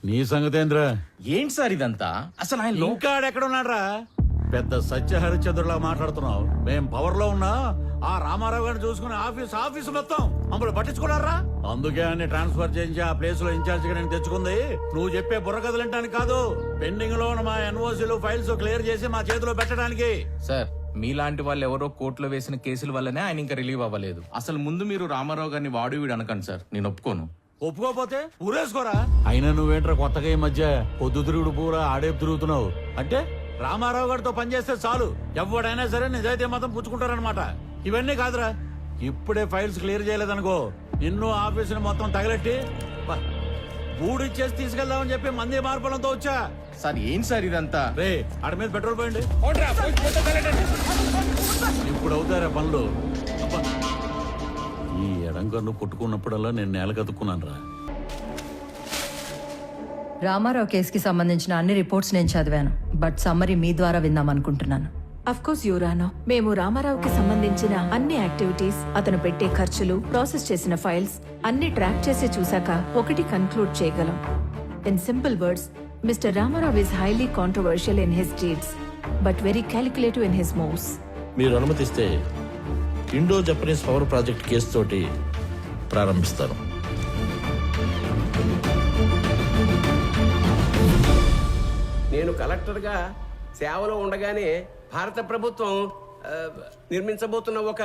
నీ సంగతేంద్ర? ఏంటి సార్ ఇదంతా? అసలు ఆయన ఇంకా ఎక్కడున్నాడ్రా? పెద్ద సత్య హరిశ్చంద్రులా మాట్లాడుతున్నావు. మేం పవర్ లో ఉన్నా ఆ రామారావు గారిని చూసుకుని ఆఫీస్ మొత్తం మమ్మల్ని పట్టించుకున్నారా? అందుకే అన్ని ట్రాన్స్ఫర్ చేయించి ఆ ప్లేస్ లో ఇన్ఛార్జ్ గా నేను తెచ్చుకుంది నువ్వు చెప్పే బుర్రకథలంటానికి కాదు, పెండింగ్ లో ఉన్న మా ఎన్ఓసీలు ఫైల్స్ క్లియర్ చేసి మా చేతిలో పెట్టడానికి. సార్ మీలాంటి వాళ్ళు ఎవరో కోర్టులో వేసిన కేసుల వల్లనే ఆయన ఇంకా రిలీవ్ అవ్వలేదు. అసలు ముందు మీరు రామారావు గారిని వాడు వీడు అనకండి సార్, నేను ఒప్పుకోను. ఒప్పుకోపోతే ఊరేసుకోరా. అయినా నువ్వేంట్రా కొత్తగా ఈ మధ్య పొద్దు తిరుగుడు పూరా ఆడేపు తిరుగుతున్నావు? అంటే రామారావు గారితో పనిచేస్తే చాలు ఎవడైనా సరే నిజాయితీ మాత్రం పుచ్చుకుంటారనమాట. ఇవన్నీ కాదురా, ఇప్పుడే ఫైల్స్ క్లియర్ చేయలేదనుకో నిన్ను ఆఫీసుని మొత్తం తగలెట్టి బూడిచ్చేసి తీసుకెళ్దామని చెప్పి మంది మార్పులంతో వచ్చా. సార్ ఏం సార్ ఇదంతా? రే ఆడ మీద పెట్రోల్ పోయండి. ఇప్పుడు అవుతారా పనులు? ఈ ఎడంకన్ను కొట్టుకున్నప్పుడల్లా నేను నేల కతుక్కున్నాను రా. రామారావు కేసుకి సంబంధించిన అన్ని రిపోర్ట్స్ నేను చదివాను, బట్ సమ్మరీ మీ ద్వారా విందాం అనుకుంటున్నాను. అఫ్కోర్స్ యువరానో, మేము రామారావుకి సంబంధించిన అన్ని యాక్టివిటీస్, అతను పెట్టే ఖర్చులు, ప్రాసెస్ చేసిన ఫైల్స్ అన్ని ట్రాక్ చేసి చూశాక ఒకటి కన్క్లూడ్ చేయగలం. In simple words, mister Ramarao is highly controversial in his deeds but very calculative in his moves. మీరు అనుమతిస్తే Indo Japanese power project case తోటి ప్రారంభిస్తాను. నేను కలెక్టర్గా సేవలో ఉండగానే భారత ప్రభుత్వం నిర్మించబోతున్న ఒక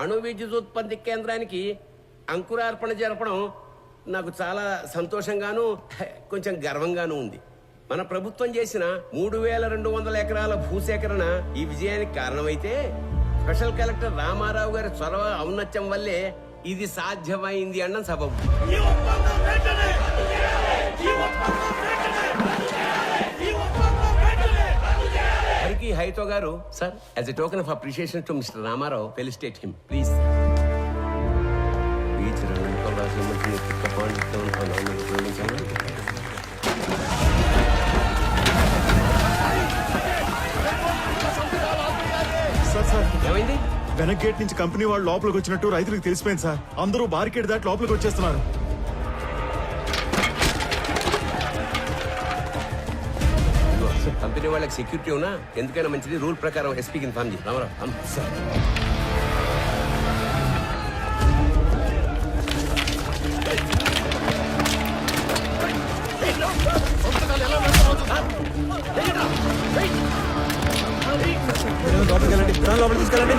అణు విద్యుదుత్పత్తి కేంద్రానికి అంకురార్పణ జరపడం నాకు చాలా సంతోషంగాను కొంచెం గర్వంగాను ఉంది. మన ప్రభుత్వం చేసిన 3200 ఎకరాల భూసేకరణ ఈ విజయానికి కారణమైతే స్పెషల్ కలెక్టర్ రామారావు గారి చొరవ ఔన్నత్యం వల్లే ఇది సాధ్యమైంది అన్న సబబు. హరికి హైతో గారు sir, as a token of appreciation to mister Ramarao, felicitate him please. ఏమైంది? వెనక్ గేట్ నుంచి కంపెనీ వాళ్ళు లోపలికి వచ్చినట్టు రైతులకు తెలిసిపోయింది సార్. అందరూ బారికేడ్ దాటి లోపలికి వచ్చేస్తున్నారు. కంపెనీ వాళ్ళకి సెక్యూరిటీ ఉన్నా ఎందుకైనా మంచిది రూల్ ప్రకారం ఎస్పీకి ఇన్ఫార్మ్ చేయి. రామారావు సార్. లోపలికి తీసుకెళ్ళండి.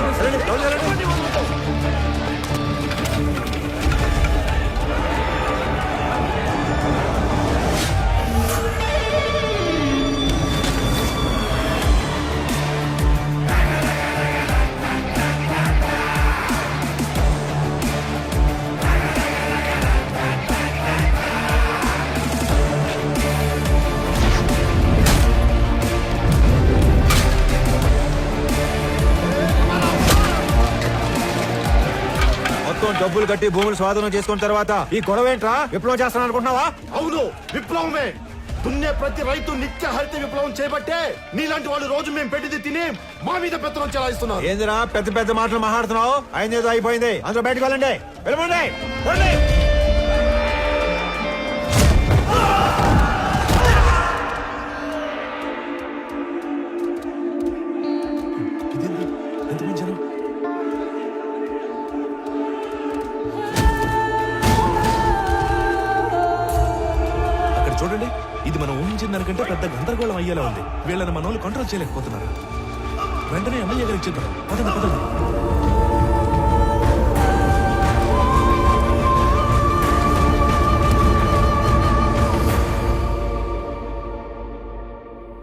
డబ్బులు కట్టి భూములు స్వాధీనం చేసుకున్న తర్వాత ఈ గొడవ ఏంట్రా? విప్లవం చేస్తాను అనుకుంటున్నావా? అవును, విప్లవమే. దున్నే ప్రతి రైతు నిత్య హరిత విప్లవం చేపట్టే నీలాంటి వాళ్ళు రోజు మేము పెట్టింది తిని మా మీద పెత్తనం చెలాయిస్తున్నారు. ఏందిరా పెద్ద పెద్ద మాటలు మాట్లాడుతున్నావు? అయిందేదో అయిపోయింది, అందరూ బయటకు వెళ్ళండి. వెళ్ళండి. చూడండి, ఇది మనం ఊహించిన దానికంటే పెద్ద గందరగోళం అయ్యేలా ఉంది. వీళ్ళని మన వాళ్ళు కంట్రోల్ చేయలేకపోతున్నారు. వెంటనే ఎమ్మెల్యే గారికి చెప్పారు. పదండి పదండి.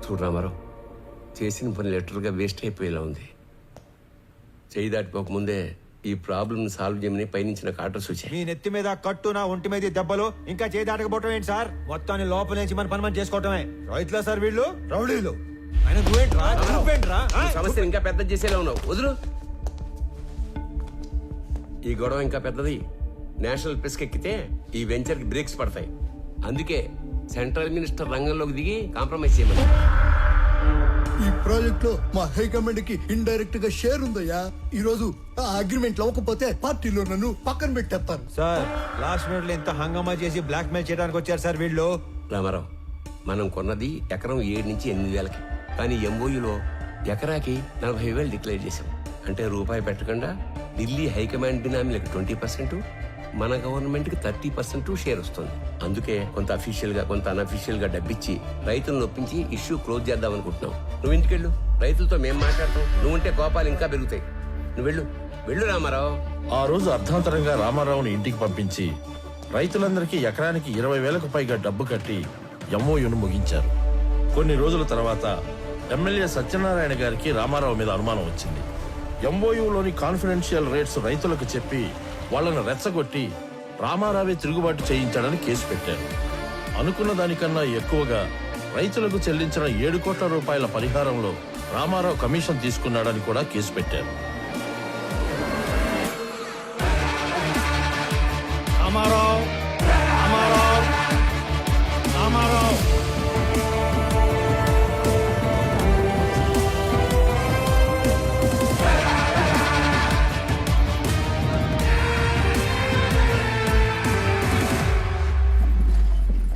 చూడు రామారావు, చేసిన పని లెటర్గా వేస్ట్ అయిపోయేలా ఉంది. చేయి దాటిపోకముందే ఈ ప్రాబ్లం సాల్వ్ చేయమని పైనుంచి నాకు ఆర్డర్స్ వచ్చాయి. మీ నెత్తి మీద కట్టు, నా ఒంటి మీద దెబ్బలు, ఇంకా చేయి దాటకపోవటం ఏంటి సార్? మొత్తాన్ని లోపల నుంచి మన పని చేసుకోవటమే. రైతులా సార్ వీళ్ళు? రౌడీలు. ఆయన నువ్వేంట్రా? సమస్యను ఇంకా పెద్ద చేసేలా ఉన్నావు. వదులు. ఈ గొడవ ఇంకా పెద్దది. నేషనల్ ప్రెస్ ఎక్కితే ఈ వెంచర్ కి బ్రేక్స్ పడతాయి. అందుకే సెంట్రల్ మినిస్టర్ రంగంలోకి దిగి కాంప్రమైజ్ చేయమని. ఈ ప్రాజెక్ట్ లో మా హైకమాండ్ కి ఇండైరెక్ట్ గా షేర్ ఉందయ్యా. ఈ రోజు ఆ అగ్రిమెంట్ అవ్వకపోతే పార్టీలో నన్ను పక్కన పెట్టేస్తారు. సార్ లాస్ట్ మినిట్ లో ఇంత హంగామా చేసి బ్లాక్ మెయిల్ చేయడానికి వచ్చారు సార్ వీళ్ళు. రామారావు, మనం కొన్నది ఎకరం 7 నుంచి 8 వేలకి, కానీ ఎంఓయూలో ఎకరాకి 40,000 డిక్లేర్ చేశాం. అంటే రూపాయి పెట్టకుండా ఢిల్లీ హైకమాండ్ బినామీలకు 20%, మన గవర్నమెంట్కి 30% షేర్ వస్తుంది. అందుకే కొంత అఫీషియల్ గా కొంత అన్అఫీషియల్ గా డబ్బిచ్చి రైతులను ఒప్పించి ఇష్యూ క్లోజ్ చేద్దాం అనుకుంటున్నాం. నువ్వు ఇంటికెళ్ళు, రైతులతో మేం మాట్లాడతాం. నువ్వుంటే కోపాలు ఇంకా పెరుగుతాయి. నువ్వు వెళ్ళు రామారావు. ఆ రోజు అర్ధాంతరంగా రామారావుని ఇంటికి పంపించి రైతులందరికీ ఎకరానికి 20,000కు పైగా డబ్బు కట్టి ఎంఓయూను ముగించారు. కొన్ని రోజుల తర్వాత ఎమ్మెల్యే సత్యనారాయణ గారికి రామారావు మీద అనుమానం వచ్చింది. ఎంఓయూలోని కాన్ఫిడెన్షియల్ రేట్స్ రైతులకు చెప్పి వాళ్ళను రెచ్చగొట్టి రామారావే తిరుగుబాటు చేయించాడని కేసు పెట్టారు. అనుకున్న దానికన్నా ఎక్కువగా రైతులకు చెల్లించిన 7 కోట్ల రూపాయల పరిహారంలో రామారావు కమిషన్ తీసుకున్నాడని కూడా కేసు పెట్టారు. రామారావు, రామారావు, రామారావు.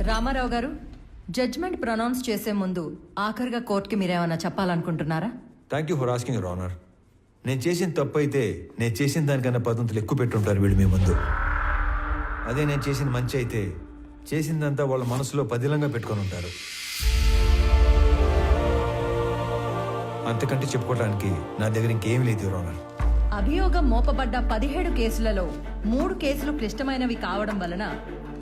రామారావు గారు, జడ్జ్మెంట్ ప్రొనౌన్స్ చేసే ముందు ఆఖరిగా కోర్టుకి మీరేమన్నా చెప్పాలనుకుంటున్నారా? Thank you for asking, your honour. నేను చేసిన తప్పు అయితే నేను చేసిన దానికన్నా 10 ఎక్కువ పెట్టుంటారు వీళ్ళు మీ ముందు. అదే నేను చేసిన మంచి అయితే చేసిందంతా వాళ్ళ మనసులో పదిలంగా పెట్టుకొని ఉంటారు. అంతకంటే చెప్పుకోవడానికి నా దగ్గర ఇంకేం లేదు, యువర్ ఆనర్. అభియోగం మోపబడ్డ 17 కేసులలో 3 కేసులు క్లిష్టమైనవి కావడం వలన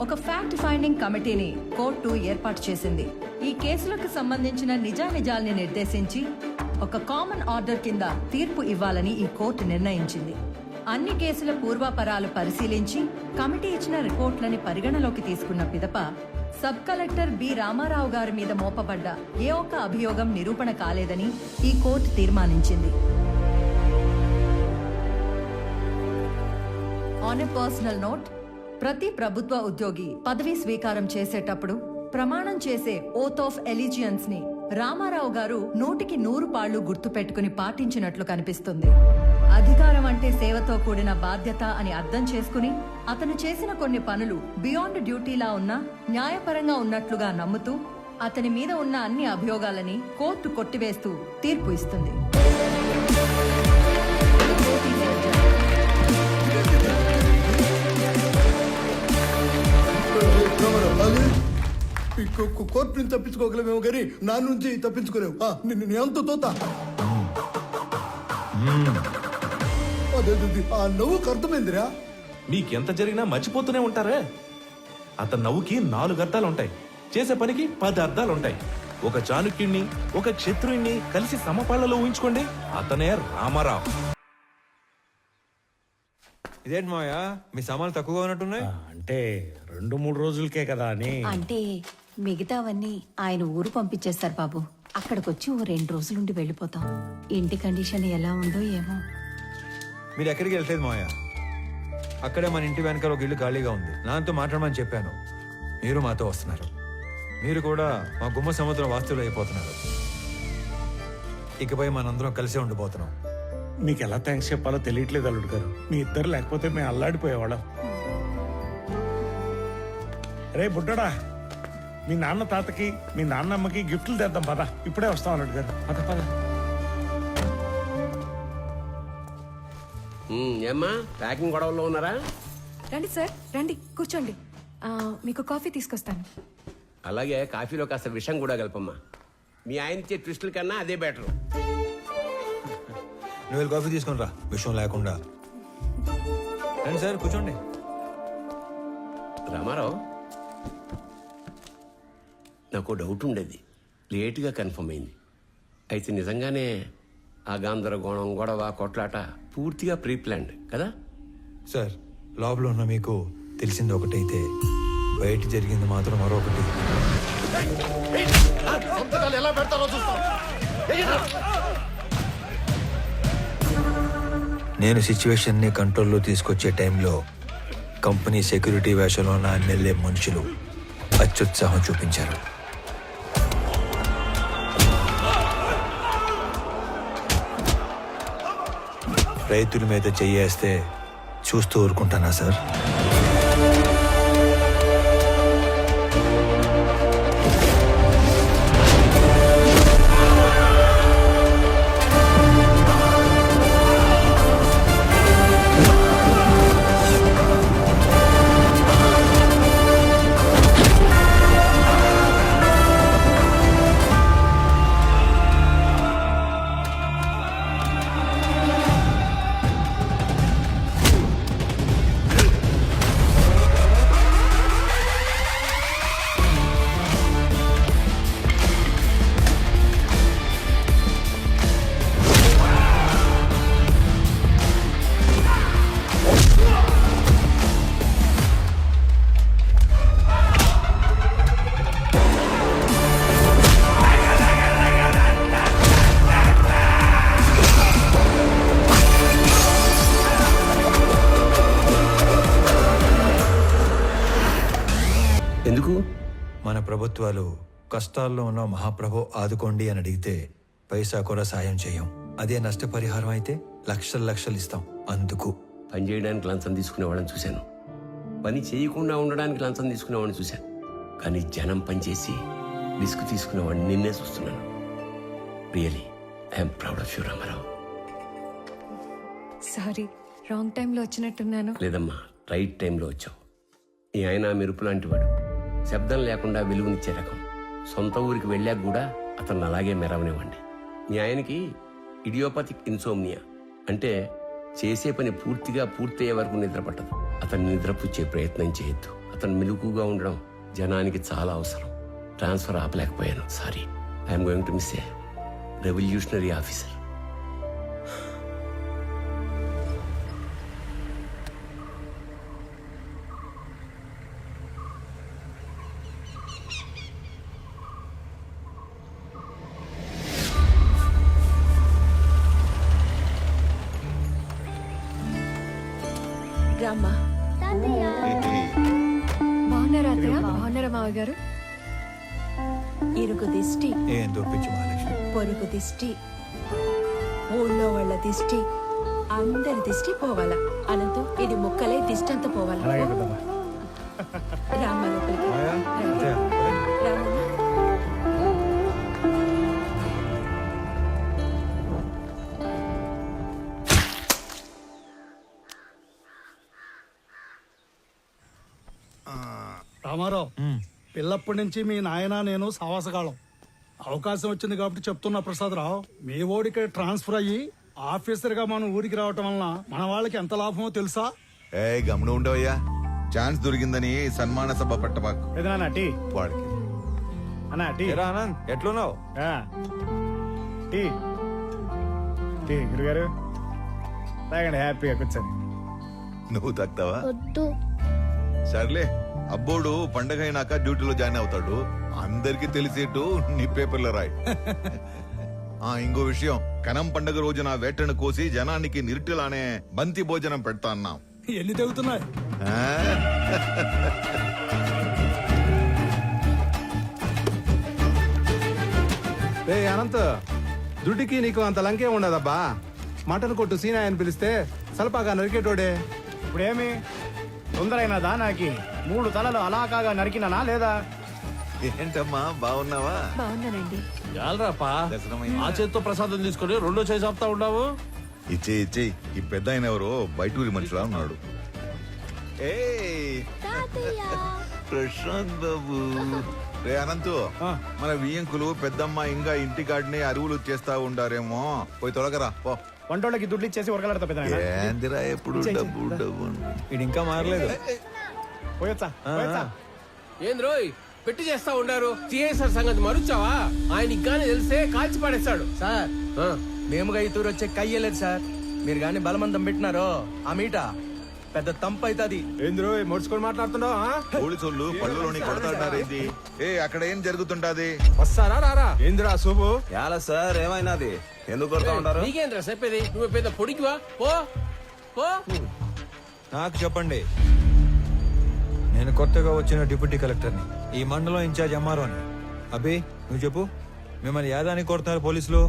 ఒక ఫ్యాక్ట్ ఫైండింగ్ కమిటీని కోర్టు ఏర్పాటు చేసింది. ఈ కేసులకు సంబంధించిన నిజానిజాల్ని నిర్దేశించి ఒక కామన్ ఆర్డర్ కింద తీర్పు ఇవ్వాలని ఈ కోర్టు నిర్ణయించింది. అన్ని కేసుల పూర్వాపరాలు పరిశీలించి కమిటీ ఇచ్చిన రిపోర్ట్లని పరిగణలోకి తీసుకున్న పిదప సబ్ కలెక్టర్ బి రామారావు గారి మీద మోపబడ్డ ఏ ఒక్క అభియోగం నిరూపణ కాలేదని ఈ కోర్టు తీర్మానించింది. ఆన్ ఎ పర్సనల్ నోట్, ప్రతి ప్రభుత్వ ఉద్యోగి పదవీ స్వీకారం చేసేటప్పుడు ప్రమాణం చేసే ఓత్ ఆఫ్ ఎలిజియన్స్ ని రామారావు గారు 100కి 100 పాళ్లు గుర్తుపెట్టుకుని పాటించినట్లు కనిపిస్తుంది. అధికారం అంటే సేవతో కూడిన బాధ్యత అని అర్థం చేసుకుని అతను చేసిన కొన్ని పనులు బియాండ్ డ్యూటీలా ఉన్నా న్యాయపరంగా ఉన్నట్లుగా నమ్ముతూ అతని మీద ఉన్న అన్ని అభియోగాలని కోర్టు కొట్టివేస్తూ తీర్పు ఇస్తుంది. కోర్టుని తప్పించుకోగలమేమో కానీ నా నుంచి తప్పించుకోలేవు. నిన్ను ఎంత తోత ఆ నవ్వుకు అర్థమైందిరా. మీకెంత జరిగినా మర్చిపోతూనే ఉంటారే. అతని నవ్వుకి 4 అర్థాలుంటాయి, చేసే పనికి 10 అర్థాలుంటాయి. ఒక చాణుక్యుణ్ణి ఒక క్షత్రుణ్ణి కలిసి సమపాళ్లలో ఊహించుకోండి, అతనే రామారావు. ఇదేంటి మాయా, మీ సామాన్లు తక్కువగా ఉన్నట్టున్నాయి? అంటే 2-3 రోజులకే కదా అని. అంటే మిగతావన్నీ ఆయన ఊరు పంపించేస్తారు బాబు. అక్కడికొచ్చి ఓ 2 రోజులుండి వెళ్ళిపోతాం. ఇంటి కండిషన్ ఎలా ఉందో ఏమో. మీరు ఎక్కడికి వెళ్తలేదు మాయా, అక్కడే మన ఇంటి వెనకాల ఒక ఇల్లు ఖాళీగా ఉంది. నాతో మాట్లాడమని చెప్పాను. మీరు మాతో వస్తున్నారు. మీరు కూడా మా గుమ్మ సముద్రం వాస్తువులు అయిపోతున్నారు. ఇకపై మనందరం కలిసే ఉండిపోతున్నాం. మీకు ఎలా థ్యాంక్స్ చెప్పాలో తెలియట్లేదు అల్లుడు గారు. మీ ఇద్దరు లేకపోతే మేము అల్లాడిపోయేవాళ్ళం. రే బుడ్డడా, మీ నాన్న తాతకి మీ నాన్నమ్మకి గిఫ్ట్లు తెద్దాం పద. ఇప్పుడే వస్తాం అల్లుడు గారు, పద పద. ఏమ్మా, ప్యాకింగ్ గొడవల్లో ఉన్నారా? రండి సార్, రండి కూర్చోండి. మీకు కాఫీ తీసుకొస్తాను. అలాగే కాఫీలో కాస్త విషం కూడా కలపమ్మా. మీ ఆయన ఇచ్చే ట్విస్టుల కన్నా అదే బెటర్. నువ్వు కాఫీ తీసుకుని రా, విషయం లేకుండా. రండి సార్, కూర్చోండి. రామారావు, నాకు డౌట్ ఉండేది, లేటుగా కన్ఫర్మ్ అయింది. అయితే నిజంగానే ఆ గందరగోళం, గొడవ, కొట్లాట పూర్తిగా ప్రీ ప్లాన్డ్ కదా? సార్, లోపల ఉన్న మీకు తెలిసింది ఒకటైతే బయట జరిగింది మాత్రం మరొకటి. ఎలా పెడతారో చూస్తాం. నేను సిచ్యువేషన్ ని కంట్రోల్లో తీసుకొచ్చే టైంలో కంపెనీ సెక్యూరిటీ వేషంలో ఉన్న ఎమ్మెల్యే మనుషులు అత్యుత్సాహం చూపించారు. రైతుల మీద చెయ్యేస్తే చూస్తూ ఊరుకుంటానా సార్? ఎందుకు? మన ప్రభుత్వాలు కష్టాల్లో ఉన్న మహాప్రభు ఆదుకోండి అని అడిగితే పైసా కూడా సాయం చేయం. అదే నష్టపరిహారం అయితే లక్షలు లక్షలు ఇస్తాం. అందుకు పని చేయడానికి లంచం తీసుకునేవాళ్ళని చూశాను, పని చేయకుండా ఉండడానికి లంచం తీసుకునేవాడిని చూశాను, కానీ జనం పనిచేసి రిస్క్ తీసుకునేవాడిని నిన్నే చూస్తున్నాను. Really I'm proud of you Ramarao. Sorry, wrong టైంలో వచ్చినట్టున్నాను. లేదమ్మా, రైట్ టైంలో వచ్చావు. ఈ ఆయన మెరుపు లాంటివాడు, శబ్దం లేకుండా వెలుగునిచ్చే రకం. సొంత ఊరికి వెళ్ళాక కూడా అతను అలాగే మెరవనివ్వండి. మీ ఆయనకి ఇడియోపతిక్ ఇన్సోమ్నియా, అంటే చేసే పని పూర్తిగా పూర్తయ్యే వరకు నిద్ర పట్టదు. అతన్ని నిద్రపుచ్చే ప్రయత్నం చేయొద్దు. అతను మెలుగుగా ఉండడం జనానికి చాలా అవసరం. ట్రాన్స్ఫర్ ఆపలేకపోయాను, sorry. I'm going to miss a revolutionary officer. రామ్మా. బాగున్నారా అత్తయ్య? బాగున్నారా మావయ్య గారు? ఇరుగు దిష్టి, ఏం దొప్పించు మహాలక్ష్మి. పొరుగు దిష్టి, ఊళ్ళో వాళ్ళ దిష్టి, అందరి దిష్టి పోవాలా. అనంతం ఇది ముక్కలే దిష్టి అంతా పోవాలా. రామ్మ లోపలికి. రామ్మా. రామారావు, పిల్లప్పటి నుంచి మీ నాయన నేను సావాసగాళం. అవకాశం వచ్చింది కాబట్టి చెప్తున్నా ప్రసాదరావు, మీ ఓడికి ట్రాన్స్ఫర్ అయ్యి ఆఫీసర్ గా మన ఊరికి రావటం వలన మన వాళ్ళకి ఎంత లాభమో తెలుసా? ఏ గమనం ఉండవయ్యా, ఛాన్స్ దొరికిందని సన్మాన సభ పట్టబాకు. టీ వాడికి అన్నా, టీ ఏరా ఆనంద్, ఎట్లున్నావు? టీ టీ గురుగారు తాగండి, హ్యాపీగా కూర్చొని. నువ్వు తక్కువా? సర్లే, అబ్బోడు పండగ అయినాక డ్యూటీలో జాయిన్ అవుతాడు. అందరికి తెలిసేట్టు నీ పేపర్లో రాయి. ఇంకో విషయం, కనం పండగ రోజున వేటను కోసి జనానికి నిరుటిలానే బంతి భోజనం పెడతా అన్నాం. ఎన్ని తెగుతున్నాయి? అనంత్, దుడ్డికి నీకు అంత లంకే ఉండదబ్బా. మటన్ కొట్టు సీనా అని పిలిస్తే సలపాగా నరికేటోడే. ఇప్పుడేమి తొందరైనదా? నాకి 3 తలలు అలాకాగా నరికినానా లేదా? ఏంటమ్మా, బాగున్నావా? బాగున్నానండి. చాలరాపా, దర్శనమైందా? ఆ చేత్తో ప్రసాదం తీసుకొని రెండో చేసి ఆపుతా ఉన్నావు. ఇచ్చే ఈ పెద్ద ఆయన ఎవరో బయటూరి మనుషులా ఉన్నాడు. ప్రశాంత్ బాబు. రే అనంతు, మన వియ్యంకులు పెద్దమ్మ ఇంకా ఇంటికాడిని అరువులు చేస్తా ఉండారేమో, పోయి తొలగరా పో. వంటోళ్ళకి దుడ్లు ఇచ్చేసి ఉరకలాడతా పెద్ద ఏందిరా ఎప్పుడు డబ్బు డబ్బు. ఇది ఇంకా మారలేదు. పోయొచ్చా? ఏంద్రోయ్ పెట్టి చేస్తా ఉండారు. సిఐసార్ సంగతి మరుచావా? ఆయన గాని తెలిసే కాల్చి పడేస్తాడు. సార్, మేము ఇతూరు వచ్చే కయ్యలేదు సార్. మీరు గాని బలమందం పెట్టినారో ఆ మీట పెద్ద తంపు అవుతుంది. ఏంద్రో మొడుచుకొని మాట్లాడుతున్నావు? పోలీసులు పళ్ళులోని కొడతాడారేంది? అక్కడ ఏం జరుగుతుంటాది? వస్తారా రారా? ఏంద్రా శుభు? ఎలా సార్, ఏమైనాది? ఎందుకు కొడతా ఉంటారు? నీకేంద్రా చెప్పేది? నువ్వు పెద్ద పొడికివా? పో పో. నాకు చెప్పండి, నేను కొత్తగా వచ్చిన డిప్యూటీ కలెక్టర్ని, ఈ మండలం ఇన్ఛార్జ్ ఎంఆర్ఓని. అభి, నువ్వు చెప్పు, మిమ్మల్ని యాదానికి కొడుతున్నారు పోలీసులు?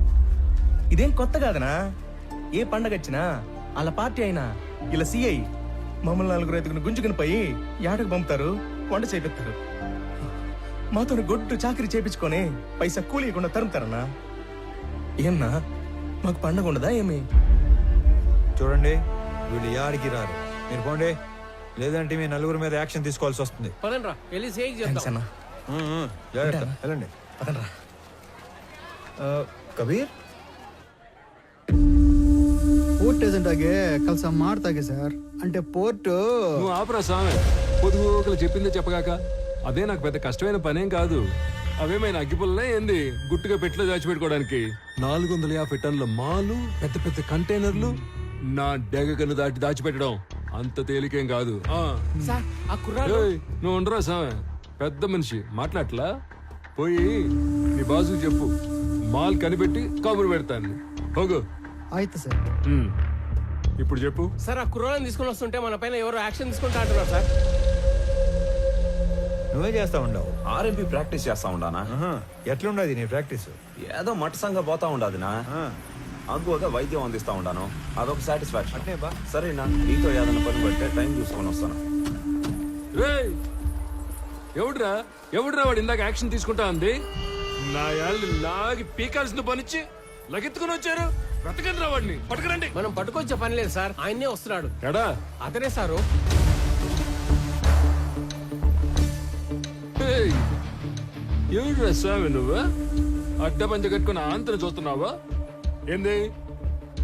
ఇదేం కొత్త కాదనా? ఏ పండగ వచ్చినా వాళ్ళ పార్టీ అయినా ఇలా సిఐ మమ్మల్ని 4 రైతుకుని గుంజుకుని పోయి యాటకు పంపుతారు, వంట చేపిస్తారు. మాతో గొడ్డు చాకరీ చేపించుకొని పైసా కూలీయకుండా తరుముతారన్నా. ఏమన్నా మాకు పండగ ఉండదా ఏమి? చూడండి, వీళ్ళు యాడికి రారు. మీరు పోండి, లేదంటే మీ 4 మీద యాక్షన్ తీసుకోవాల్సి వస్తుంది. పదండ్రా వెళ్ళి సేక్ థాంక్స్ చేద్దాం. అన్నా. జాగ్రత్త, వెళ్ళండి. పదండ్రా. కబీర్, ಪೋರ್ಟ್ ಏಜೆಂಟ್ ಆಗಿ ಕೆಲಸ ಮಾಡ್ತಾಗೆ ಸರ್. అంటే పోర్టు నువ్వు ఆపరా స్వామి, పొదుగు చెప్పిందే చెప్పగాక. అదే నాకు పెద్ద కష్టమైన పనేం కాదు. అవేమైనా అగ్గిపుల్లనే ఏంది గుట్టుగా పెట్టిలో దాచిపెట్టుకోవడానికి? 450 టన్నుల మాలు, పెద్ద పెద్ద కంటైనర్లు నా డెగకను దాచిపెట్టడం అంత తేలికేం కాదు. ఏయ్, నువ్వు ఉండరా స్వామి, పెద్ద మనిషి మాట్లాడలా. పోయి నీ బాసు చెప్పు, మాల్ కనిపెట్టి కబురు పెడతాను. ಹೋಗು. ಆಯ್ತು ಸರ್. ఇప్పుడు చెప్పు. సార్, ఆ కుర్రాళ్ళని తీసుకొని వస్తుంటే మన పైన ఎవరో యాక్షన్ తీసుకుంటా అంటున్నారు సార్. నువ్వే చేస్తా ఉండవు. ఆర్ఎంపీ ప్రాక్టీస్ చేస్తా ఉండానా? ఎట్లుండదు నీ ప్రాక్టీస్? ఏదో మట్టసంగా పోతా ఉండాదినా. అగ్గువగా వైద్యం అందిస్తా ఉండాను, అదొక సాటిస్ఫాక్షన్. అట్నే బా. సరేనా, నీతో ఏదైనా పని పడితే టైం చూసుకొని వస్తాను. రేయ్ ఎవడ్రా ఎవడ్రా వాడు ఇందాక యాక్షన్ తీసుకుంటా ఉంది? నా యాళ్ళు లాగి పీకాల్సిన పనిచ్చి లగెత్తుకుని వచ్చారు. బ్రతకండి రా వాడిని, పట్టుకురండి. మనం పట్టుకొచ్చే పని లేదు సార్, ఆయన్నే వస్తున్నాడు. ఎడా అతనే సారు. ఏయ్, ఎవడ్రా స్వామి నువ్వు? అడ్డ పంచ కట్టుకుని ఆంతను చూస్తున్నావా ఏంది?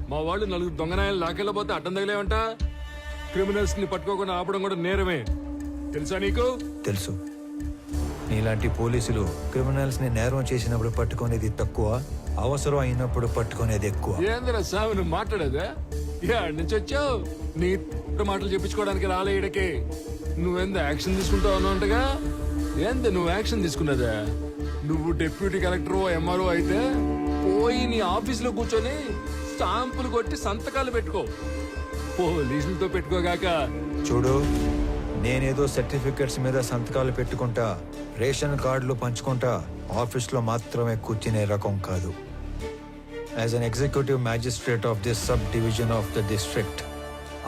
మా వాళ్ళు నలుగురు దొంగనాయాలు లాకెళ్ళబోతే అడ్డం తగిలేవంట. క్రిమినల్స్ ని పట్టుకోకుండా ఆపడం కూడా నేరమే, తెలుసా నీకు? తెలుసు. నీలాంటి పోలీసులు క్రిమినల్స్ ని నేరం చేసినప్పుడు పట్టుకునేది తక్కువ, అవసరం అయినప్పుడు పట్టుకునేది ఎక్కువ. ఏందిరా స్వామి నువ్వు మాట్లాడేదా? యాడ్ నుంచి వచ్చావు? నీ మాటలు చెప్పించుకోవడానికి రాలే ఈడకి. నువ్వెంత యాక్షన్ తీసుకుంటావు అన్నట్టుగా. ఏంది నువ్వు యాక్షన్ తీసుకున్నదా? నువ్వు డిప్యూటీ కలెక్టర్ ఎంఆర్ఓ అయితే పోయి నీ ఆఫీసులో కూర్చొని స్టాంపులు కొట్టి సంతకాలు పెట్టుకో. పోలీసులతో పెట్టుకోగాక. చూడు, నేనేదో సర్టిఫికెట్స్ మీద సంతకాలు పెట్టుకుంటా, రేషన్ కార్డులు పంచుకుంటా ఆఫీస్లో మాత్రమే కూర్చునే రకం కాదు. As an executive magistrate of this sub division of the district,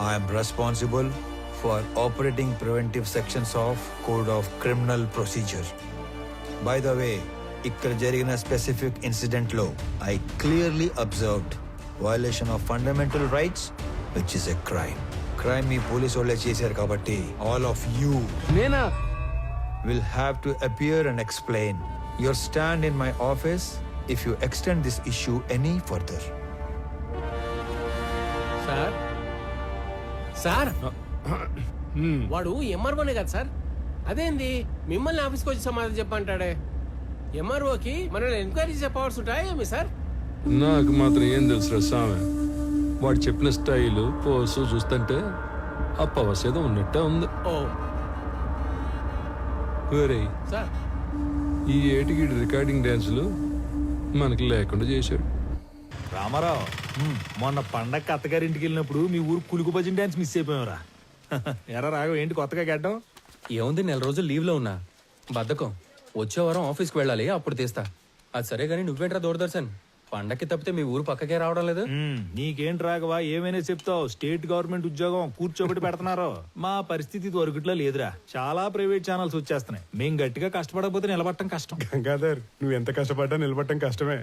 I'm responsible for operating preventive sections of code of criminal procedure. By the వే, ఇక్కడ జరిగిన స్పెసిఫిక్ ఇన్సిడెంట్ లో I clearly observed violation of fundamental rights which is a crime. Crime me police వాళ్ళే చేశారు కాబట్టి all of you నేనా will have to appear and explain your stand in my office if you extend this issue any further. Sir sir వాడు ఎంఆర్ఓనే కదా sir? అదేంది మిమ్మల్ని ఆఫీస్కి వచ్చి సమాధానం చెప్పంటాడే? ఎంఆర్ఓకి మనల్ని ఎంక్వైరీ చేసే పవర్స్ ఉంటాయేమి సార్? నాకు మాత్రం ఏం తెలుసురా స్వామి. వాడు చెప్పిన స్టైలు పోసు చూస్తుంటే ఆ పవర్స్ ఏదో ఉన్నట్టే ఉంది. ఓ ఒరేయ్, సార్ ఈ ఏటికి రికార్డింగ్ డాన్సులు మనకి లేకుండా చేశాడు. రామారావు, మొన్న పండగ అత్తగారింటికి వెళ్ళినప్పుడు మీ ఊరు కులుకు భజన డాన్స్ మిస్ అయిపోయావురా. ఎరా రాఘవ, ఏంటి కొత్తగా గడ్డం? ఏముంది, 4 రోజులు లీవ్ లో ఉన్నా. బద్ధకం. వచ్చే వారం ఆఫీస్కి వెళ్ళాలి, అప్పుడు తీస్తా. అది సరే గానీ నువ్వేంట్రా దూరదర్శన్? పండక్కి తప్పితే మీ ఊరు పక్కకే రావడం లేదు. నీకేంటి రాఘవ, ఏమైనా చెప్తావు? స్టేట్ గవర్నమెంట్ ఉద్యోగం కూర్చోబెట్టి పెడుతున్నారు. మా పరిస్థితి దొరకట్లో లేదురా. చాలా ప్రైవేట్ ఛానల్స్ వచ్చేస్తున్నాయి. మేం గట్టిగా కష్టపడకపోతే నిలబడటం కష్టం. గంగాధర్, నువ్వు ఎంత కష్టపడ్డా నిలబడటం కష్టమే.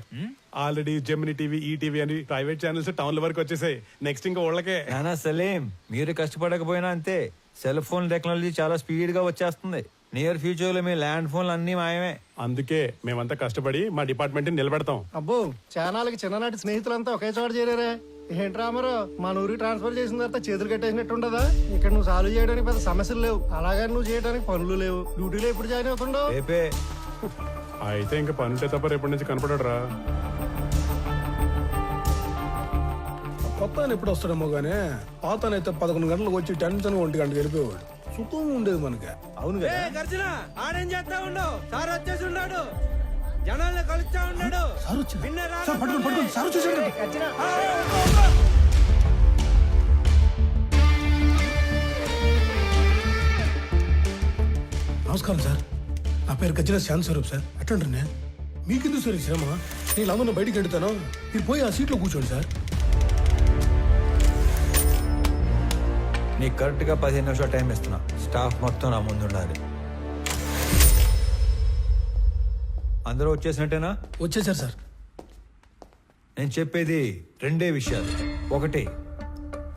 ఆల్రెడీ జెమిని టీవీ, ఈటీవీ అని ప్రైవేట్ ఛానల్స్ టౌన్ల వరకు వచ్చేసాయి. నెక్స్ట్ ఇంకా ఊళ్ళకే. నానా సలేం, మీరు కష్టపడకపోయినా అంతే. సెల్ ఫోన్ టెక్నాలజీ చాలా స్పీడ్ గా వచ్చేస్తుంది. నియర్ ఫ్యూచర్ లో మీ ల్యాండ్ ఫోన్లు అన్ని మాయమే. అందుకే మేమంతా కష్టపడి మా డిపార్ట్మెంట్ నిలబెడతాం. అబ్బో, చానాలకి చిన్ననాటి స్నేహితులంతా ఒకే చోట చేరారే. ఏంటి రామరు, మన ఊరికి ట్రాన్స్ఫర్ చేసిన తర్వాత చేతులు కట్టేసినట్టు ఉండదా? ఇక్కడ నువ్వు సాల్వ్ చేయడానికి పెద్ద సమస్యలు లేవు, అలాగే నువ్వు చేయడానికి పనులు లేవు. డ్యూటీలో ఎప్పుడు జాయిన్ అవుతుండవు? రేపే. అయితే ఇంకా పనుంటే తప్ప రేపటి నుంచి కనపడరా. కొత్త ఎప్పుడు వస్తాడేమో గానీ పాతనైతే 11 గంటలకు వచ్చి టెన్షన్ 1 గంటకు వెళ్ళిపోయాడు. సుఖం ఉండేది మనకి. అవును కదా? ఆడేం చేస్తా ఉండవు, సార్ వచ్చేసి ఉన్నాడు, జనాల్ని కలుస్తా ఉన్నాడు. సార్ వచ్చింది. సార్ పట్టుకోండి, పట్టుకోండి. సార్ వచ్చేసాడు. నమస్కారం సార్, నా పేరు గజ్జల శాంతి స్వరూప్ సార్. అట్లాంటారు నేను మీకెందుకు సార్ ఈ శ్రమ? నేను అందరిని బయటికి వెళ్తాను, మీరు పోయి ఆ సీట్లో కూర్చోండి సార్. నీకు కరెక్ట్ గా 15 నిమిషాలు టైం ఇస్తున్నా. స్టాఫ్ మొత్తం నా ముందు ఉండాలి. అందరూ వచ్చేసినట్టేనా? వచ్చేసారు సార్. నేను చెప్పేది 2 విషయాలు. ఒకటి,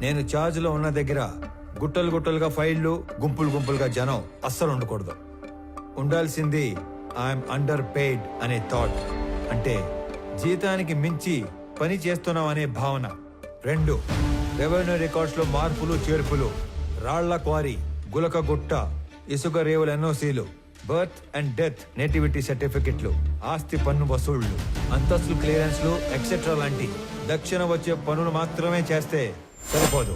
నేను ఛార్జ్ లో ఉన్న దగ్గర గుట్టలు గుట్టలుగా ఫైళ్లు, గుంపులు గుంపులుగా జనం అస్సలు ఉండకూడదు. ఉండాల్సింది ఐఎమ్ అండర్ పెయిడ్ అనే థాట్, అంటే జీతానికి మించి పని చేస్తున్నాం అనే భావన. 2, రెవెన్యూ రికార్డ్స్ లో మార్పులు చేర్పులు, రాళ్ల క్వారీ, గులక గుట్ట, ఇసుక రేవుల ఎన్ఓసీలు, బర్త్ అండ్ డెత్ నేటివిటీ సర్టిఫికెట్లు, ఆస్తి పన్ను వసూళ్లు, అంతస్తులు క్లియరెన్స్లు ఎక్సెట్రా లాంటి దక్షిణ వచ్చే పనులు మాత్రమే చేస్తే సరిపోదు.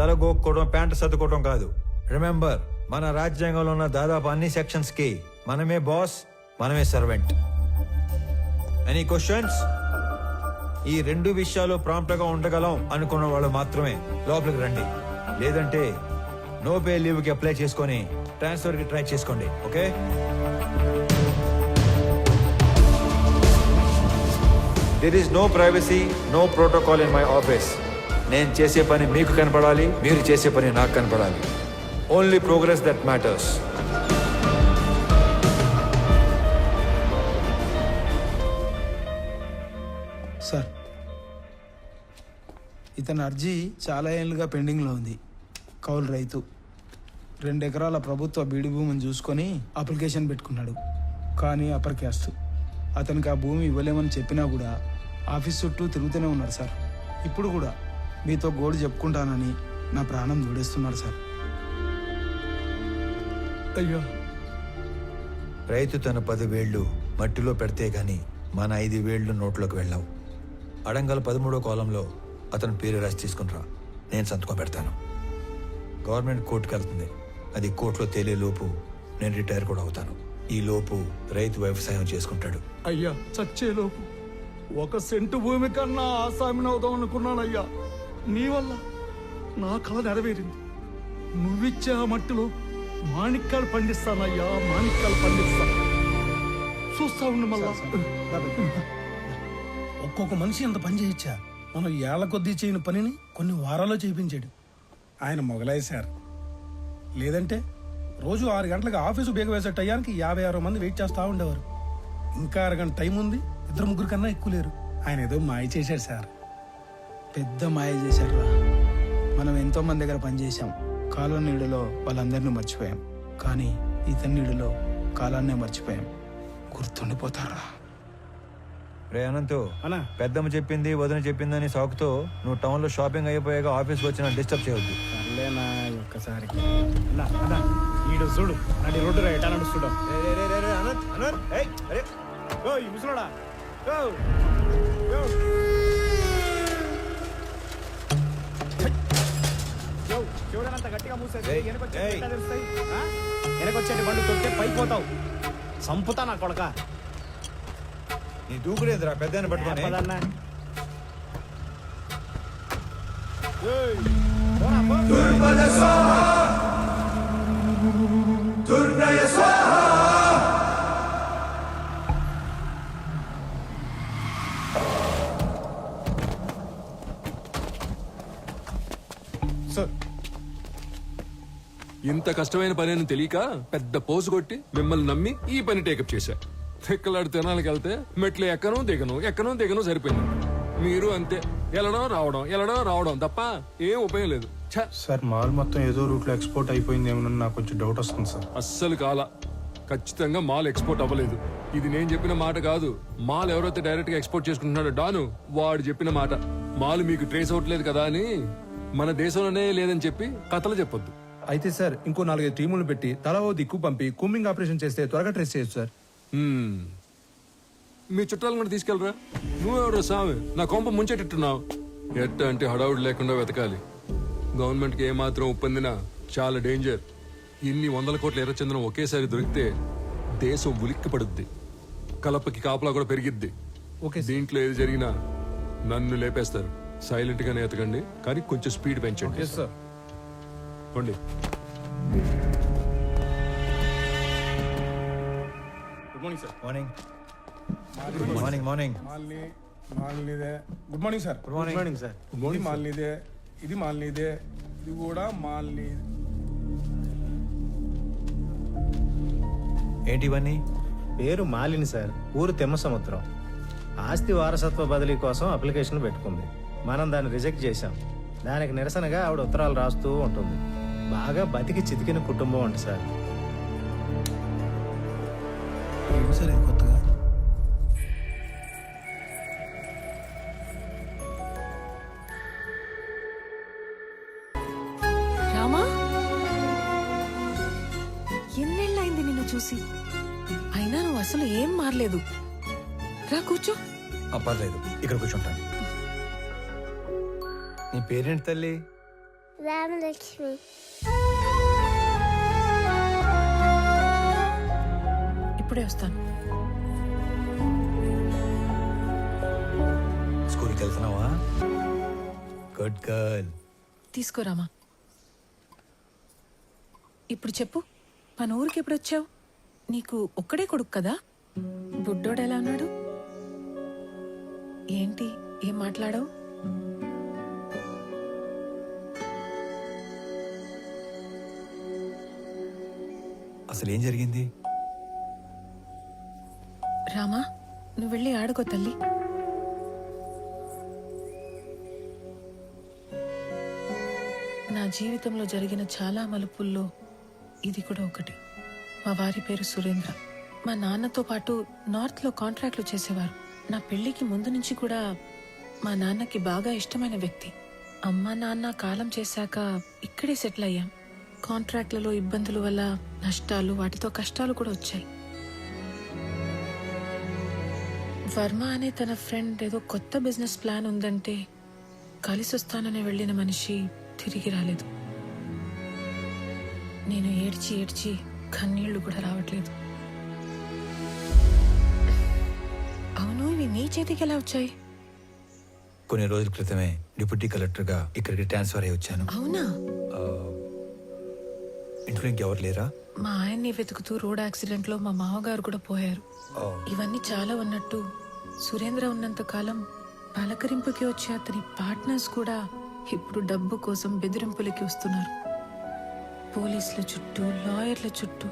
తలగోక్కోవడం, ప్యాంటు సర్దుకోవడం కాదు. రిమెంబర్, మన రాజ్యాంగంలో ఉన్న దాదాపు అన్ని సెక్షన్స్ కి మనమే బాస్, మనమే సర్వెంట్. Any questions? ఈ 2 విషయాలు ప్రాంప్ట్ గా ఉండగలం అనుకున్న వాళ్ళు మాత్రమే లోపలికి రండి. లేదంటే నో పే లీవ్ కి అప్లై చేసుకొని ట్రాన్స్ఫర్ కి ట్రై చేసుకోండి. Okay, there is no privacy, no protocol in my office. నేను చేసే పని మీకు కనపడాలి, మీరు చేసే పని నాకు కనపడాలి. Only progress that matters. Sir, ఇతని అర్జీ చాలా ఏళ్ళుగా పెండింగ్లో ఉంది. కౌలు రైతు 2 ఎకరాల ప్రభుత్వ బీడు భూమిని చూసుకొని అప్లికేషన్ పెట్టుకున్నాడు. కానీ అప్పర్ క్యాస్ట్ అతనికి ఆ భూమి ఇవ్వలేమని చెప్పినా కూడా ఆఫీస్ చుట్టూ తిరుగుతూనే ఉన్నాడు సార్. ఇప్పుడు కూడా మీతో గోడు చెప్పుకుంటానని నా ప్రాణం దూడేస్తున్నాడు సార్. అయ్యా, రైతు తన 10 వేళ్లు మట్టిలో పెడితే గాని మన 5 వేళ్లు నోట్లోకి వెళ్ళావు. అడంగల్ 13వ కాలంలో అతని పేరు రాసి తీసుకునిరా, నేను సంతకం పెడతాను. గవర్నమెంట్ కోర్టుకు వెళ్తుంది, అది కోర్టులో తేలే లోపు నేను రిటైర్ కూడా అవుతాను. ఈ లోపు రైతు వ్యవసాయం చేసుకుంటాడు. అయ్యా, చచ్చేలోపు 1 సెంటు భూమి కన్నా ఆసామిని అవుదాం అనుకున్నానయ్యా. నీ వల్ల నా కళ నెరవేరింది. నువ్విచ్చే ఆ మట్టిలో మాణిక్యాలు పండిస్తానయ్యా, మాణిక్యాలు పండిస్తా. చూస్తా ఉండు మళ్ళా. ఒక్కొక్క మనిషి ఎంత పని చేయొచ్చా? మనం ఏళ్ల కొద్దీ చేయని పనిని కొన్ని వారాల్లో చేయించాడు. ఆయన మొగలాయి సార్. లేదంటే రోజు 6 గంటలకు ఆఫీసు బేగ వేసే టయానికి 50-60 మంది వెయిట్ చేస్తూ ఉండేవారు. ఇంకా 1 గంట టైం ఉంది, 2-3 కన్నా ఎక్కువ లేరు. ఆయన ఏదో మాయ చేశాడు సార్. పెద్ద మాయ చేశాడు రా. మనం ఎంతో మంది దగ్గర పనిచేసాం. కాలం నీడలో వాళ్ళందరినీ మర్చిపోయాం. కానీ ఇతని నీడలో కాలాన్నే మర్చిపోయాం. గుర్తుండిపోతారా? రే అనంతు, పెద్దమ్మ చెప్పింది వదిన చెప్పిందని సాకుతో నువ్వు టౌన్ లో షాపింగ్ అయిపోయాక ఆఫీస్కి వచ్చిన డిస్టర్బ్ చేయొద్దు. సర్లేనా, ఒక్కసారికి ఈడు చూడు, అది రోడ్డు ఎటా నడుస్తుడా. ముసలోడా, చూడనంత గట్టిగా మూసేది వెనకొచ్చేటి బండి తొక్కే పైపోతావు. సంపుతా నా కొడక. నీ దూకుడేదిరా పెద్దాన్ని పట్టుకొని. ఇంత కష్టమైన పని అని తెలియక పెద్ద పోసు కొట్టి మిమ్మల్ని నమ్మి ఈ పని టేకప్ చేశా. తిక్కలాడు తినాలకి వెళ్తే మెట్లు ఎక్కను దిగను సరిపోయింది. మీరు అంతే, వెళ్ళడం రావడం తప్ప ఏం ఉపయోగం లేదు. సార్, మాల్ మొత్తం ఏదో రూట్లో ఎక్స్పోర్ట్ అయిపోయింది ఏమన్నా నాకు కొంచెం డౌట్ వస్తుంది సార్. అస్సలు కాల, ఖచ్చితంగా మాల్ ఎక్స్పోర్ట్ అవ్వలేదు. ఇది నేను చెప్పిన మాట కాదు. మాల్ ఎవరైతే డైరెక్ట్ గా ఎక్స్పోర్ట్ చేసుకుంటున్నాడో డాను, వాడు చెప్పిన మాట. మాల్ మీకు ట్రేస్ అవ్వట్లేదు కదా అని మన దేశంలోనే లేదని చెప్పి కథలు చెప్పొద్దు. అయితే సార్, ఇంకో 4-5 టీములు పెట్టి తలా ఓ దిక్కు పంపి కూంబింగ్ ఆపరేషన్ చేస్తే త్వరగా ట్రేస్ చేయొచ్చు సార్. మీ చుట్టాలు కూడా తీసుకెళ్ళరా. నువ్వెవరో సామి నా కొంప ముంచెట్టున్నావు. ఎట్ట అంటే హడావుడి లేకుండా వెతకాలి. గవర్నమెంట్కి ఏమాత్రం ఒప్పందినా చాలా డేంజర్. ఇన్ని 100 కోట్ల ఎర్రచందనం ఒకేసారి దొరికితే దేశం ఉలిక్కి పడుద్ది. కలపకి కాపలా కూడా పెరిగిద్ది. దీంట్లో ఏది జరిగినా నన్ను లేపేస్తారు. సైలెంట్ గానే ఎతకండి, కానీ కొంచెం స్పీడ్ పెంచండి. పోండి. Good morning sir. Morning. Good morning sir. Good morning sir. ఇది మాల్నీదే, ఇది మాల్నీదే, ఇది కూడా మాల్నీ. ఏంటి ఇవన్నీ? పేరు మాలిని సార్, ఊరు తెమ్మ సముద్రం. ఆస్తి వారసత్వ బదిలీ కోసం అప్లికేషన్ పెట్టుకుంది. మనం దాన్ని రిజెక్ట్ చేశాం. దానికి నిరసనగా ఆవిడ ఉత్తరాలు రాస్తూ ఉంటుంది. బాగా బతికి చితికిన కుటుంబం అంట సార్. సరే, కొత్తగా రామా, ఎన్నేళ్ళైంది నిన్ను చూసి. అయినా నువ్వు అసలు ఏం మారలేదు. రా కూర్చో. పర్లేదు, ఇక్కడ కూర్చుంటాను. నీ పేరేంటి తల్లి? రామలక్ష్మి. ఇప్పుడే వస్తాను. స్కూల్కి వెళ్తున్నావా? Good girl. తీసుకోరామా. ఇప్పుడు చెప్పు, మన ఊరికి ఎప్పుడు వచ్చావు? నీకు ఒక్కడే కొడుకు కదా? బుడ్డోడు ఎలా ఉన్నాడు? ఏంటి ఏం మాట్లాడవు? అసలు ఏం జరిగింది? రామా, నువ్వు వెళ్ళి ఆడుకో తల్లి. నా జీవితంలో జరిగిన చాలా మలుపుల్లో ఇది కూడా ఒకటి. మా వారి పేరు సురేంద్ర. మా నాన్నతో పాటు నార్త్లో కాంట్రాక్ట్లు చేసేవారు. నా పెళ్లికి ముందు నుంచి కూడా మా నాన్నకి బాగా ఇష్టమైన వ్యక్తి. అమ్మ నాన్న కాలం చేశాక ఇక్కడే సెటిల్ అయ్యాం. కాంట్రాక్ట్లలో ఇబ్బందుల వల్ల నష్టాలు, వాటితో కష్టాలు కూడా వచ్చాయి. వర్మ అనే తన ఫ్రెండ్ ఏదో కొత్త బిజినెస్ ప్లాన్ ఉందంటే కలిసి వస్తానని వెళ్ళిన మనిషి తిరిగి రాలేదు. నేను ఏడ్చి ఏడ్చి కన్నీళ్లు కూడా రావట్లేదు. అవును, ఇవి నీ చేతికి ఎలా వచ్చాయి? కొన్ని రోజుల క్రితమే డిప్యూటీ కలెక్టర్గా ఇక్కడికి ట్రాన్స్ఫర్ అయ్యి వచ్చాను. అవునా? ఇంట్లో ఇంకెవరు లేరా? మా ఆయన్ని వెతుకుతూ రోడ్ యాక్సిడెంట్ లో మా మామగారు కూడా పోయారు. ఇవన్నీ చాలా ఉన్నట్టు సురేంద్ర ఉన్నంత కాలం పలకరింపుకి వచ్చే అతని పార్ట్నర్స్ కూడా ఇప్పుడు డబ్బు కోసం బెదిరింపులకి వస్తున్నారు. పోలీసుల చుట్టూ, లాయర్ల చుట్టూ,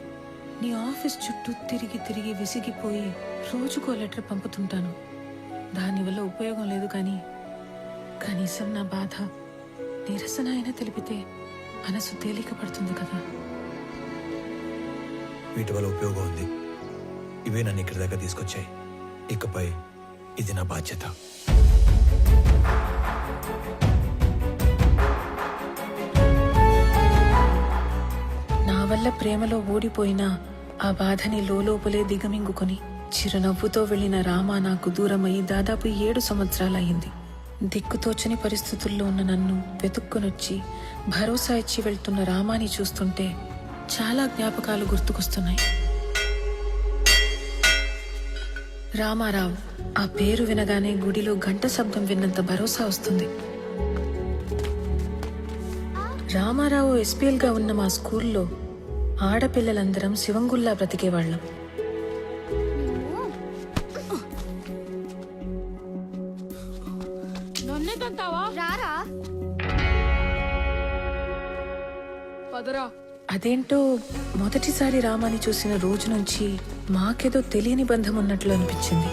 నీ ఆఫీస్ చుట్టూ తిరిగి తిరిగి విసిగిపోయి రోజుకో లెటర్ పంపుతుంటాను. దానివల్ల ఉపయోగం లేదు, కానీ కనీసం నా బాధ, నిరసన అయినా తెలిపితే మనసు తేలిక పడుతుంది కదా. వీటి వల్ల ఉపయోగం ఉంది. ఇవే నన్ను ఇక్కడి దాకా తీసుకొచ్చాయి. ఇకపై ఇది నా బాధ్యత. నా వల్ల ప్రేమలో ఓడిపోయిన ఆ బాధని లోపలే దిగమింగుకొని చిరునవ్వుతో వెళ్లిన రామ నాకు దూరమయ్యి దాదాపు 7 సంవత్సరాలయ్యింది. దిక్కుతోచని పరిస్థితుల్లో ఉన్న నన్ను వెతుక్కొనొచ్చి భరోసా ఇచ్చి వెళ్తున్న రామాని చూస్తుంటే చాలా జ్ఞాపకాలు గుర్తుకొస్తున్నాయి. రామారావు, ఆ పేరు వినగానే గుడిలో గంట శబ్దం విన్నంత భరోసా వస్తుంది. రామారావు ఎస్పీఎల్ గా ఉన్న మా స్కూల్లో ఆడపిల్లలందరం శివంగుల్లా బ్రతికేవాళ్లం. అదేంటో మొదటిసారి రామాని చూసిన రోజు నుంచి మాకేదో తెలియని బంధం ఉన్నట్లు అనిపించింది.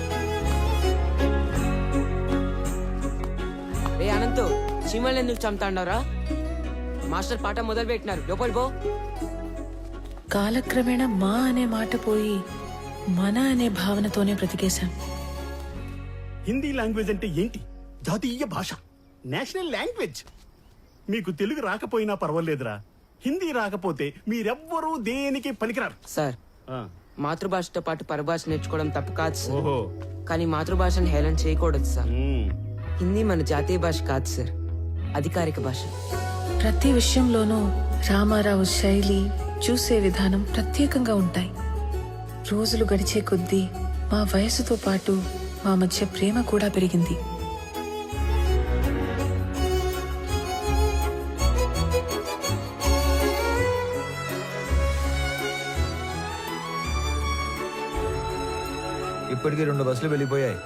అనంతు, చీమల్ని ఎందుకు చంపుతాండవరా? మాస్టర్ పాఠం మొదలు పెట్టినారు, లోపలి పో. కాలక్రమేణా మా అనే మాట పోయి మన అనే భావనతోనే బ్రతికేశాం. హిందీ లాంగ్వేజ్ అంటే ఏంటి? జాతీయ భాష, నేషనల్ లాంగ్వేజ్. మీకు తెలుగు రాకపోయినా పర్వాలేదురా, హిందీ రాకపోతే మీరెవ్వరూ దేనికి పనికిరారు. సార్, మాతృభాషతో పాటు పరభాష నేర్చుకోవడం తప్పు కాదు సార్. కానీ మాతృభాషను హేళన చేయకూడదు సార్. హిందీ మన జాతీయ భాష కాదు సార్, అధికారిక భాష. ప్రతి విషయంలోనూ రామారావు శైలి, చూసే విధానం ప్రత్యేకంగా ఉంటాయి. రోజులు గడిచే కొద్దీ మా వయసుతో పాటు మా మధ్య ప్రేమ కూడా పెరిగింది. ఇప్పటికీ 2 బస్సులు వెళ్ళిపోయాయి.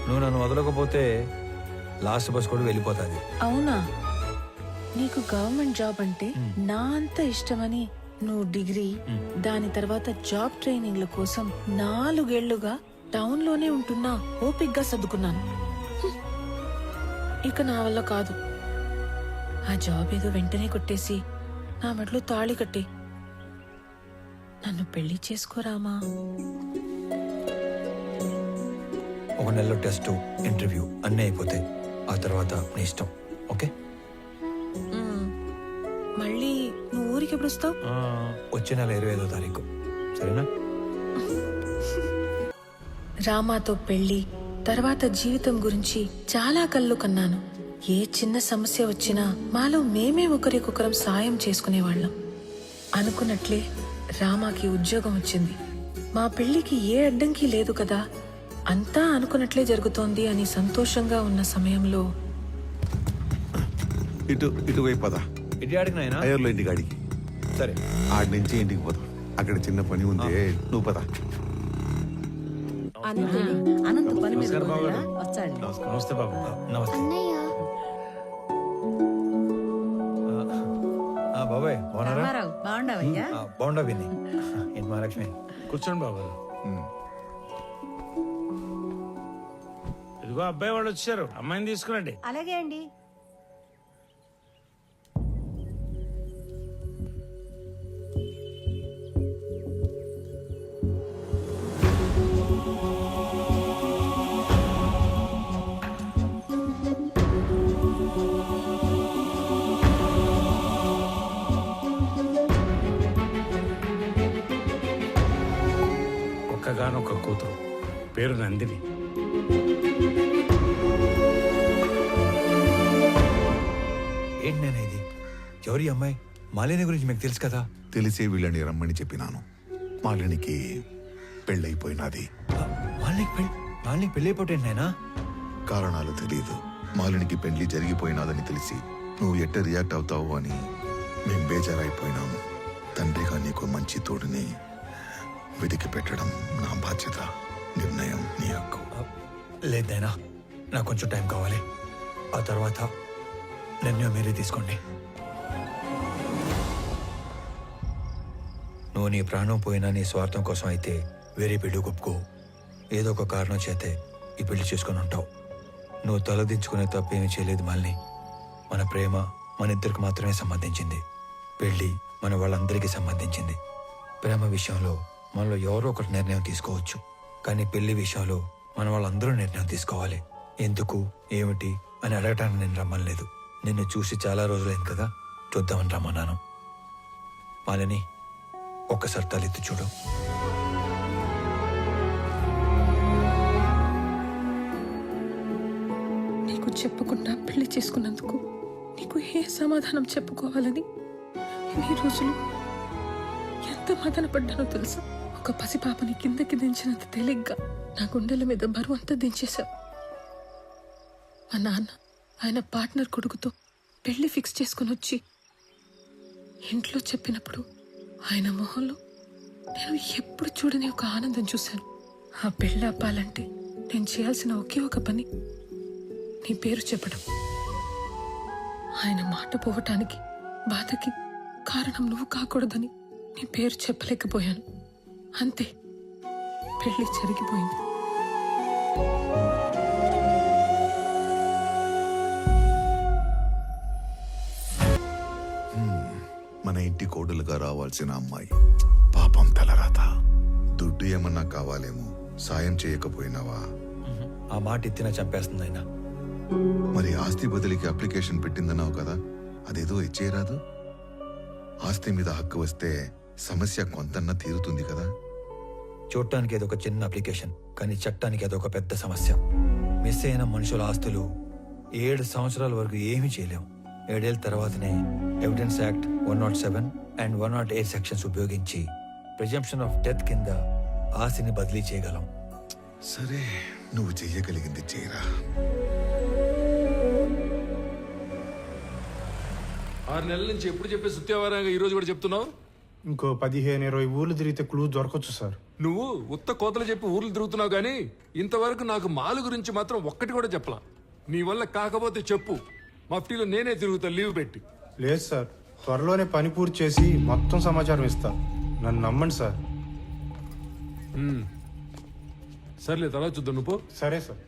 నువ్వు నన్ను వదలకపోతే లాస్ట్ బస్ కూడా వెళ్ళిపోతుంది. అవునా? నీకు గవర్నమెంట్ జాబ్ అంటే నా అంత ఇష్టమని నువ్వు డిగ్రీ, దాని తర్వాత జాబ్ ట్రైనింగ్ల కోసం 4 ఏళ్లుగా టౌన్ లోనే ఉంటున్నా ఓపిగ్గా సర్దుకున్నాను. ఇక నా వల్ల కాదు. ఆ జాబ్ ఏదో వెంటనే కొట్టేసి నా మెడలో తాళి కట్టి నన్ను పెళ్లి చేసుకోరామా. 1 నెలలో టెస్ట్, ఇంటర్వ్యూ అన్నీ అయిపోతాయి. ఆ తర్వాత నీ ఇష్టం. ఓకే? మళ్ళీ నువ్వు ఊరికి ఎప్పుడు వస్తావు? వచ్చే నెల 25వ తారీఖు. సరేనా? రామాతో పెళ్లి తర్వాత జీవితం గురించి చాలా కళ్ళు కన్నాను. ఏ చిన్న సమస్య వచ్చినా మాలో మేమే ఒకరికొకరం సాయం చేసుకునేవాళ్ళం. అనుకున్నట్లే రామాకి ఉద్యోగం వచ్చింది. మా పెళ్లికి ఏ అడ్డంకి లేదు కదా, అంతా అనుకున్నట్లే జరుగుతోంది అని సంతోషంగా ఉన్న సమయంలో ఇటువైపు పద. ఇటు ఆడికి నాయనా? అయ్యర్లో ఇంటికి ఆడికి. సరే, ఆడి నుంచి ఇంటికి పోదాం. అక్కడ చిన్న పని ఉంది, నువ్వు పద. అనంత పని మీద వచ్చాడు. నమస్తే బాబు. నమస్తే బాబాయ్, బాగున్నారా? రామారావు బాగుండవయ్యా? బాగుండా విని. ఏంటి మహాలక్ష్మి? కూర్చోండి బాబు. ఇదిగో అబ్బాయి వాళ్ళు వచ్చారు, అమ్మాయిని తీసుకురండి. అలాగే అండి. ఒక్కగానొక్క కూతురు, పేరు నందిని. ఏంటి నేను ఇది? ఎవరి అమ్మాయి? మాలిని గురించి మీకు తెలుసు కదా. తెలిసే వీళ్ళని రమ్మని చెప్పినాను. మాలినికి పెళ్ళైపోయినది. మాలినికి పెళ్ళైపోతే నాయనా? కారణాలు తెలియదు. మాలినికి పెళ్లి జరిగిపోయినాదని తెలిసి నువ్వు ఎట్ట రియాక్ట్ అవుతావు అని మేం బేజారైపోయినాము. తండ్రిగా నీకు మంచి తోడుని వెతికి పెట్టడం నా బాధ్యత. నిర్ణయం నీ హక్కు. లేదైనా నాకు కొంచెం టైం కావాలి. ఆ తర్వాత నిర్ణయం మీరే తీసుకోండి. నువ్వు నీ ప్రాణం పోయినా నీ స్వార్థం కోసం అయితే వేరే పెళ్లి ఒప్పుకో. ఏదో ఒక కారణం చేతే ఈ పెళ్లి చేసుకుని ఉంటావు. నువ్వు తలదించుకునే తప్పేమీ చేయలేదు మాలిని. మన ప్రేమ మన ఇద్దరికి మాత్రమే సంబంధించింది. పెళ్లి మన వాళ్ళందరికీ సంబంధించింది. ప్రేమ విషయంలో మనలో ఎవరో ఒకటి నిర్ణయం తీసుకోవచ్చు, కానీ పెళ్లి విషయంలో మన వాళ్ళందరూ నిర్ణయం తీసుకోవాలి. ఎందుకు ఏమిటి అని అడగటానికి నేను రమ్మలేదు. నిన్ను చూసి చాలా రోజులైంది కదా, చూద్దామని రమ్మన్నాను. మాలిని, ఒక్కసారి తలెత్తి చూడు. నీకు చెప్పకుండా పెళ్లి చేసుకున్నందుకు నీకు ఏ సమాధానం చెప్పుకోవాలని ఇన్ని రోజులు ఎంత మదన పడ్డానో తెలుసు. ఒక పసిపాపని కిందకి దించినంత తేలిగ్గా నా గుండెల మీద బరువు అంతా దించేశావు. మా నాన్న ఆయన పార్ట్నర్ కొడుకుతో పెళ్లి ఫిక్స్ చేసుకుని వచ్చి ఇంట్లో చెప్పినప్పుడు ఆయన మొహంలో నేను ఎప్పుడు చూడని ఒక ఆనందం చూశాను. ఆ పెళ్లి అప్పాలంటే నేను చేయాల్సిన ఒకే ఒక పని నీ పేరు చెప్పడం. ఆయన మాట పోవటానికి బాధకి కారణం నువ్వు కాకూడదని నీ పేరు చెప్పలేకపోయాను. అంతే, పెళ్లి జరిగిపోయింది. మన ఇంటి కోడలుగా రావాల్సిన అమ్మాయి పాపం తలరాత. దుడ్డు ఏమన్నా కావాలేమో, సాయం చేయకపోయినావా? ఆ మాట ఎత్తినా చంపేస్తుంది ఆయన. మరి ఆస్తి బదిలీకి అప్లికేషన్ పెట్టిందన్నావు కదా, అదేదో ఇచ్చేయరాదు? ఆస్తి మీద హక్కు వస్తే సమస్య కొంతన్నా తీరుతుంది కదా. చూడటానికి అదొక చిన్న అప్లికేషన్, కానీ చట్టానికి అదొక పెద్ద సమస్య. మిస్ అయిన మనుషుల ఆస్తులు 7 సంవత్సరాల వరకు ఏమీ చేయలేం. 7 ఏళ్ళ తర్వాతనే ఎవిడెన్స్ యాక్ట్ 107 అండ్ 108 సెక్షన్స్ ఉపయోగించి ప్రిజంప్షన్ ఆఫ్ డెత్ కింద ఆస్తిని బదిలీ చేయగలం. సరే, నువ్వు చెయ్యగలిగింది చేయరా. 6 నెలల నుంచి ఎప్పుడు చెప్పే సుత్యావారంగా ఈ రోజు కూడా చెప్తున్నావు? ఇంకో 15-20 ఊర్లు తిరిగితే క్లూ దొరకచ్చు సార్. నువ్వు ఉత్త కోతలు చెప్పి ఊర్లు తిరుగుతున్నావు కానీ ఇంతవరకు నాకు మాలు గురించి మాత్రం ఒక్కటి కూడా చెప్పలా. నీ వల్ల కాకపోతే చెప్పు, మఫ్టీలో నేనే తిరుగుతా లీవ్ పెట్టి. లేదు సార్, త్వరలోనే పని పూర్తి చేసి మొత్తం సమాచారం ఇస్తా. నన్ను నమ్మండి సార్. సర్లే, తర్వాత చూద్దాం. నువ్వు సరే సార్.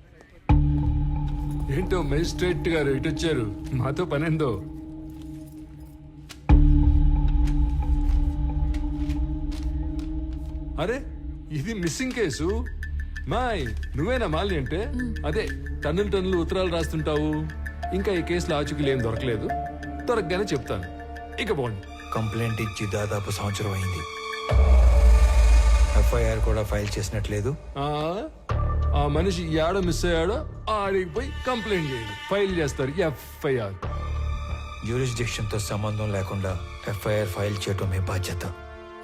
ఏంటో మెజిస్ట్రేట్ గారు ఇటు వచ్చారు, మాతో పనేందో. అరే, ఇది మిస్సింగ్ కేసు. మాయ్, నువ్వేనా మాలి అంటే? అదే టన్నులు ఉత్తరాలు రాస్తుంటావు. ఇంకా ఈ కేసులో ఆచూకీలు ఏం దొరకలేదు, దొరకగానే చెప్తాను. ఇక పోండి. కంప్లైంట్ ఇచ్చి దాదాపు సంవత్సరం అయింది. ఎఫ్ఐఆర్ కూడా ఫైల్ చేసినట్లేదు. ఆ మనిషి ఏడో మిస్ అయ్యాడో ఆడికి పోయి కంప్లైంట్ చేయండి, ఫైల్ చేస్తారు ఎఫ్ఐఆర్. జ్యూరిస్డిక్షన్ తో సంబంధం లేకుండా ఎఫ్ఐఆర్ ఫైల్ చేయటం మీ బాధ్యత.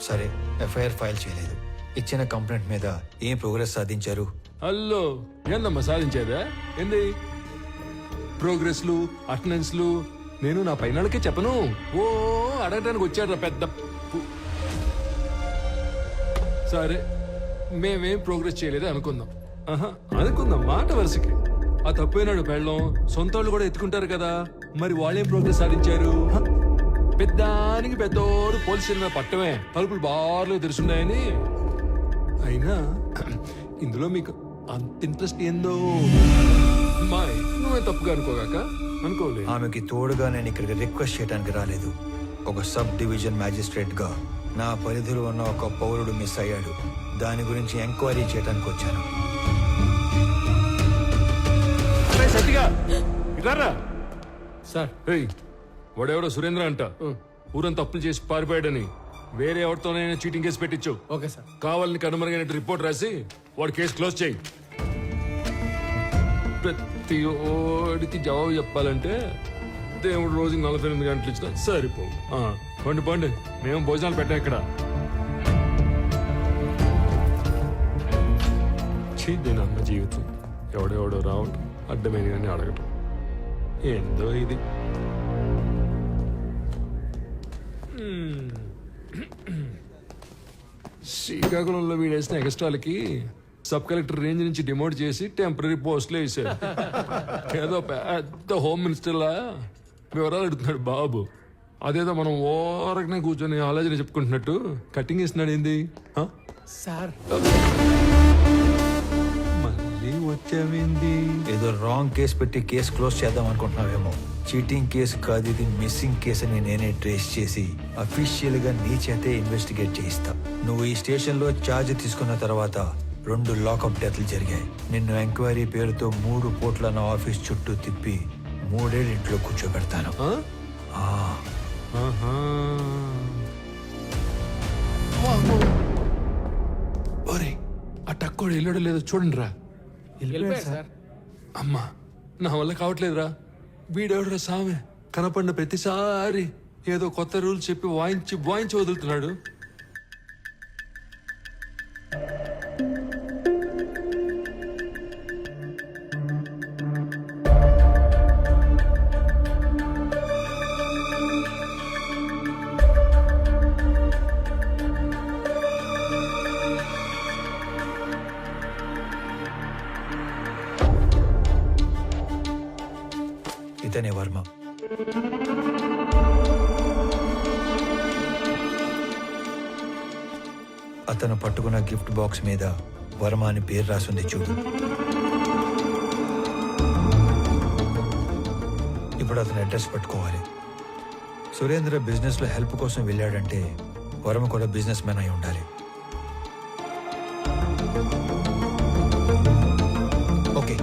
సరే, ఎఫ్ఐఆర్ ఫైల్ చేయలేదు. ఇచ్చిన కంప్లైంట్ మీద ఏం ప్రోగ్రెస్ సాధించారు? హలో, ఏందమ్మా సాధించేదా? ఏంది ప్రోగ్రెస్లు, అటెండెన్స్లు? నేను నా పైనకే చెప్పను. ఓ అడగడానికి వచ్చాడు పెద్ద సరే మేమేం ప్రోగ్రెస్ చేయలేదు అనుకుందాం. ఆహా, అనుకుందాం మాట వరుసకి. ఆ తప్పైనాడు పెళ్ళం సొంత వాళ్ళు కూడా ఎత్తుకుంటారు కదా, మరి వాళ్ళేం ప్రోగ్రెస్ సాధించారు? హ? పెద్దానికి పెద్దోడు పోలీస్ స్టేషన్ మీద పట్టమే, తలుపులు బార్లు తెరుచున్నాయని. అయినా ఇందులో మీకు అంత ఇంట్రెస్ట్ ఏందో మాయ్, నువ్వే తప్పుగా అనుకోగాక. అనుకోలే. ఆమెకి తోడుగా నేను ఇక్కడికి రిక్వెస్ట్ చేయడానికి రాలేదు. ఒక సబ్ డివిజన్ మ్యాజిస్ట్రేట్ గా నా పరిధిలో ఉన్న ఒక పౌరుడు మిస్ అయ్యాడు. దాని గురించి ఎంక్వైరీ చేయడానికి వచ్చాను. సార్ ఏయ్, వాడెవడో సురేంద్ర అంట, ఊరంతా అప్పులు చేసి పారిపోయాడని వేరే ఎవరితోనైనా చీటింగ్ కేసు పెట్టించు. Okay sir. కావాలని కనుమరుగైనట్టు రిపోర్ట్ రాసి వాడి కేసు క్లోజ్ చేయి. ప్రతి ఓడికి జవాబు చెప్పాలంటే దేవుడు రోజు 48 గంటలు ఇచ్చినా సరిపో. పండి పండి, మేము భోజనాలు పెట్టాం ఇక్కడ. దీని అన్న జీవితం ఎవడెవడో రావటం, అడ్డమైన కానీ అడగటం, ఏందో ఇది. శ్రీకాకుళంలో వీడేసిన ఎక్స్ట్రాలకి సబ్ కలెక్టర్ రేంజ్ నుంచి డిమోట్ చేసి టెంపరీ పోస్టులు వేసారు. ఏదో పెద్ద హోమ్ మినిస్టర్లా వివరాలు అడుగుతున్నాడు బాబు. అదేదో మనం ఓరకనే కూర్చొని ఆలోచన చెప్పుకుంటున్నట్టు కటింగ్ ఇస్తున్నాడు. ఏంది సార్? మళ్ళీ వచ్చావేంది? ఏదో రాంగ్ కేసు పెట్టి కేసు క్లోజ్ చేద్దాం అనుకుంటున్నావేమో. చీటింగ్ కేసు కాదు ఇది, మిస్సింగ్ కేసు అని నేనే ట్రేస్ చేసి అఫీషియల్ గా నీ చేతే ఇన్వెస్టిగేట్ చేయిస్తా. నువ్వు ఈ స్టేషన్ లో ఛార్జ్ తీసుకున్న తర్వాత 2 లాకప్ డెత్లు జరిగాయి. నిన్ను ఎంక్వైరీ పేరుతో 3 పూట్ల నా ఆఫీస్ చుట్టూ తిప్పి 3 ఏళ్ళు ఇంట్లో కూర్చోబెడతాను. ఆ టక్కోడు వెళ్ళాడో లేదో చూడండి రా. వెళ్ళిపోయారు సార్. అమ్మా, నా వల్ల కావట్లేదురా. వీడెవడరా సామె, కనపడిన ప్రతిసారి ఏదో కొత్త రూల్స్ చెప్పి వాయించి వదులుతున్నాడు. ఇతనే వర్మ. అతను పట్టుకున్న గిఫ్ట్ బాక్స్ మీద వర్మ అని పేరు రాసింది చూడు. ఇప్పుడు అతను అడ్రస్ పట్టుకోవాలి. సురేంద్ర బిజినెస్ లో హెల్ప్ కోసం వెళ్ళాడంటే వర్మ కూడా బిజినెస్ మ్యాన్ అయి ఉండాలి. ఓకే,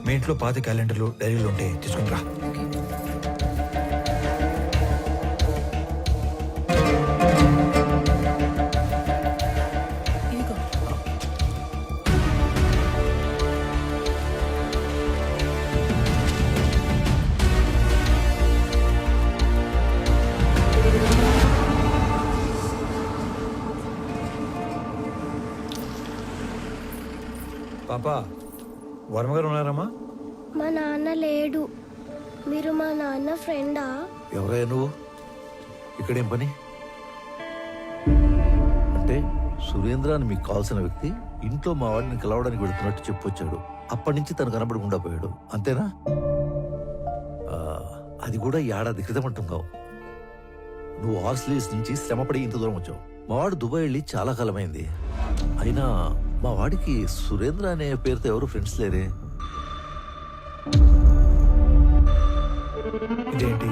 మీ ఇంట్లో పాత క్యాలెండర్లు డైరీలు ఉంటే తీసుకుని రా. పాపా, వర్మ గారు ఉన్నారమ్మా? మా నాన్న లేడు. మీరు మా నాన్న ఫ్రెండా? ఎవరయ్యా నువ్వు? ఇక్కడేం పని? అంటే సురేంద్ర అని మీకు కావాల్సిన వ్యక్తి ఇంట్లో మా వాడిని కలవడానికి వెళుతున్నట్టు చెప్పొచ్చాడు. అప్పటి నుంచి తను కనబడకుండా పోయాడు, అంతేనా? అది కూడా ఏడాది క్రితం అంటున్నావు. నువ్వు ఆర్స్లీస్ నుంచి శ్రమపడి ఇంత దూరం వచ్చావు. మా వాడు దుబాయ్ వెళ్ళి చాలా కాలమైంది. అయినా మా వాడికి సురేంద్ర అనే పేరుతో ఎవరు ఫ్రెండ్స్ లేరే. ఇదేంటి,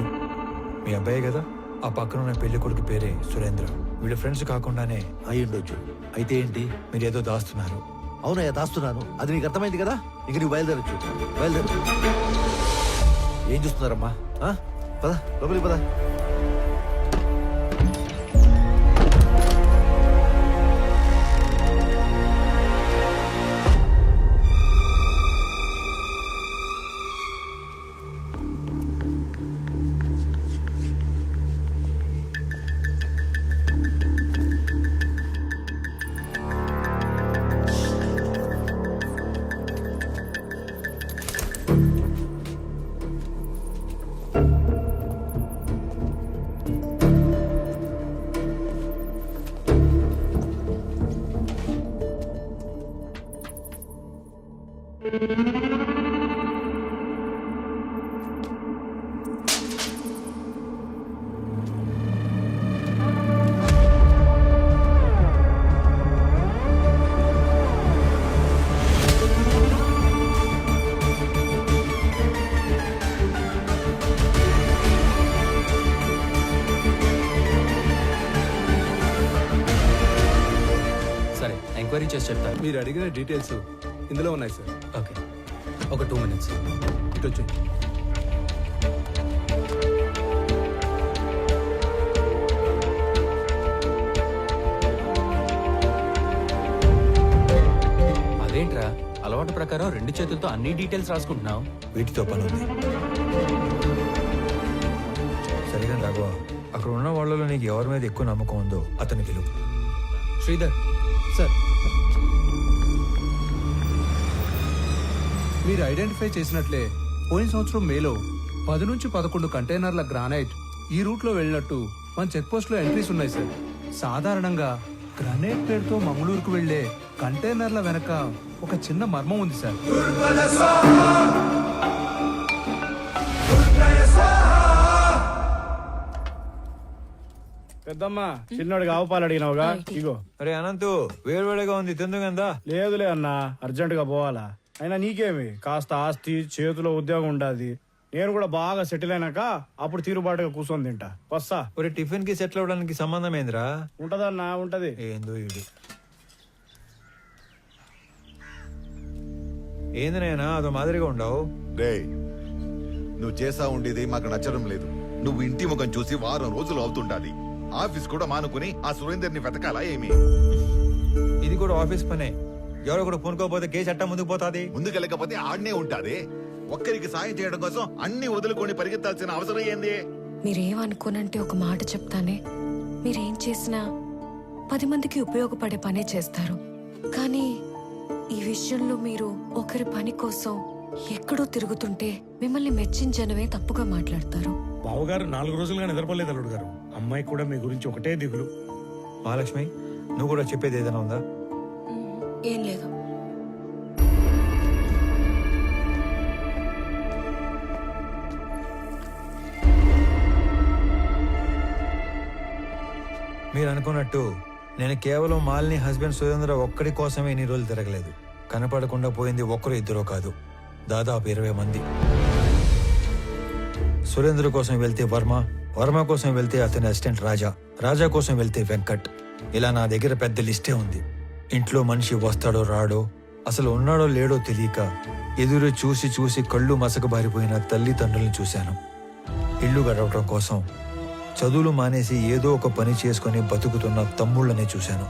మీ అబ్బాయి కదా? ఆ పక్కన ఉన్న పెళ్లి కొడుకు పేరే సురేంద్ర. వీళ్ళ ఫ్రెండ్స్ కాకుండానే అయి ఉండొచ్చు. అయితే ఏంటి? మీరేదో దాస్తున్నారు. అవునయ్యా, దాస్తున్నాను. అది నీకు అర్థమైంది కదా. ఇంక నీకు బయలుదేరచ్చు. బయలుదేరు. ఏం చూస్తున్నారమ్మా? పద లోపలికి పద. సరే ఎంక్వైరీ చేసి చెప్తాను. మీరు అడిగిన డీటెయిల్స్ ఇందులో ఉన్నాయి సార్. ఓకే, ఒక 2 minutes. ఇటు వచ్చి అదేంట్రా అలవాటు ప్రకారం 2 చేతులతో అన్ని డీటెయిల్స్ రాసుకుంటున్నావు? వీటితో పని ఉంది. సరిగా రాఘవ, అక్కడ ఉన్న వాళ్ళలో నీకు ఎవరి మీద ఎక్కువ నమ్మకం ఉందో అతని పిలువు. శ్రీధర్ సార్, మీరు ఐడెంటిఫై చేసినట్లే పోయిన సంవత్సరం మేలో 10 నుంచి 11 కంటైనర్ల గ్రానైట్ ఈ రూట్లో వెళ్ళినట్టు మన చెక్ పోస్ట్ లో ఎంట్రీస్ ఉన్నాయి సార్. సాధారణంగా గ్రానైట్ పేరుతో మంగళూరుకు వెళ్లే కంటైనర్ల వెనక ఒక చిన్న మర్మం ఉంది సార్. పెద్దమ్మా చిన్నోడికి ఆవు పాలు అడిగినావుగా, ఇగో. అరే అనంతు, వేడివేడిగా ఉంది, తిందుగందా? లేదులే అన్నా, అర్జెంట్ గా పోవాలా. అయినా నీకేమి, కాస్త ఆస్తి చేతిలో ఉద్యోగం ఉండాది. నేను కూడా బాగా సెటిల్ అయినాక అప్పుడు తీరుబాటుగా కూర్చొని తింటా. వస్తా. ఒరే, టిఫిన్ కి సెటిల్ అవడానికి సంబంధం ఏందిరా? ఉంటదన్నా, ఉంటది. ఏందో ఇది. ఏంది నాయనా అదో మాదిరిగా ఉండవు? రే, నువ్వు చేసా ఉండేది మాకు నచ్చడం లేదు. నువ్వు ఇంటి ముఖం చూసి వారం రోజులు అవుతుండాలి. ఆఫీస్ కూడా మానుకుని ఆ సురేందర్ని వెతకాలా ఏమి? ఇది కూడా ఆఫీస్ పనే. ఎవరో కూడా పూనుకోపోతే కేసు అట్టా ముందుకు పోతాది. ముందుకెళ్ళకపోతే ఆడనే ఉంటాది. ఒక్కరికి సాయం చేయడం కోసం అన్ని వదులుకొని పరిగెత్తాల్సిన అవసరం ఏంది? మీరేమనుకోనంటే ఒక మాట చెప్తానే. మీరేం చేసినా 10 మందికి ఉపయోగపడే పనే చేస్తారు. కానీ ఈ విషయంలో మీరు ఒకరి పని కోసం ఎక్కడో తిరుగుతుంటే మిమ్మల్ని మెచ్చించనవే తప్పుగా మాట్లాడతారు. బావగారు 4 రోజులుగా నిద్రపోలేదు అల్లుడు గారు. అమ్మాయి కూడా మీ గురించి ఒకటే దిగులు. మహాలక్ష్మి, నువ్వు కూడా చెప్పేది ఏదైనా ఉందా? ఏం లేదు. మీరు అనుకున్నట్టు నేను కేవలం మాలిని హస్బెండ్ సురేంద్ర ఒక్కడి కోసమే ఇన్ని రోజులు తిరగలేదు. కనపడకుండా పోయింది ఒక్కరు ఇద్దరో కాదు, దాదాపు 20 మంది. సురేంద్ర కోసం వెళ్తే వర్మ, వర్మ కోసం వెళ్తే అతని అసిస్టెంట్ రాజా, రాజా కోసం వెళ్తే వెంకట్. ఇలా నా దగ్గర పెద్ద లిస్టే ఉంది. ఇంట్లో మనిషి వస్తాడో రాడో, అసలు ఉన్నాడో లేడో తెలియక ఎదురు చూసి చూసి కళ్ళు మసకబారిపోయిన తల్లిదండ్రుల్ని చూశాను. ఇల్లు గడవటం కోసం చదువులు మానేసి ఏదో ఒక పని చేసుకుని బతుకుతున్న తమ్ముళ్ళని చూశాను.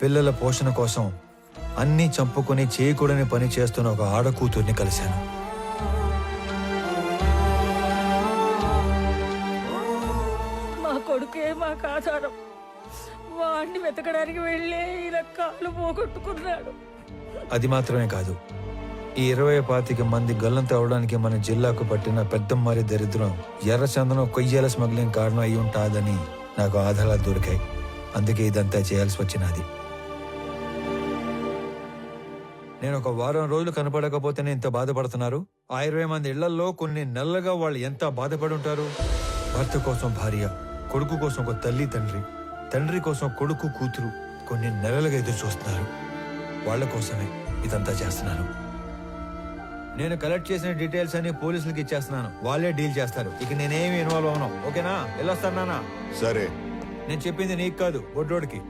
పిల్లల పోషణ కోసం అన్నీ చంపుకొని చేయకూడని పని చేస్తున్న ఒక ఆడకూతుర్ని కలిశాను. మా కొడుకే మాకు ఆధారం. వాడిని వెతకడానికి వెళ్ళే ఇలా కాలు పోగొట్టుకున్నాడు. అది మాత్రమే కాదు, ఈ 20-25 మంది గల్లంత అవడానికి మన జిల్లాకు పట్టిన పెద్దమ్మారి దరిద్రం ఎర్రచందనం కొయ్యాల స్మగ్లింగ్ కారణం అయి ఉంటాదని నాకు ఆధారాలు దొరికాయి. అందుకే ఇదంతా చేయాల్సి వచ్చినది. నేను ఒక వారం రోజులు కనపడకపోతేనే ఇంత బాధపడుతున్నారు. ఆ 20 మంది ఇళ్లలో కొన్ని నెలలుగా వాళ్ళు ఎంత బాధపడి ఉంటారు. భర్త కోసం భార్య, కొడుకు కోసం ఒక తల్లి తండ్రి, తండ్రి కోసం కొడుకు కూతురు కొన్ని నెలలుగా ఎదురు చూస్తున్నారు. వాళ్ళ కోసమే ఇదంతా చేస్తున్నాను. నేను కలెక్ట్ చేసిన డీటెయిల్స్ అన్ని పోలీసులకి ఇచ్చేస్తున్నాను. వాళ్ళే డీల్ చేస్తారు. ఇక నేనేమి ఇన్వాల్వ్ అవును. ఓకేనా? వెళ్ళొస్తాను నాన్న. సరే. నేను చెప్పింది నీకు కాదు, బొడ్డోడికి.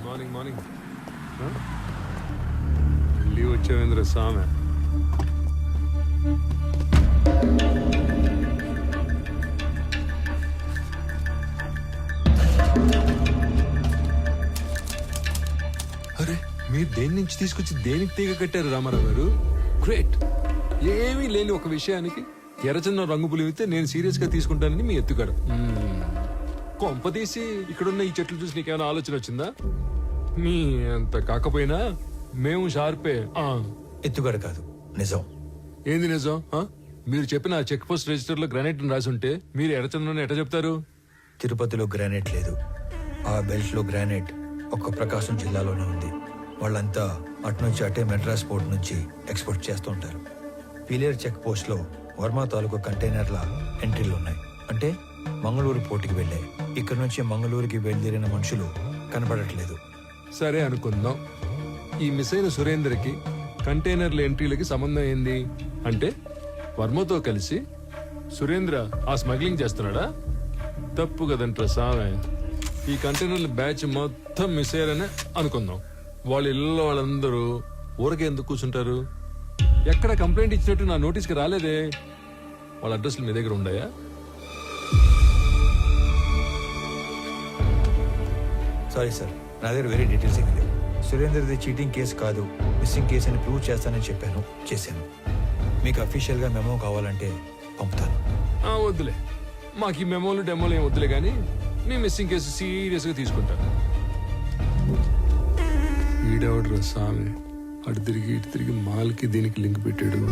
మార్నింగ్ మార్నింగ్ లీవ్ వచ్చేవేంద్ర స్వామి. అరే, మీరు దేని నుంచి తీసుకొచ్చి దేనికి తీగ కట్టారు రామారావు గారు? గ్రేట్. ఏమీ లేని ఒక విషయానికి ఎర్రచందనం రంగు పులివితే నేను సీరియస్ గా తీసుకుంటానని మీ ఎత్తుగాడు. కొంప తీసి ఇక్కడున్న ఈ చెట్లు చూసి నీకేమైనా ఆలోచన వచ్చిందా? మీ అంత కాకపోయినా మేము షార్పే. ఎత్తుగడ కాదు, నిజం. ఏంది నిజం? మీరు చెప్పిన చెక్ పోస్ట్ రిజిస్టర్ లో గ్రానైట్ రాసి ఉంటే మీరు ఎర్రచందనం ఎట్లా చెప్తారు? తిరుపతిలో గ్రానైట్ లేదు, ఆ బెల్ట్ లో గ్రానైట్ ఒక్క ప్రకాశం జిల్లాలోనే ఉంది. వాళ్ళంతా అటు నుంచి అటే మెడ్రాస్ పోర్ట్ నుంచి ఎక్స్పోర్ట్ చేస్తూ ఉంటారు. పీలేరు చెక్ పోస్ట్లో వర్మ తాలూకు కంటైనర్ల ఎంట్రీలు ఉన్నాయి. అంటే మంగళూరు పోర్టుకి వెళ్ళాయి. ఇక్కడ నుంచి మంగళూరుకి బయలుదేరిన మనుషులు కనపడట్లేదు. సరే అనుకుందాం, ఈ మిస్ అయిన సురేందర్కి కంటైనర్ల ఎంట్రీలకి సంబంధం ఏంది? అంటే వర్మతో కలిసి సురేంద్ర ఆ స్మగ్లింగ్ చేస్తున్నాడా? తప్పు కదంటారా సామె. ఈ కంటైనర్ల బ్యాచ్ మొత్తం మిస్ అయ్యారనే అనుకుందాం. వాళ్ళ ఇళ్ళలో వాళ్ళందరూ ఊరకే ఎందుకు కూర్చుంటారు? ఎక్కడ కంప్లైంట్ ఇచ్చినట్టు నా నోటీస్కి రాలేదే. వాళ్ళ అడ్రస్లు మీ దగ్గర ఉన్నాయా? సారీ సార్, నా దగ్గర వేరే డీటెయిల్స్ ఏమీ లేవు. సురేందర్ది చీటింగ్ కేసు కాదు, మిస్సింగ్ కేసు అని ప్రూవ్ చేస్తానని చెప్పాను, చేశాను. మీకు అఫీషియల్గా మెమో కావాలంటే పంపుతాను. వద్దులే, మాకు ఈ మెమోలు డెమోలు ఏం వద్దులే, కానీ మీ మిస్సింగ్ కేసు సీరియస్గా తీసుకుంటా. ఈడెవడ్రా స్వామి, అటు తిరిగి ఇటు తిరిగి మాల్కి దీనికి లింక్ పెట్టాడు.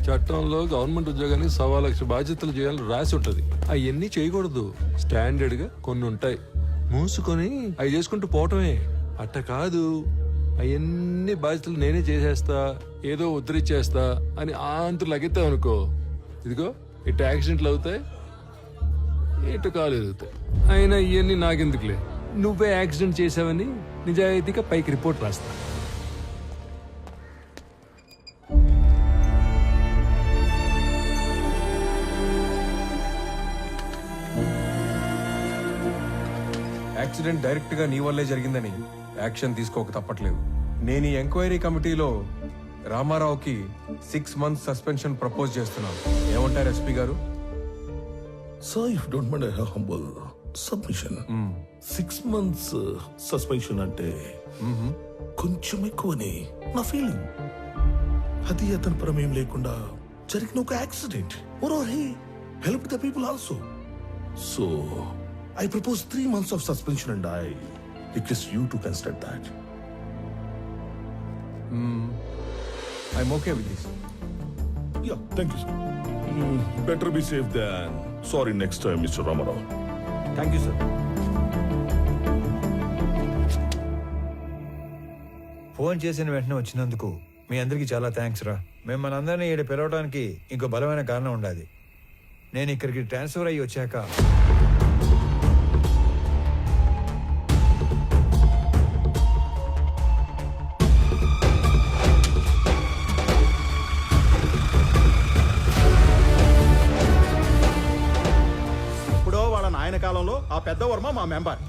చట్టంలో గవర్నమెంట్ ఉద్యోగానికి 1,00,000 బాధ్యతలు చేయాలని రాసి ఉంటది. అవన్నీ చేయకూడదు. స్టాండర్డ్ గా కొన్ని ఉంటాయి. మూసుకొని అవి చేసుకుంటూ పోవటమే. అట్ట కాదు, అవన్నీ బాధ్యతలు నేనే చేసేస్తా, ఏదో ఉద్ధరించేస్తా అని ఆంతరు లగెత్తావు అనుకో, ఇదిగో ఇటు యాక్సిడెంట్లు అవుతాయి, ఇటు కాలు ఎదుగుతాయి. అయినా ఇవన్నీ నాకెందుకులే, నువ్వే యాక్సిడెంట్ చేసావని నిజాయితీగా పైకి రిపోర్ట్ రాస్తా. యాక్సిడెంట్ డైరెక్ట్ గా నీ వల్లే జరిగిందని యాక్షన్ తీసుకోక తప్పట్లేదు. నేను ఈ ఎంక్వైరీ కమిటీలో రామారావుకి 6 months సస్పెన్షన్ ప్రపోజ్ చేస్తున్నాను. ఏమంటారు ఎస్పీ గారు? Sir, if you don't mind, I have humble submission. 6 months suspension అంటే కొంచెం ఎక్కువని నా ఫీలింగ్. అది అతని ప్రమేయం లేకుండా జరిగిన ఒక accident. Moreover, he helped the people also. So, I propose 3 months of suspension and I request you to consider that. I'm okay with this. Yeah, thank you, sir. Better be safe than sorry next time, Mr. Ramarao. Thank you sir. Phone చేసిన వెంటనే వచ్చినందుకు మీ అందరికీ చాలా thanks రా. మిమ్మల్ని అందరినీ ఇక్కడ పిలవడానికి ఇంకో బలమైన కారణం ఉండాలి. నేను ఇక్కడికి ట్రాన్స్ఫర్ అయ్యి వచ్చాక ఆయన కాలంలో ఆ పెద్ద వర్మ మా మెంబర్,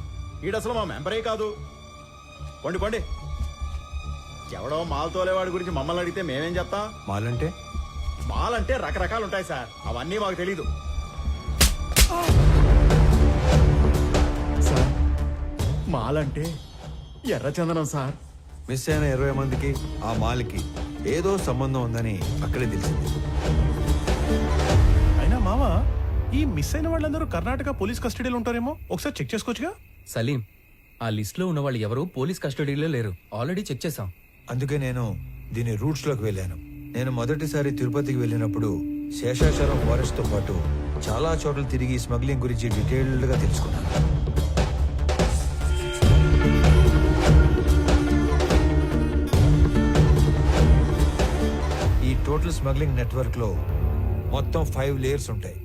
ఈడసలు మా మెంబరే కాదు. పండి పండి. ఎవడో మాల్ తోలేవాడి గురించి మమ్మల్ని అడిగితే మేమేం చెప్తాం? మాలంటే మాలంటే రకరకాలు ఉంటాయి సార్, అవన్నీ మాకు తెలీదు. సార్, మాలంటే ఎర్రచందనం సార్. మిస్ అయిన 20 మందికి ఆ మాల్కి ఏదో సంబంధం ఉందని అక్కడే తెలిసింది. అయినా మామ, ఈ మిస్ అయిన వాళ్ళందరూ కర్ణాటక పోలీస్ కస్టడీలో ఉంటారేమో, ఒకసారి చెక్ చేసుకోవచ్చుగా? సలీం, ఆ లిస్ట్ లో ఉన్న వాళ్ళు ఎవరు పోలీస్ కస్టడీలో లేరు, ఆల్రెడీ చెక్ చేసాం. అందుకే నేను దీని రూట్స్ లోకి వెళ్ళాను. నేను మొదటిసారి తిరుపతికి వెళ్ళినప్పుడు శేషాచలం ఫారెస్ట్ తో పాటు చాలా చోట్ల తిరిగి స్మగ్లింగ్ గురించి డీటెయిల్డ్ గా తెలుసుకున్నాను. ఈ టోటల్ స్మగ్లింగ్ నెట్వర్క్ లో మొత్తం 5 లేయర్స్ ఉంటాయి.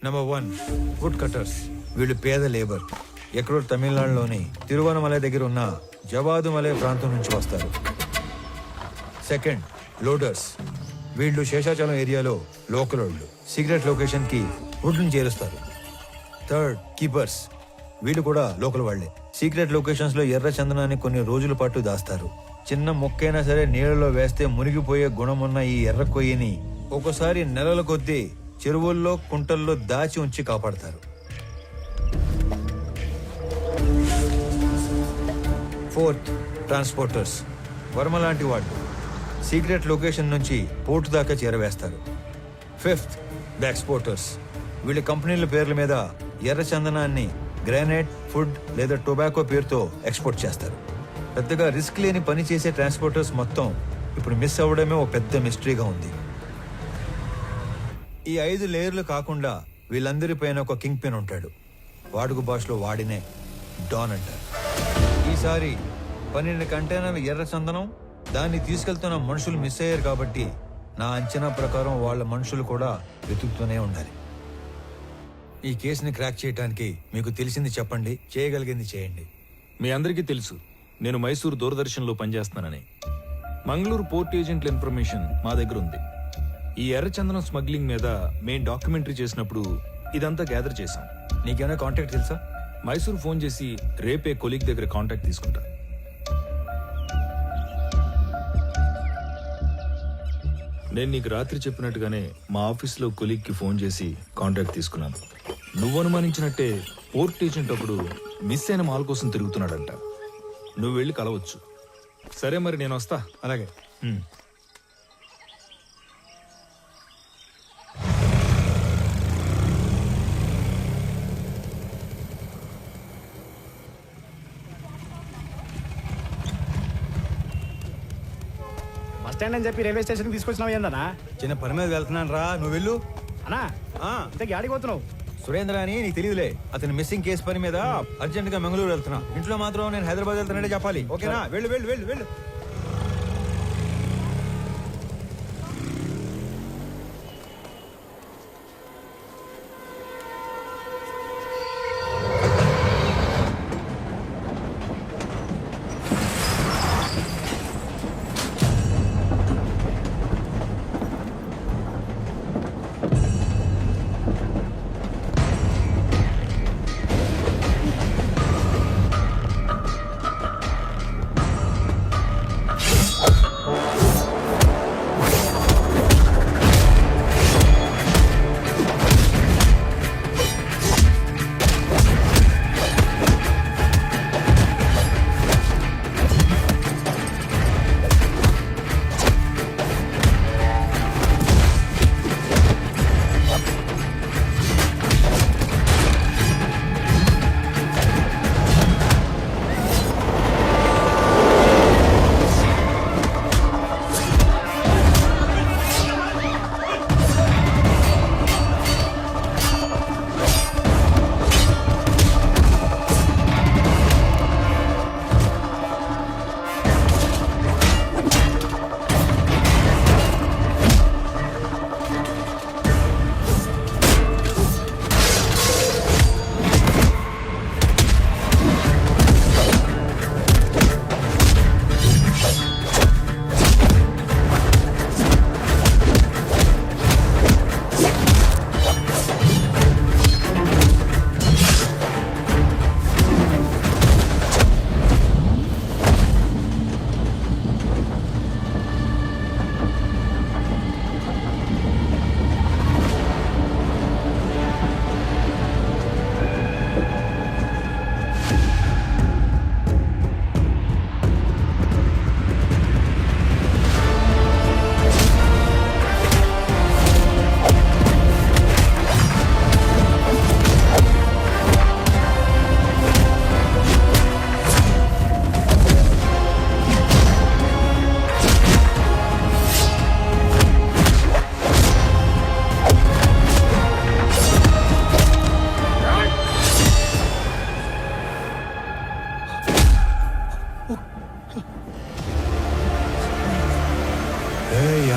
Number 1, wood cutters. వీళ్ళు పేద లేబర్. ఎక్కడో తమిళనాడులోని తిరువనమలై దగ్గర ఉన్న జవాదుమలై ప్రాంతం నుంచి వస్తారు. Second, loaders. వీళ్ళు శేషాచలం ఏరియాలో లోకల్ వాళ్ళు. సీక్రెట్ లొకేషన్ కి వుడ్ని చేరుస్తారు. Third, keepers. వీళ్ళు కూడా లోకల్ వాళ్లే. సీక్రెట్ లొకేషన్స్ లో ఎర్ర చందనాన్ని కొన్ని రోజుల పాటు దాస్తారు. చిన్న మొక్కైనా సరే నీళ్ళలో వేస్తే మునిగిపోయే గుణమున్న ఈ ఎర్ర కొయ్యని ఒక్కోసారి నెలల కొద్దీ చెరువుల్లో కుంటల్లో దాచి ఉంచి కాపాడతారు. Fourth, transporters. వర్మ లాంటి వాళ్ళు సీక్రెట్ లొకేషన్ నుంచి పోర్టు దాకా చేరవేస్తారు. Fifth, exporters. వీళ్ళ కంపెనీల పేర్ల మీద ఎర్ర చందనాన్ని గ్రానైట్, ఫుడ్ లేదా టొబాకో పేరుతో ఎక్స్పోర్ట్ చేస్తారు. పెద్దగా రిస్క్ లేని పని చేసే ట్రాన్స్పోర్టర్స్ మొత్తం ఇప్పుడు మిస్ అవ్వడమే ఒక పెద్ద మిస్టరీగా ఉంది. ఈ 5 లేయర్లు కాకుండా వీళ్ళందరి పైన ఒక కింగ్ పిన్ ఉంటాడు. వాడుక భాషలో వాడినే డాన్ అంటారు. ఈసారి 12 కంటైనర్ల ఎర్ర చందనం, దాన్ని తీసుకెళ్తున్న మనుషులు మిస్ అయ్యారు కాబట్టి నా అంచనా ప్రకారం వాళ్ళ మనుషులు కూడా వెతుకుతూనే ఉండాలి. ఈ కేసుని క్రాక్ చేయడానికి మీకు తెలిసింది చెప్పండి, చేయగలిగింది చేయండి. మీ అందరికీ తెలుసు నేను మైసూర్ దూరదర్శన్లో పనిచేస్తున్నానని. మంగళూరు పోర్ట్ ఏజెంట్ల ఇన్ఫర్మేషన్ మా దగ్గర ఉంది. ఈ ఎర్రచందనం స్మగ్లింగ్ మీద మేం డాక్యుమెంటరీ చేసినప్పుడు ఇదంతా గ్యాదర్ చేశాం. నీకేమైనా కాంటాక్ట్ తెలుసా? మైసూర్ ఫోన్ చేసి రేపే కొలీగ్ దగ్గర కాంటాక్ట్ తీసుకుంటా. నేను నీకు రాత్రి చెప్పినట్టుగానే మా ఆఫీస్లో కొలీగ్కి ఫోన్ చేసి కాంటాక్ట్ తీసుకున్నాను. నువ్వు అనుమానించినట్టే పోర్ట్ ఏజెంట్ ఒకడు మిస్ అయిన మాల్ కోసం తిరుగుతున్నాడంట. నువ్వు వెళ్ళి కలవచ్చు. సరే మరి నేను వస్తా. అలాగే. బస్ స్టాండ్ అని చెప్పి రైల్వే స్టేషన్ తీసుకొచ్చినావు ఏందన్నా? చిన్న పని మీద వెళ్తున్నాను రా, నువ్వు వెళ్ళు. అన్నా ఇంతకీ ఆడికి పోతున్నావు? సురేంద్ర అని నీకు తెలియదులే, అతని మిస్సింగ్ కేసు పని మీద అర్జెంట్ గా మంగళూరు వెళ్తున్నా. ఇంట్లో మాత్రం నేను హైదరాబాద్ వెళ్తానంటే చెప్పాలి, ఓకేనా? వెళ్ళు వెళ్ళు వెళ్ళు వెళ్ళు.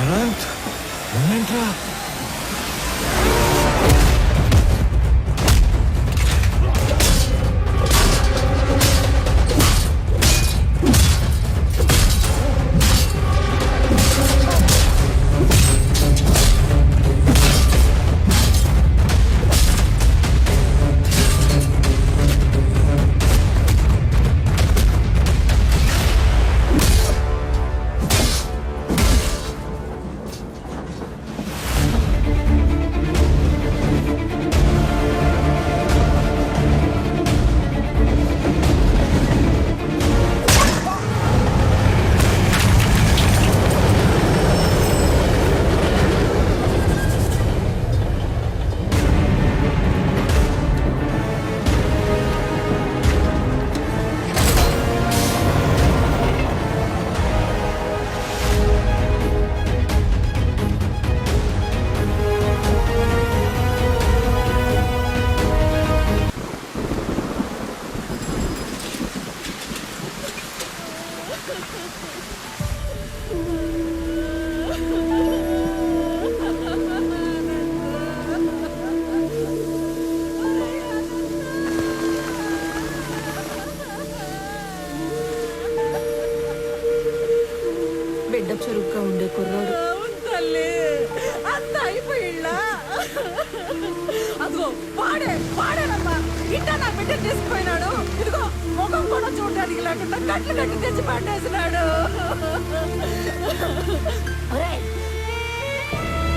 అనంత్ ఏంట్రా? బిడ్డ చురుగ్గా ఉండే కుర్రోడు. తల్లి అంత అయిపోయిళ్ళ అదిగో వాడేనమ్మా ఇంట నా బిడ్డ తీసుకుపోయినాడు. ఇదిగో ముఖం కూడా చూడడానికి లేకుండా కట్లు కట్టి తెచ్చి పట్టేసినాడు.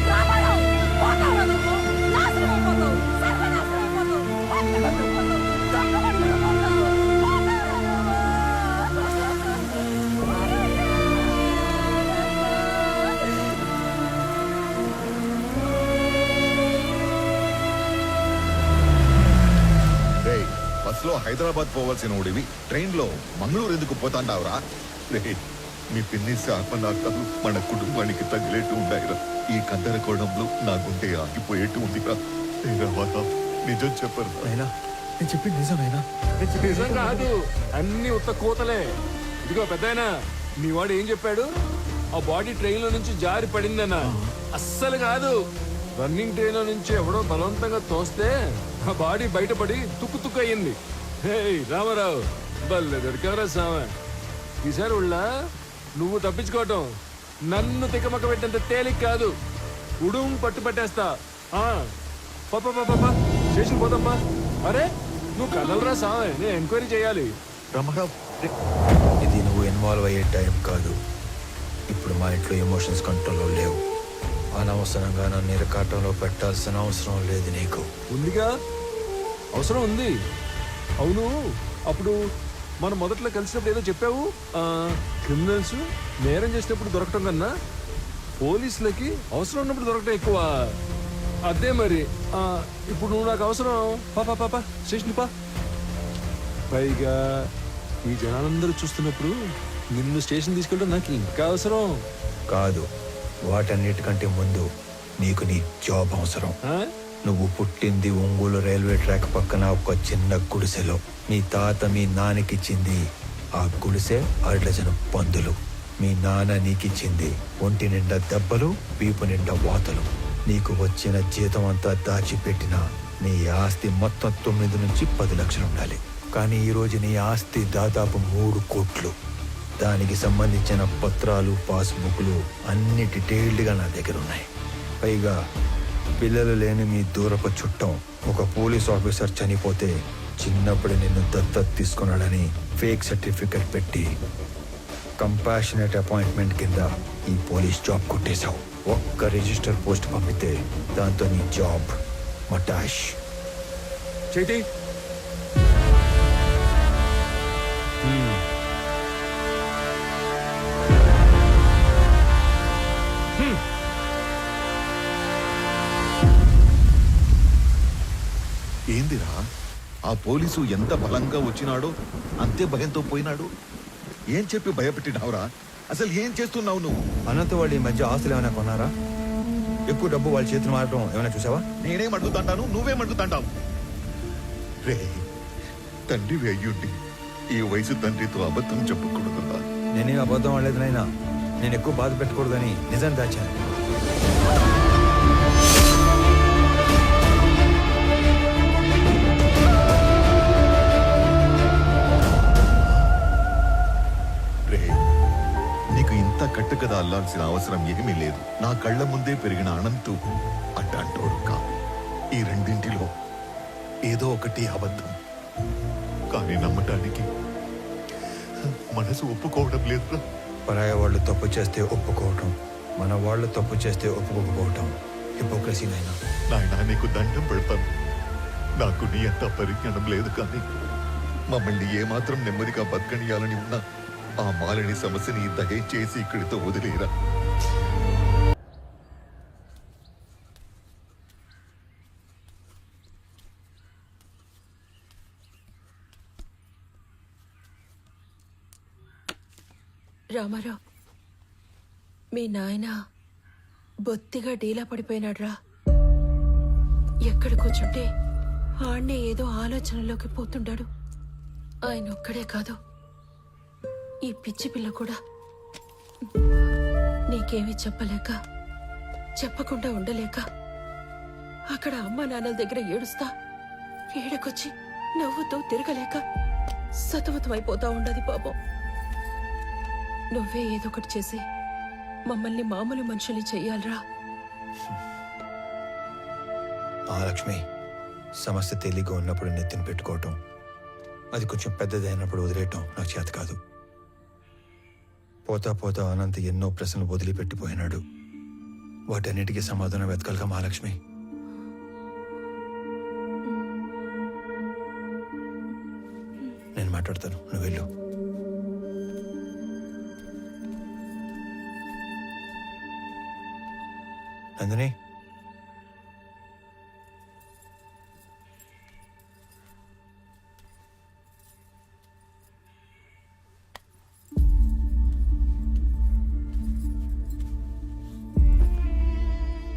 రామారావు, పోతావా నువ్వు? నాశనం అయిపోతావు, సర్వనాశనం అయిపోతావు, పట్టుకు పట్టుకుపోతావు, దొంగ పట్టుకుపోతావు. బస్ లో హైదరాబాద్ పోవాల్సిన ఓడివి ట్రైన్ లో మంగళూరు ఎందుకు పోతాంటావురా? మీ పిన్ని శాపనార్థాలు మన కుటుంబానికి తగిలేట్టు ఉండాయిరా. ఈ గందరగోళంలో నా గుండె ఆగిపోయేట్టు ఉందిరా. నిజం చెప్పరు. నేను చెప్పింది నిజమేనా? నిజం కాదు, అన్ని ఉత్త కూతలే. ఇదిగో పెద్దాయనా, మీ వాడు ఏం చెప్పాడు? ఆ బాడీ ట్రైన్ లో నుంచి జారి పడిందన్నా. అస్సలు కాదు, రన్నింగ్ ట్రైన్ లో నుంచి ఎవడో బలవంతంగా తోస్తే ఆ బాడీ బయటపడి తుక్కు అయ్యింది. హే రామారావు, బల్లె దొరికావరా సామె. ఈసారి ఉళ్ళ నువ్వు తప్పించుకోవటం నన్ను తికమక పెట్టేంత తేలిక కాదు. ఉడుం పట్టు పట్టేస్తా. పాపా స్టేషన్ పోదమ్మా. అరే నువ్వు కదలరా సామె, నేను ఎంక్వైరీ చేయాలి. ఇది నువ్వు ఇన్వాల్వ్ అయ్యే టైం కాదు. ఇప్పుడు మా ఇంట్లో ఎమోషన్స్ కంట్రోల్లో లేవు. అనవసరంగా నన్ను ఇరకాటంలో పెట్టాల్సిన అవసరం లేదు నీకు. ఉందిగా, అవసరం ఉంది. అవును, అప్పుడు మనం మొదట్లో కలిసినప్పుడు ఏదో చెప్పావు. క్రిమినల్స్ నేరం చేసినప్పుడు దొరకటం కన్నా పోలీసులకి అవసరం ఉన్నప్పుడు దొరకటం ఎక్కువ. అదే మరి ఇప్పుడు నువ్వు నాకు అవసరం. పాపా స్టేషన్ పా. పైగా ఈ జనాలందరూ చూస్తున్నప్పుడు నిన్ను స్టేషన్ తీసుకెళ్ళడం నాకు ఇంకా అవసరం కాదు. వాటన్నిటికంటే ముందు నీకు నీ జాబ్ అవసరం. నువ్వు పుట్టింది ఒంగోలు రైల్వే ట్రాక్ పక్కన ఒక చిన్న గుడిసెలో. మీ తాత మీ నాన్నకిచ్చింది ఆ గుడిసె 6 డజను పందులు. మీ నాన్న నీకిచ్చింది ఒంటి నిండా దెబ్బలు, వీపు నిండా వాతలు. నీకు వచ్చిన జీతం అంతా దాచిపెట్టిన నీ ఆస్తి మొత్తం 9 నుంచి 10 లక్షలు ఉండాలి. కానీ ఈరోజు నీ ఆస్తి దాదాపు 3 కోట్లు. దానికి సంబంధించిన పత్రాలు, పాస్బుక్లు అన్ని డీటెయిల్డ్గా నా దగ్గర ఉన్నాయి. పైగా పిల్లలు లేని మీ దూరపు చుట్టం ఒక పోలీస్ ఆఫీసర్ చనిపోతే చిన్నప్పుడు నిన్ను దత్తత తీసుకున్నాడని ఫేక్ సర్టిఫికెట్ పెట్టి కంపాషనేట్ అపాయింట్మెంట్ కింద ఈ పోలీస్ జాబ్ కొట్టేశావు. ఒక్క రిజిస్టర్ పోస్ట్ పంపితే దాంతో నీ జాబ్ మటాష్. చేతి ఏందిరా, ఆ పోలీసు ఎంత బలంగా వచ్చినాడో అంతే భయంతో పోయినాడు. ఏం చెప్పి భయపెట్టినావురా? అసలు ఏం చేస్తున్నావు నువ్వు? అనంత వాళ్ళు ఈ మధ్య ఆస్తులు ఏమైనా కొన్నారా? ఎక్కువ డబ్బు వాళ్ళ చేతులు మారడం ఏమైనా చూసావా? నేనేం అడుగుతాంటాను, నువ్వేం అడుగుతాంటావు? రే, తండ్రి అయ్యుండి ఈ వయసు తండ్రితో అబద్ధం చెప్పకూడదురా. నేనేం అబద్ధం ఆడలేదు నాయనా. నేను ఎక్కువ బాధ పెట్టకూడదని నిజం దాచాను. నీకు ఇంత కట్టుకథ అల్లాల్సిన అవసరం ఏమీ లేదు. నా కళ్ళ ముందే పెరిగిన అనంతు అడ్డంటోడు కా. ఈ రెండింటిలో ఏదో ఒకటి అబద్ధం. కానీ నమ్మటానికి మనసు ఒప్పుకోవడం లేదురా. పరాయ వాళ్ళు తప్పు చేస్తే ఒప్పుకోవటం, మన వాళ్ళు తప్పు చేస్తే ఒప్పుకోకపోవటం హిపోక్రసీ నైనా. నాయనా, నీకు దండం పెడతాను. నాకు నీ అంత పరిజ్ఞానం లేదు, కానీ మమ్మల్ని ఏమాత్రం నెమ్మదిగా బతకనియాలని ఉన్నా ఆ మాలిని సమస్యని దయచేసి ఇక్కడితో వదిలేరా. రామారావు, మీ నాయన బొత్తిగా డీలా పడిపోయినాడ్రా. ఎక్కడ కూర్చుంటే ఆడనే ఏదో ఆలోచనలోకి పోతుండాడు. ఆయన ఒక్కడే కాదు, ఈ పిచ్చి పిల్ల కూడా. నీకేమీ చెప్పలేక, చెప్పకుండా ఉండలేక అక్కడ అమ్మా నాన్నల దగ్గర ఏడుస్తా, ఏడకొచ్చి నవ్వుతూ తిరగలేక సతమతమైపోతా ఉండదు పాపం. నువ్వే ఏదో ఒకటి చేసి మమ్మల్ని మామూలు మనుషుల్ని చెయ్యాలరా. మహాలక్ష్మి, సమస్య తేలిగ్గా ఉన్నప్పుడు నెత్తిన పెట్టుకోవటం, అది కొంచెం పెద్దదైనప్పుడు వదిలేయటం నాకు చేత కాదు. పోతా పోతా అనంత ఎన్నో ప్రశ్నలు వదిలిపెట్టిపోయినాడు. వాటన్నిటికీ సమాధానం వెతకాలిగా మహాలక్ష్మి. నేను మాట్లాడతాను, నువ్వు వెళ్ళు. నందిని,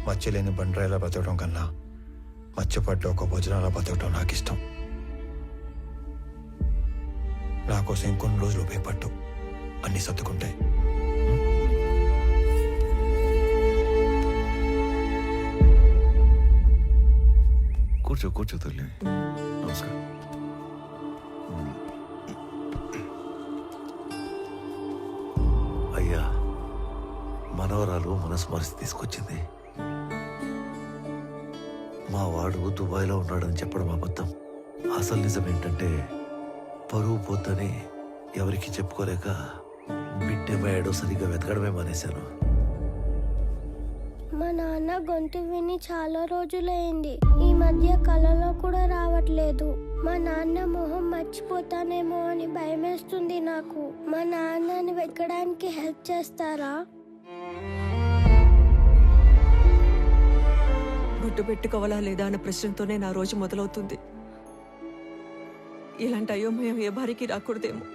మచ్చలేని బండరాయిలా బతకడం కన్నా మచ్చపడ్డ ఒక భోజనాలా బతకడం నాకు ఇష్టం. నా కోసం ఇంకొన్ని రోజులు ఉపయోగపట్టు, అన్ని సర్దుకుంటాయి. కూర్చో కూర్చో తల్లి. నమస్కారం. అయ్యా, మనవరాలు మనసు మరిచి తీసుకొచ్చింది. మా వాడు దుబాయ్లో ఉన్నాడని చెప్పడం అబద్ధం. అసలు నిజం ఏంటంటే పరువు పోతని ఎవరికి చెప్పుకోలేక బిడ్డేమయ్యాడో సరిగ్గా వెతకడమే మానేశాను. మా నాన్న గొంతు విని చాలా రోజులైంది. ఈ మధ్య కలలో కూడా రావట్లేదు. మా నాన్న మొహం మర్చిపోతానేమో అని భయమేస్తుంది నాకు. మా నాన్నని వెతకడానికి హెల్ప్ చేస్తారా? బొట్టు పెట్టుకోవాలా లేదా అన్న ప్రశ్నతోనే నా రోజు మొదలవుతుంది. ఇలాంటి అయోమయం ఏ భార్యకి రాకూడదేమో.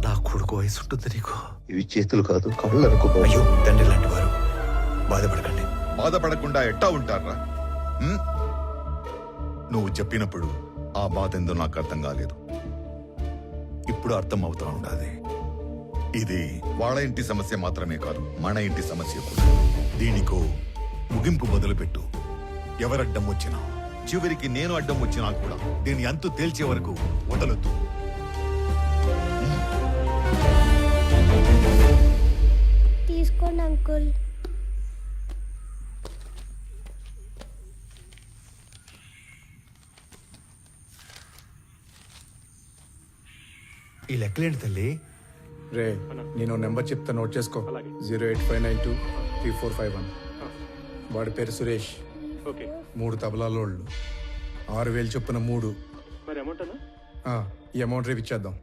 నా కొడుకు వయసు ఉంటుంది నీకు. ఇవి చేతులు కాదు కళ్ళు అనుకో. అయ్యో, తండ్రి లాంటి వారు, బాధపడకండి. బాధపడకుండా ఎట్టా ఉంటారా? నువ్వు చెప్పినప్పుడు ఆ బాధ ఎందో నాకు అర్థం కాలేదు. ఇప్పుడు అర్థం అవుతా ఉండాలి. ఇది వాళ్ళ ఇంటి సమస్య మాత్రమే కాదు, మన ఇంటి సమస్య కూడా. దీనికో ముగింపు మొదలుపెట్టు. ఎవరడ్డం వచ్చినా, చివరికి నేను అడ్డం వచ్చినా కూడా దీని అంతు తేల్చే వరకు వదలొద్దు. తీసుకోండి అంకుల్. ఈ లెక్కలేంటి తల్లి? రే, నేను నెంబర్ చెప్తా, నోట్ చేసుకో. 085923451. వాడి పేరు సురేష్. 3 తబలాలోళ్ళు, 6000 చొప్పున 3. ఈ అమౌంట్ రేపు ఇచ్చేద్దాం.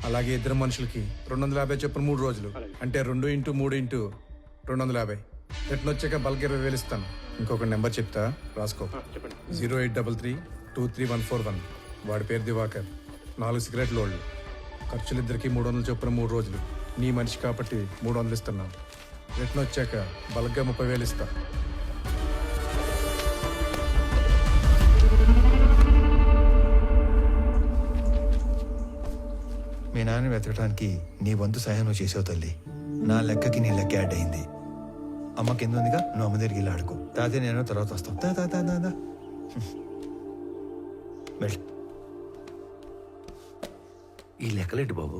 అలాగే ఇద్దరు మనుషులకి 250 చొప్పున 3 రోజులు, అంటే 2 × 3 × 250. రిటర్న్ వచ్చాక బల్క్ 20,000 ఇస్తాను. ఇంకొక నెంబర్ చెప్తా, రాసుకో. 083323141. వాడి పేరు దివాకర్. 4 సిగరెట్ లోళ్ళు. ఖర్చులిద్దరికి 300 చొప్పున 3 రోజులు. నీ మనిషి కాబట్టి 300 ఇస్తున్నాను. రిటర్న్ వచ్చాక బల్క్గా 30,000 ఇస్తా. మీ నాన్న వెతకడానికి నీ వంతు సహాయం నువ్వు చేసావు తల్లి. నా లెక్కకి నీ లెక్క యాడ్ అయింది. అమ్మ కింద ఉందిగా, నువ్వు అమ్మ దగ్గరికి వెళ్ళి ఆడుకో. తాతయ్య నేను తర్వాత వస్తాం. దా వెళ్ళు. ఈ లెక్కలేంటి బాబు?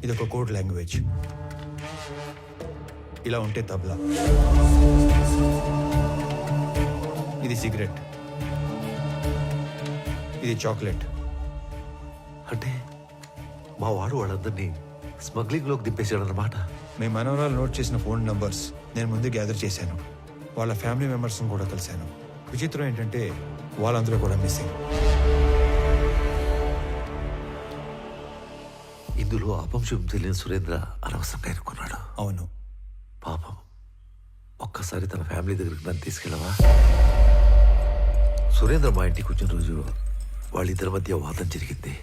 ఇది ఒక కోడ్ లాంగ్వేజ్. ఇలా ఉంటే తబలా, ఇది సిగరెట్, ఇది చాక్లెట్. అంటే మా వాడు వాళ్ళందరినీ స్మగ్లింగ్ లోకి దింపేశాడు అన్నమాట. మీ మనవరాలు నోట్ చేసిన ఫోన్ నంబర్స్ నేను ముందు గ్యాదర్ చేశాను. వాళ్ళ ఫ్యామిలీ మెంబర్స్ కూడా కలిశాను. విచిత్రం ఏంటంటే వాళ్ళందరూ కూడా మిస్సింగ్. ఇందులో అపంశం తెలియని సురేంద్ర అనవసరంగా ఎన్నుకున్నాడు. అవును. పాపం, ఒక్కసారి తన ఫ్యామిలీ దగ్గరికి నన్ను తీసుకెళ్ళవా? సురేంద్ర మా ఇంటికి వచ్చిన రోజు వాళ్ళిద్దరి మధ్య వాదం జరిగింది.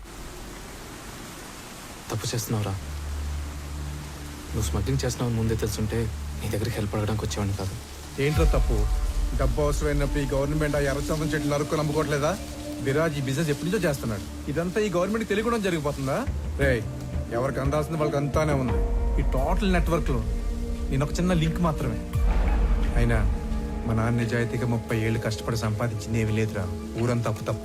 తప్పు చేస్తున్నావురా. నువ్వు స్మగ్లింగ్ చేస్తున్నావు ముందే తెలుసుంటే నీ దగ్గరికి హెల్ప్ అడగడానికి వచ్చేవాడిని కాదు. ఏంట్రా తప్పు? డబ్బు అవసరమైనప్పుడు ఈ గవర్నమెంట్ ఆ ఎర్రచందం చెట్లు నరుక్కు నమ్ముకోవట్లేదా? విరాజ్ ఈ బిజినెస్ ఎప్పటి నుంచో చేస్తున్నాడు. ఇదంతా ఈ గవర్నమెంట్ తెలియకుండా జరిగిపోతుందా? రే, ఎవరికి అందాల్సింది వాళ్ళకి అంతానే ఉంది. ఈ టోటల్ నెట్వర్క్లో నేను ఒక చిన్న లింక్ మాత్రమే. అయినా మా నాన్న నిజాయితీగా 30 ఏళ్ళు కష్టపడి సంపాదించింది ఏమీ లేదురా. ఊరంతా అప్పు తప్ప.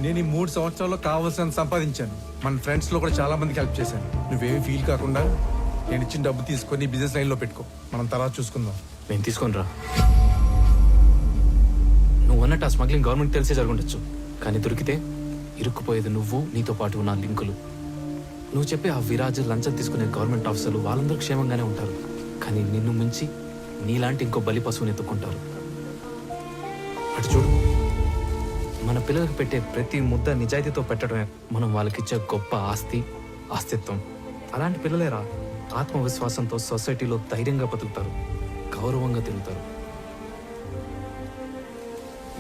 నేను ఈ 3 సంవత్సరాల్లో కావాల్సినంత సంపాదించాను. మన ఫ్రెండ్స్లో కూడా చాలా మందికి హెల్ప్ చేశాను. నువ్వేమి ఫీల్ కాకుండా నేను ఇచ్చిన డబ్బు తీసుకొని బిజినెస్ లైన్లో పెట్టుకో. మనం తర్వాత చూసుకుందాం. నేను తీసుకోనరా. నువ్వు అన్నట్టు ఆ స్మగ్లింగ్ గవర్నమెంట్ తెలిసే జరుగుండొచ్చు, కానీ దొరికితే ఇరుక్కుపోయేది నువ్వు, నీతో పాటు ఉన్న లింకులు. నువ్వు చెప్పే ఆ విరాజ్, లంచం తీసుకునే గవర్నమెంట్ ఆఫీసర్లు వాళ్ళందరూ క్షేమంగానే ఉంటారు, కానీ నిన్ను మించి నీలాంటి ఇంకో బలి పశువుని ఎత్తుకుంటారు. అటు చూడు, మన పిల్లలకు పెట్టే ప్రతి ముద్ద నిజాయితీతో పెట్టడమే మనం వాళ్ళకిచ్చే గొప్ప ఆస్తి, అస్తిత్వం. అలాంటి పిల్లలేరా ఆత్మవిశ్వాసంతో సొసైటీలో ధైర్యంగా బతుకుతారు. గౌరవంగా తిరుగుతారు.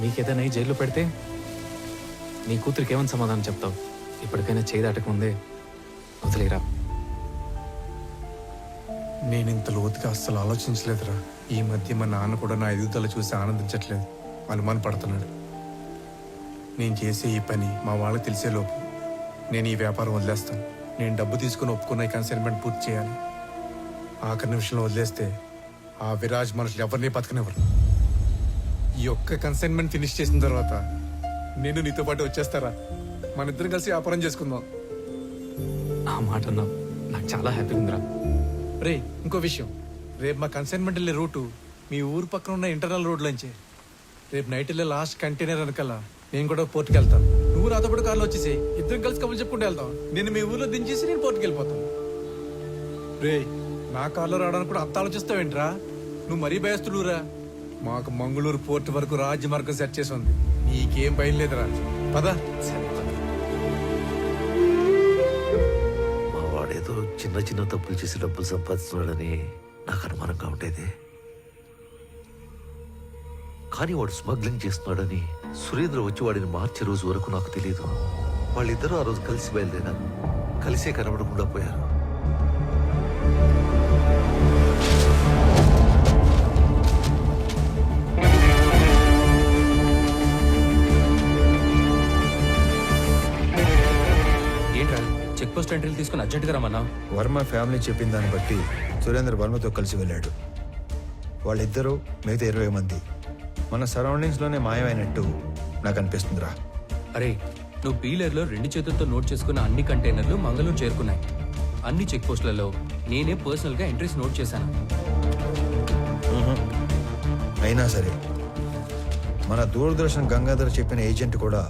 నీకేదైనా ఈ జైల్లో పెడితే నీ కూతురికి ఏమని సమాధానం చెప్తావు? ఇప్పటికైనా చేయి దాటకముందే వదిలేరా. నేను ఇంత లోతుగా అస్సలు ఆలోచించలేదురా. ఈ మధ్య మా నాన్న కూడా నా ఎదుగుదల చూసి ఆనందించట్లేదు, అనుమాన పడుతున్నాడు. నేను చేసే ఈ పని మా వాళ్ళకి తెలిసేలోపు నేను ఈ వ్యాపారం వదిలేస్తాను. నేను డబ్బు తీసుకుని ఒప్పుకున్న ఈ కన్సైన్మెంట్ పూర్తి చేయాలి. ఆఖరి నిమిషంలో వదిలేస్తే ఆ విరాజ్ మనుషులు ఎవరిని బతకనివ్వరు. ఈ ఒక్క కన్సైన్మెంట్ ఫినిష్ చేసిన తర్వాత నేను నీతో పాటు వచ్చేస్తారా? మన ఇద్దరం కలిసి వ్యాపారం చేసుకుందాం. ఆ మాట అన్నావు, నాకు చాలా హ్యాపీగా ఉందిరా. రే, ఇంకో విషయం, రేపు మా కన్సైన్మెంట్ వెళ్ళే రూటు మీ ఊరు పక్కన ఉన్న ఇంటర్నల్ రోడ్లోంచే. రేపు నైట్ వెళ్ళే లాస్ట్ కంటైనర్ వెనకాల నేను కూడా పోర్టుకి వెళ్తాను. నువ్వు నాతో పాటు కార్లో వచ్చేసి ఇద్దరం కలిసి కబుర్లు చెప్పుకుంటూ వెళ్తాం. నేను మీ ఊర్లో దించేసి నేను పోర్టుకి వెళ్ళిపోతాను. రే, నా కార్లో రావడానికి కూడా అంత ఆలోచిస్తావేంట్రా? నువ్వు మరీ భయస్తుడురా. మాకు మంగళూరు పోర్టు వరకు రాజ్య మార్గం సెట్ చేసి ఉంది. నీకేం భయం లేదురా. పదా. మా వాడేదో చిన్న చిన్న తప్పులు చేసి డబ్బులు సంపాదిస్తున్నాడని నాకు అనుమానంగా ఉండేది. కానీ వాడు స్మగ్లింగ్ చేస్తున్నాడని సురేంద్ర వచ్చి వాడిని మార్చే రోజు వరకు నాకు తెలియదు. వాళ్ళిద్దరూ ఆ రోజు కలిసి బయలుదేరారు, కలిసే కనబడకుండా పోయారు. ఏంట్రా చెక్ పోస్ట్ ఎంట్రీలు తీసుకుని అర్జెంట్గా రమ్మన్నా? వర్మ ఫ్యామిలీ చెప్పిన దాన్ని బట్టి సురేంద్ర వర్మతో కలిసి వెళ్ళాడు. వాళ్ళిద్దరూ మిగతా 20 మంది మన సరౌండింగ్స్లోనే మాయమైనట్టు నాకు అనిపిస్తుందిరా. అరే, నువ్వు పీలర్లో 2 చేతులతో నోట్ చేసుకున్న అన్ని కంటైనర్లు మంగళూరు చేరుకున్నాయి. అన్ని చెక్ పోస్టులలో నేనే పర్సనల్గా ఎంట్రీస్ నోట్ చేశాను. అయినా సరే మన దూరదర్శన్ గంగాధర్ చెప్పిన ఏజెంట్ కూడా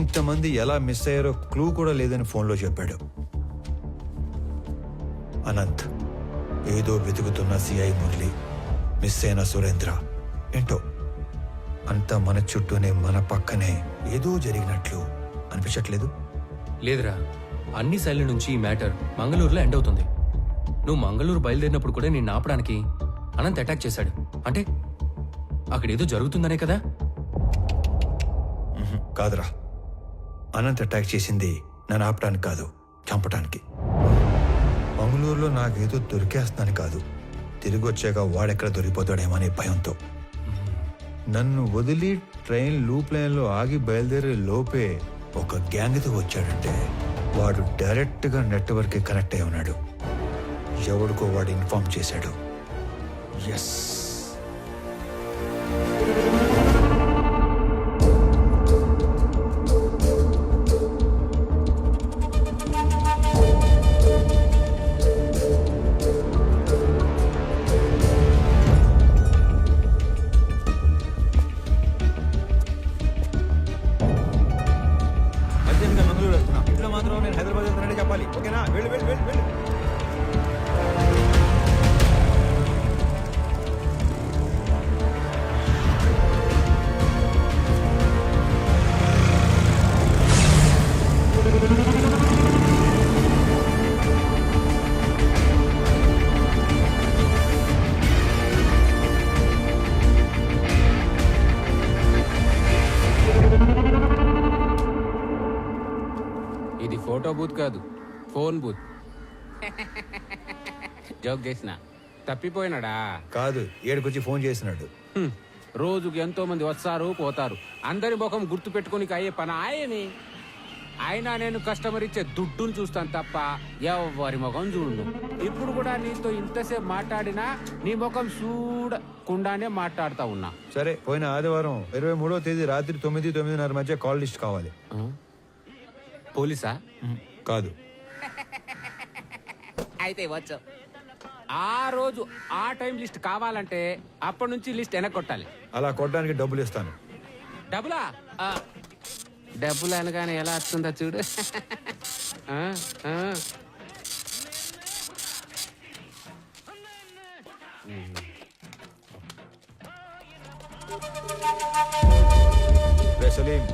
ఇంతమంది ఎలా మిస్ అయ్యారో క్లూ కూడా లేదని ఫోన్లో చెప్పాడు. అనంత్, ఏదో వెతుకుతున్న సిఐ మురళి, మిస్ అయిన సురేంద్ర, ఏంటో అంతా మన చుట్టూనే మన పక్కనే ఏదో జరిగినట్లు అనిపించట్లేదు? లేదురా, అన్ని సైడ్ల నుంచి ఈ మ్యాటర్ మంగళూరులో ఎండ్ అవుతుంది. నువ్వు మంగళూరు బయలుదేరినప్పుడు కూడా నేను ఆపడానికి అనంత్ అటాక్ చేశాడు. అంటే అక్కడ ఏదో జరుగుతుందనే కదా? కాదురా, అనంత్ అటాక్ చేసింది నన్ను ఆపడానికి కాదు, చంపడానికి. మంగళూరులో నాకేదో దొరికేస్తానని కాదు, తిరిగి వచ్చాక వాడెక్కడ దొరికిపోతాడేమో అనే భయంతో. నన్ను వదిలి ట్రైన్ లూప్ లైన్లో ఆగి బయలుదేరే లోపే ఒక గ్యాంగ్తో వచ్చాడంటే వాడు డైరెక్ట్గా నెట్వర్క్కి కనెక్ట్ అయి ఉన్నాడు. ఎవడికో వాడు ఇన్ఫార్మ్ చేశాడు. ఎస్, మంగళూరు వస్తున్నా. ఇంట్లో మాత్రం నేను హైదరాబాద్ వెళ్తున్నానని చెప్పాలి, ఓకేనా? వెళ్ళు వెళ్ళు వెళ్ళు వెళ్ళు. ఇది ఫోటో బూత్ కాదు, ఫోన్ బూత్. జోక్ చేసిన తప్పిపోయినాడా? కాదు, ఏడుకొచ్చి ఫోన్ చేసినాడు. రోజుకి ఎంతో మంది వస్తారు పోతారు, అందరి ముఖం గుర్తు పెట్టుకుని అయ్యే పని ఆయని. అయినా నేను కస్టమర్ ఇచ్చే దుడ్డును చూస్తాను తప్ప ఎవరి ముఖం చూడు. ఇప్పుడు కూడా నీతో ఇంతసేపు మాట్లాడినా నీ ముఖం చూడకుండానే మాట్లాడుతా ఉన్నా. సరే, పోయిన ఆదివారం 23వ తేదీ రాత్రి 9, 9:30 మధ్య కాల్ లిస్ట్ కావాలి. పోలీసా? కాదు. అయితే వచ్చు. ఆ రోజు ఆ టైం లిస్ట్ కావాలంటే అప్పటి నుంచి లిస్ట్ వెనక్కొట్టాలి. అలా కొట్టడానికి డబ్బులు ఇస్తాను. డబ్బులా? డబ్బులు అనగానే ఎలా వస్తుందో చూడు. సలీం,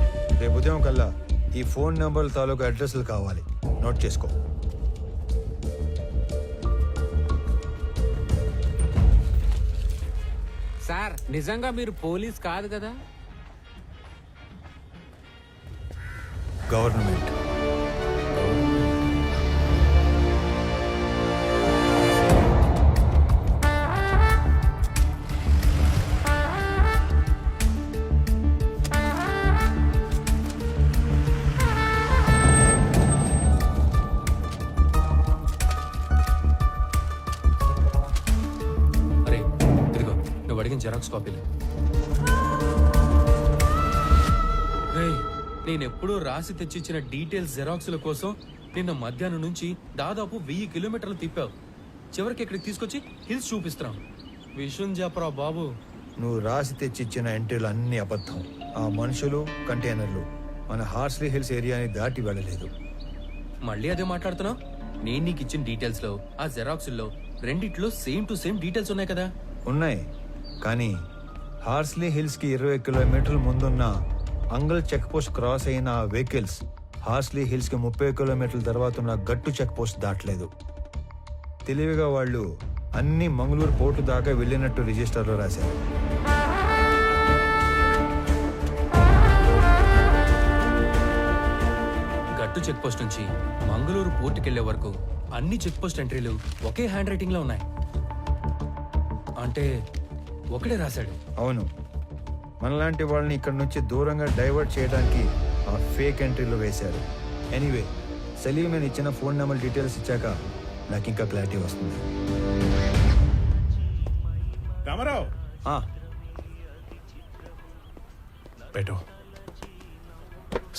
రేపు ఉదయం కల్లా ఈ ఫోన్ నంబర్ తాలూకు అడ్రస్లు కావాలి, నోట్ చేసుకో. సార్ నిజంగా మీరు పోలీస్ కాదు కదా? గవర్నమెంట్. అరే ఇదిగో నువ్వు అడిగిన జెరాక్స్ కాపీలు. రేయ్, నేనెప్పుడూ రాసి తెచ్చిచ్చిన డీటెయిల్స్ జెరాక్స్ల కోసం నిన్న మధ్యాహ్నం నుంచి దాదాపు 1000 కిలోమీటర్లు తిప్పావు. చివరికి ఇక్కడికి తీసుకొచ్చి హిల్స్ చూపిస్తున్నాం. విషయం చెప్పరా బాబు. నువ్వు రాసి తెచ్చిచ్చిన ఎంట్రీలు అన్ని అబద్ధం. ఆ మనుషులు, కంటైనర్లు మన హార్స్లీ హిల్స్ ఏరియాని దాటి వెళ్ళలేదు. మళ్ళీ అదే మాట్లాడుతున్నావు? నేను నీకు ఇచ్చిన డీటెయిల్స్ లో ఆ జెరాక్స్ లో రెండిట్లో సేమ్ టు సేమ్ డీటెయిల్స్ ఉన్నాయి కదా? ఉన్నాయి, కానీ హార్స్లీ హిల్స్ కి 20 కిలోమీటర్ల ముందున్న అంగల్ చెక్ పోస్ట్ క్రాస్ అయిన ఆ వెహికల్స్ హార్స్లీ హిల్స్ కి 30 కిలోమీటర్ల తర్వాత ఉన్న గట్టు చెక్ పోస్ట్ దాటలేదు. తెలివిగా వాళ్ళు అన్ని మంగళూరు పోర్టు దాకా వెళ్ళినట్టు రిజిస్టర్లో రాశారు. గట్టు చెక్ పోస్ట్ నుంచి మంగళూరు పోర్టుకెళ్లే వరకు అన్ని చెక్ పోస్ట్ ఎంట్రీలు ఒకే హ్యాండ్ రైటింగ్ లో ఉన్నాయి. అంటే ఒకడే రాశాడు. అవును, మనలాంటి వాళ్ళని ఇక్కడ నుంచి దూరంగా డైవర్ట్ చేయడానికి ఆ ఫేక్ ఎంట్రీలు వేశారు. ఎనీవే, సలీం నేను ఇచ్చిన ఫోన్ నెంబర్ డీటెయిల్స్ ఇచ్చాక నాకు ఇంకా క్లారిటీ వస్తుంది. రామారావు బెటో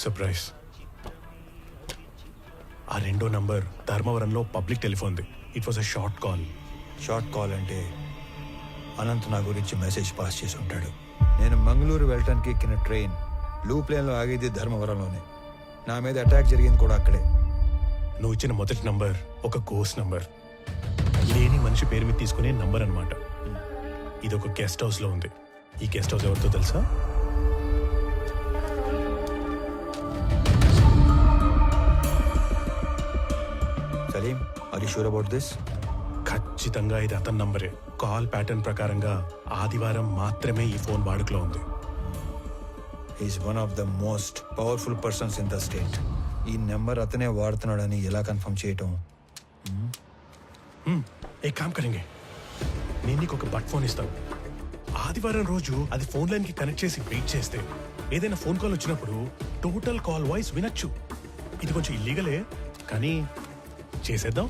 సర్ప్రైజ్. ఆ రెండో నంబర్ ధర్మవరంలో పబ్లిక్ టెలిఫోన్ది. It was a short call. Short call అంటే అనంత్ నా గురించి మెసేజ్ పాస్ చేసి ఉంటాడు. నేను మంగళూరు వెళ్ళటానికి ఎక్కిన ట్రైన్ లూప్ లైన్లో ఆగేది ధర్మవరంలోనే. నా మీద అటాక్ జరిగింది కూడా అక్కడే. నువ్వు ఇచ్చిన మొదటి నంబర్ ఒక గోస్ట్ నంబర్, లేని మనిషి పేరు మీద తీసుకునే నంబర్ అన్నమాట. ఇది ఒక గెస్ట్ హౌస్ లో ఉంది. ఈ గెస్ట్ హౌస్ ఎవరితో తెలుసా? Salim, are you sure about this? ఖచ్చితంగా ఇది అతని నంబరే. కాల్ ప్యాటర్న్ ప్రకారంగా ఆదివారం మాత్రమే ఈ ఫోన్ వాడుకలో ఉంది. Is one of the most powerful persons in the state. ఈ నెంబర్ అతనే వాడుతున్నాడని ఎలా కన్ఫర్మ్ చేయటం? ఏ కామ్ కరెంగే, నేను నీకు ఒక బట్ ఫోన్ ఇస్తాను. ఆదివారం రోజు అది ఫోన్ లైన్ కి కనెక్ట్ చేసి వెయిట్ చేస్తే ఏదైనా ఫోన్ కాల్ వచ్చినప్పుడు టోటల్ కాల్ వాయిస్ వినొచ్చు. ఇది కొంచెం ఇల్లీగలే, కానీ చేసేద్దాం.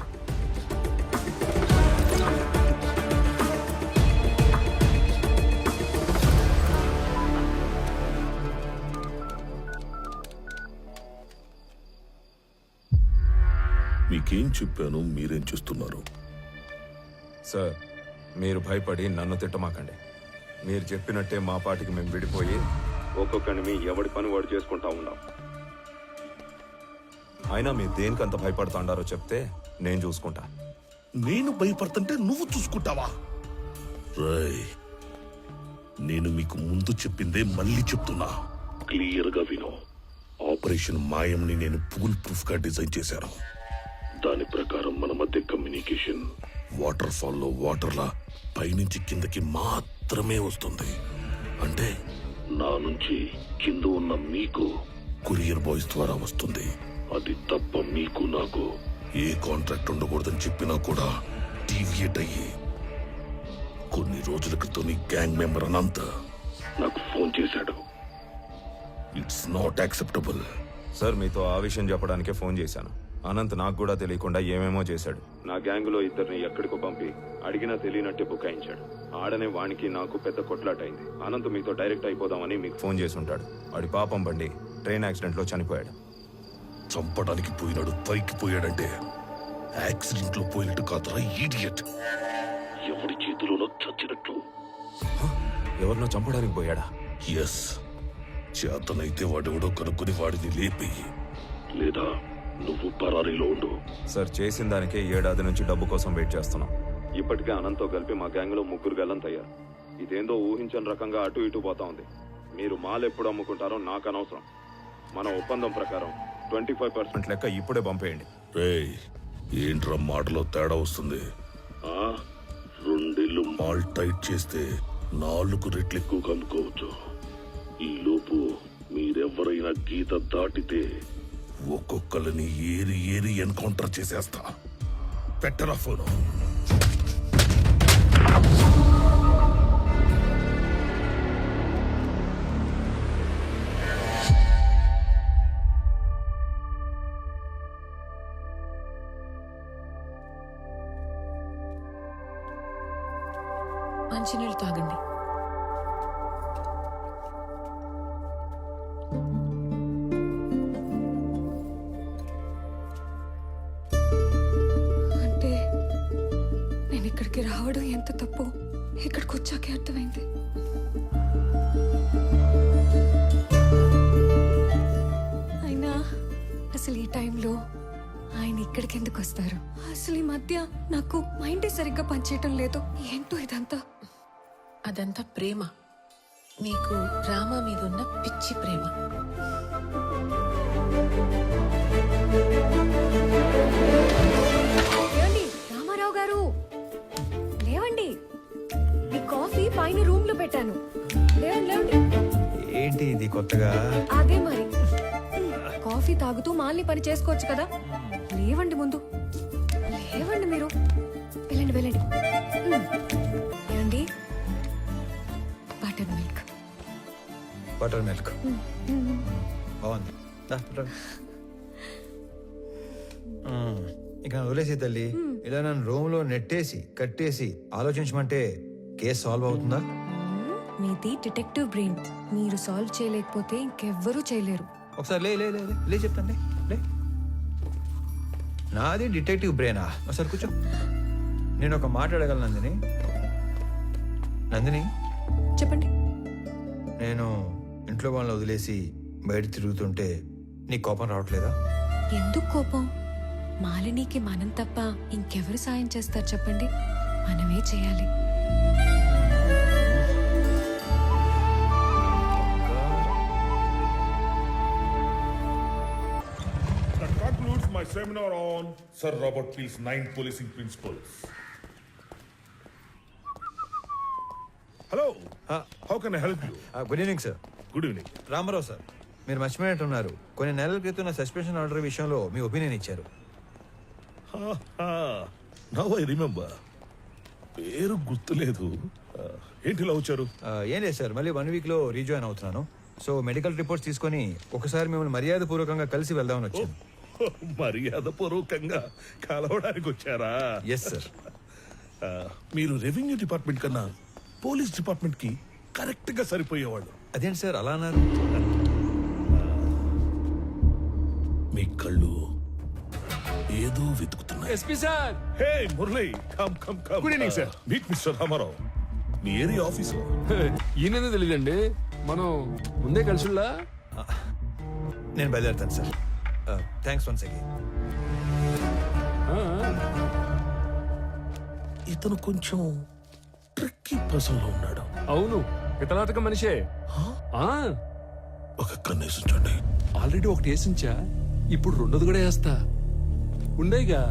మీకేం చెప్పాను, మీరేం చేస్తున్నారు? సార్, మీరు భయపడి నన్ను తిట్టమాకండి. మీరు చెప్పినట్టే మా పాటికి మేము విడిపోయి ఒక్కొక్కడిని మీ ఎవడి పని వాడు చేసుకుంటా ఉన్నాం. అయినా మీరు దేనికంత భయపడుతుండారో చెప్తే నేను చూసుకుంటా. నేను భయపడుతుంటే నువ్వు చూసుకుంటావా? రేయ్, నేను మీకు ముందు చెప్పిందే మళ్ళీ చెప్తున్నా, క్లియర్ గా విను. ఆపరేషన్ మాయంని నేను ఫుల్ ప్రూఫ్ గా డిజైన్ చేశాను. దాని ప్రకారం మన మధ్య కమ్యూనికేషన్ వాటర్ ఫాల్ లో వాటర్లా పైనుంచి కిందకి మాత్రమే వస్తుంది. అంటే నా నుంచి కింద ఉన్న మీకు కొరియర్ బాయ్స్ ద్వారా వస్తుంది. అది తప్ప మీకు నాకు ఏ కాంట్రాక్ట్ ఉండకూడదని చెప్పినా కూడా డీవియేట్ అయ్యి కొన్ని రోజుల క్రితం నీ గ్యాంగ్ మెంబర్ అనంత నాకు ఫోన్ చేశాడు. It's not acceptable. సార్, మీతో ఆ విషయం చెప్పడానికే ఫోన్ చేశాను. అనంత్ నాకు కూడా తెలియకుండా ఏమేమో చేశాడు. నా గ్యాంగ్ లో ఇద్దరిని ఎక్కడికో పంపి అడిగినా తెలియనట్టే బుకాయించాడు. ఆడనే వానికి నాకు పెద్ద కొట్లాట అయింది. అనంత్ మీతో డైరెక్ట్ అయిపోదామని మీకు ఫోన్ చేసి ఉంటాడు. వాడి పాపం బండి ట్రైన్ యాక్సిడెంట్ లో చనిపోయాడు. చంపడానికి పోయినాడు, పైకి పోయాడంటే యాక్సిడెంట్ లో పోయినట్టు కాదురా ఈడియట్. ఎవడి చేతిలోనో చచ్చినట్లు. ఎవరినో చంపడానికి పోయాడా? ఎస్. చేతనైతే వాడెవడో కనుక్కుని వాడిని లేపేయి, లేదా నువ్వు పరారీలో ఉండు. సార్, చేసిన దానికే 7 ఏడాది నుంచి డబ్బు కోసం వెయిట్ చేస్తున్నాం. ఇప్పటికే అనంత్తో కలిపి మా గ్యాంగ్ లో 3 గల్లంతయ్యారు. ఇదేందో ఊహించని రకంగా అటు ఇటు పోతా ఉంది. మీరు మాల్ ఎప్పుడు అమ్ముకుంటారో నాకు అనవసరం. మన ఒప్పందం ప్రకారం 25% లెక్క ఇప్పుడే పంపేయండి. రేయ్, ఏంట్రా మాటలో తేడా వస్తుంది? 2 మాల్ టైట్ చేస్తే 4 రెట్లు ఎక్కువగా అనుకోవచ్చు. ఈ లోపు మీరెవరైనా గీత దాటితే ఒక్కొక్కరిని ఏరి ఏరి ఎన్కౌంటర్ చేసేస్తా. పెట్టరా ఫోను. మంచినీళ్ళు తాగండి. అంటే నేను ఇక్కడికి రావడం ఎంత తప్పు ఇక్కడికి వచ్చాకే అర్థమైంది. అయినా అసలు ఈ టైంలో ఆయన ఇక్కడికి ఎందుకు వస్తారు? అసలు ఈ మధ్య నాకు మైండే సరిగ్గా పనిచేయటం లేదు. ఏంటో ఇదంతా. అదంతా ప్రేమ. మీకు రామా మీద ఉన్న పిచ్చి ప్రేమ. ఏమండి రామారావు గారు, లేవండి. మీ కాఫీ పైన రూమ్ లో పెట్టాను. లేవండి లేవండి. ఏంటి ఇది కొత్తగా? అదే మరి, కాఫీ తాగుతూ మాల్ని పని చేసుకోవచ్చు కదా. లేవండి ముందు, లేవండి మీరు. వెళ్ళండి వెళ్ళండి. ఏమండి బటర్ మిల్క్. బటర్ మిల్క్ బాగుంది. దా, బటర్. ఇక నన్ను వదిలేసి తల్లి, ఇలా నన్ను రూమ్ లో నెట్టేసి కట్టేసి ఆలోచించమంటే కేసు సాల్వ్ అవుతుందా? మీది డిటెక్టివ్ బ్రెయిన్. మీరు సాల్వ్ చేయలేకపోతే ఇంకెవ్వరూ చేయలేరు. ఒకసారి లే లే లే లే, లే చెప్తాను లే. నాది డిటెక్టివ్ బ్రెయినా? ఒకసారి కూర్చో. నేను ఒక మాట అడగలను నందిని. నందిని చెప్పండి. నేను ఇంట్లో వాళ్ళని వదిలేసి బయట తిరుగుతుంటే నీ కోపం రావట్లేదా? ఎందుకు కోపం? మాలినికి మనం తప్ప ఇంకెవరు సాయం చేస్తారు చెప్పండి? మనమే చేయాలి. That concludes my seminar on Sir Robert Peel's 9 policing principles. Hello. How can I help you? Good evening sir. Good evening. Ramarao sir, మీరు మర్చిపోయినట్టున్నారు. కొన్ని నెలల క్రితం నా సస్పెన్షన్ ఆర్డర్ విషయంలో మీ ఒపీనియన్ ఇచ్చారు. Now I remember. పేరు గుర్తులేదు. ఏంటి ఇలా వచ్చారు? ఏం లేదు సార్, మళ్ళీ 1 వీక్ లో రీజాయిన్ అవుతున్నాను. సో మెడికల్ రిపోర్ట్స్ తీసుకొని ఒకసారి మిమ్మల్ని మర్యాద పూర్వకంగా కలిసి వెళ్దామని వచ్చాను. మర్యాద పూర్వకంగా కలవడానికి వచ్చారా? Yes sir. మీరు రెవెన్యూ డిపార్ట్మెంట్ కన్నా పోలీస్ డిపార్ట్మెంట్ కి కరెక్ట్ గా సరిపోయేవాళ్ళు. అదేంటి సార్ అలా అన్నారు? మీ కళ్ళు ఏదో వెతుకుతున్నాయి. SP sir. Hey Murali, come come come. Good evening, sir. Meet Mr Ramarao. మీ ఏరియా ఆఫీసు. ఈయన తెలియదండి, మనం ముందే కలిసిల్లా. నేను బయలుదేరుతాను సార్. Thanks once again. ఇతను కొంచెం ట్రిక్కీ పర్సన్ లో ఉన్నాడు. అవును, పితలాటక మనిషే. ఒక కన్నేసించండి. ఆల్రెడీ ఒకటి వేసించా, ఇప్పుడు రెండోది కూడా వేస్తా. ఉండేగా.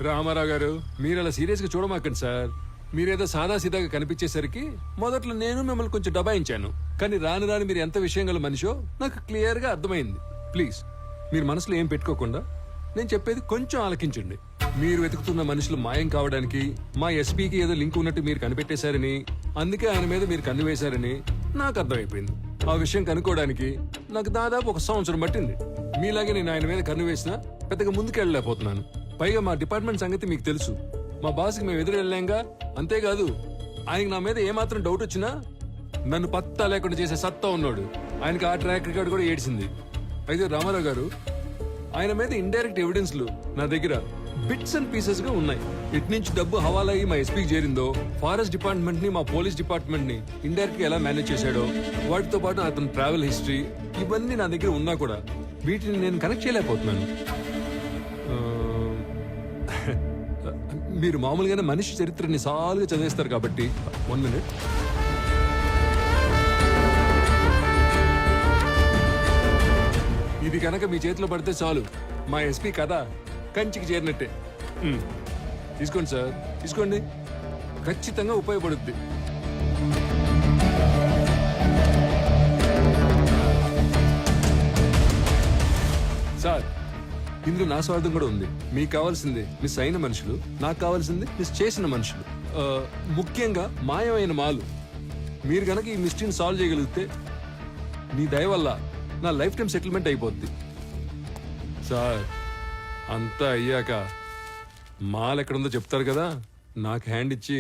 రామారావు గారు, మీరు అలా సీరియస్ గా చూడమాకండి సార్. మీరేదో సాదా సీదాగా కనిపించేసరికి మొదట్లో నేను మిమ్మల్ని కొంచెం దబాయించాను. కానీ రాను రాను మీరు ఎంత విషయం గల మనిషో నాకు క్లియర్ గా అర్థమైంది. ప్లీజ్ మీరు మనసులో ఏం పెట్టుకోకుండా నేను చెప్పేది కొంచెం ఆలకించండి. మీరు వెతుకుతున్న మనుషులు మాయం కావడానికి మా ఎస్పీకి ఏదో లింక్ ఉన్నట్టు మీరు కనిపెట్టేశారని, అందుకే ఆయన మీద మీరు కన్ను వేశారని నాకు అర్థమైపోయింది. ఆ విషయం కనుక్కోవడానికి నాకు దాదాపు 1 సంవత్సరం పట్టింది. మీలాగే నేను ఆయన మీద కన్ను వేసినా పెద్దగా ముందుకెళ్ళలేకపోతున్నాను. పైగా మా డిపార్ట్మెంట్ సంగతి మీకు తెలుసు. మా బాస్కి మేము ఎదురు వెళ్ళాంగా. అంతేకాదు, ఆయనకి నా మీద ఏమాత్రం డౌట్ వచ్చినా నన్ను పత్తా లేకుండా చేసే సత్తా ఉన్నాడు. ఆయనకి ఆ ట్రాక్ రికార్డ్ కూడా ఏడ్చింది. అయితే రామారావు గారు, ఆయన మీద ఇండైరెక్ట్ ఎవిడెన్స్లు నా దగ్గర బిట్స్ అండ్ పీసెస్ గా ఉన్నాయి. ఇటు నుంచి డబ్బు హవాలా అయ్యి మా ఎస్పీకి చేరిందో, ఫారెస్ట్ డిపార్ట్మెంట్ ని మా పోలీస్ డిపార్ట్మెంట్ ని ఇండైరెక్ట్ గా ఎలా మేనేజ్ చేశాడో, వాటితో పాటు అతని ట్రావెల్ హిస్టరీ, ఇవన్నీ నా దగ్గర ఉన్నా కూడా వీటిని నేను కనెక్ట్ చేయలేకపోతున్నాను. మీరు మామూలుగానే మనిషి చరిత్రని సాలుగా చదివేస్తారు కాబట్టి 1 minute. ఇది కనుక మీ చేతిలో పడితే చాలు, మా ఎస్పీ కథ కంచికి చేరినట్టే. తీసుకోండి సార్, తీసుకోండి, ఖచ్చితంగా ఉపయోగపడుద్ది. సార్, ఇందులో నా స్వార్థం కూడా ఉంది. మీకు కావాల్సింది మిస్ అయిన మనుషులు, నాకు కావాల్సింది మిస్ చేసిన మనుషులు, ముఖ్యంగా మాయమైన మాలు. మీరు కనుక ఈ మిస్టరీని సాల్వ్ చేయగలిగితే మీ దయ వల్ల నా లైఫ్ టైం సెటిల్మెంట్ అయిపోద్ది. సార్, అంతా అయ్యాక మాల్ ఎక్కడుందో చెప్తారు కదా, నాకు హ్యాండ్ ఇచ్చి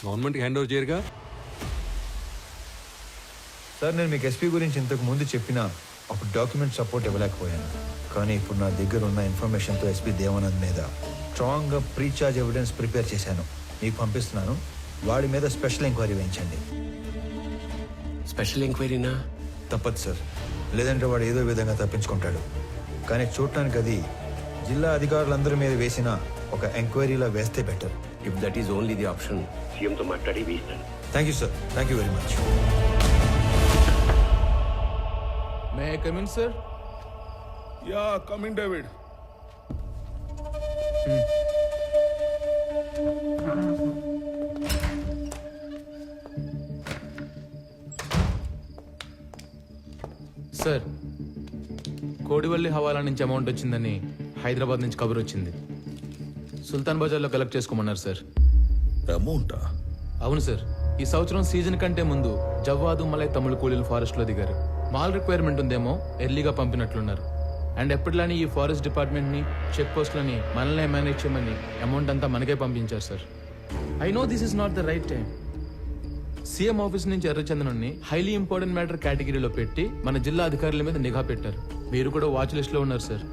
గవర్నమెంట్కి హ్యాండ్ ఓవర్ చేయరుగా. సార్, నేను మీకు ఎస్పీ గురించి ఇంతకు ముందు చెప్పిన అప్పుడు డాక్యుమెంట్ సపోర్ట్ ఇవ్వలేకపోయాను. కానీ ఇప్పుడు నా దగ్గర ఉన్న ఇన్ఫర్మేషన్తో ఎస్పీ దేవానంద్ మీద స్ట్రాంగ్గా ప్రీఛార్జ్ ఎవిడెన్స్ ప్రిపేర్ చేశాను. మీకు పంపిస్తున్నాను. వాడి మీద స్పెషల్ ఎంక్వైరీ వేయించండి. స్పెషల్ ఎంక్వైరీనా? తప్పదు సార్, లేదంటే వాడు ఏదో విధంగా తప్పించుకుంటాడు. కానీ చూడటానికి అది జిల్లా అధికారులందరి మీద వేసిన ఒక ఎంక్వైరీలా వేస్తే better. If that is only the option, సీఎంతో మాట్లాడి వేస్తాను. Thank you sir, thank you very much. May I come in sir? Yeah, come in David. Sir, Kodivalli hawala నుంచి అమౌంట్ వచ్చిందని హైదరాబాద్ నుంచి కబురు వచ్చింది. సుల్తాన్ బజార్లో కలెక్ట్ చేసుకోమన్నారు సార్. అమౌంటా? అవును సార్. ఈ సంవత్సరం సీజన్ కంటే ముందు జవ్వాదు మలై తమిళ కూలీలు ఫారెస్ట్ లో దిగారు. మాల్ రిక్వైర్మెంట్ ఉందేమో ఎర్లీగా పంపినట్లున్నారు. అండ్ ఎప్పటిలానే ఈ ఫారెస్ట్ డిపార్ట్మెంట్ ని, చెక్ పోస్ట్లని మనల్నే మేనేజ్ చేయమని అమౌంట్ అంతా మనకే పంపించారు sir. I no this is not the right time. CM office నుంచి ఎర్రచందనాన్ని హైలీ ఇంపార్టెంట్ మ్యాటర్ కేటగిరీలో పెట్టి మన జిల్లా అధికారుల మీద నిఘా పెట్టారు. మీరు కూడా వాచ్ లిస్ట్ లో ఉన్నారు సార్.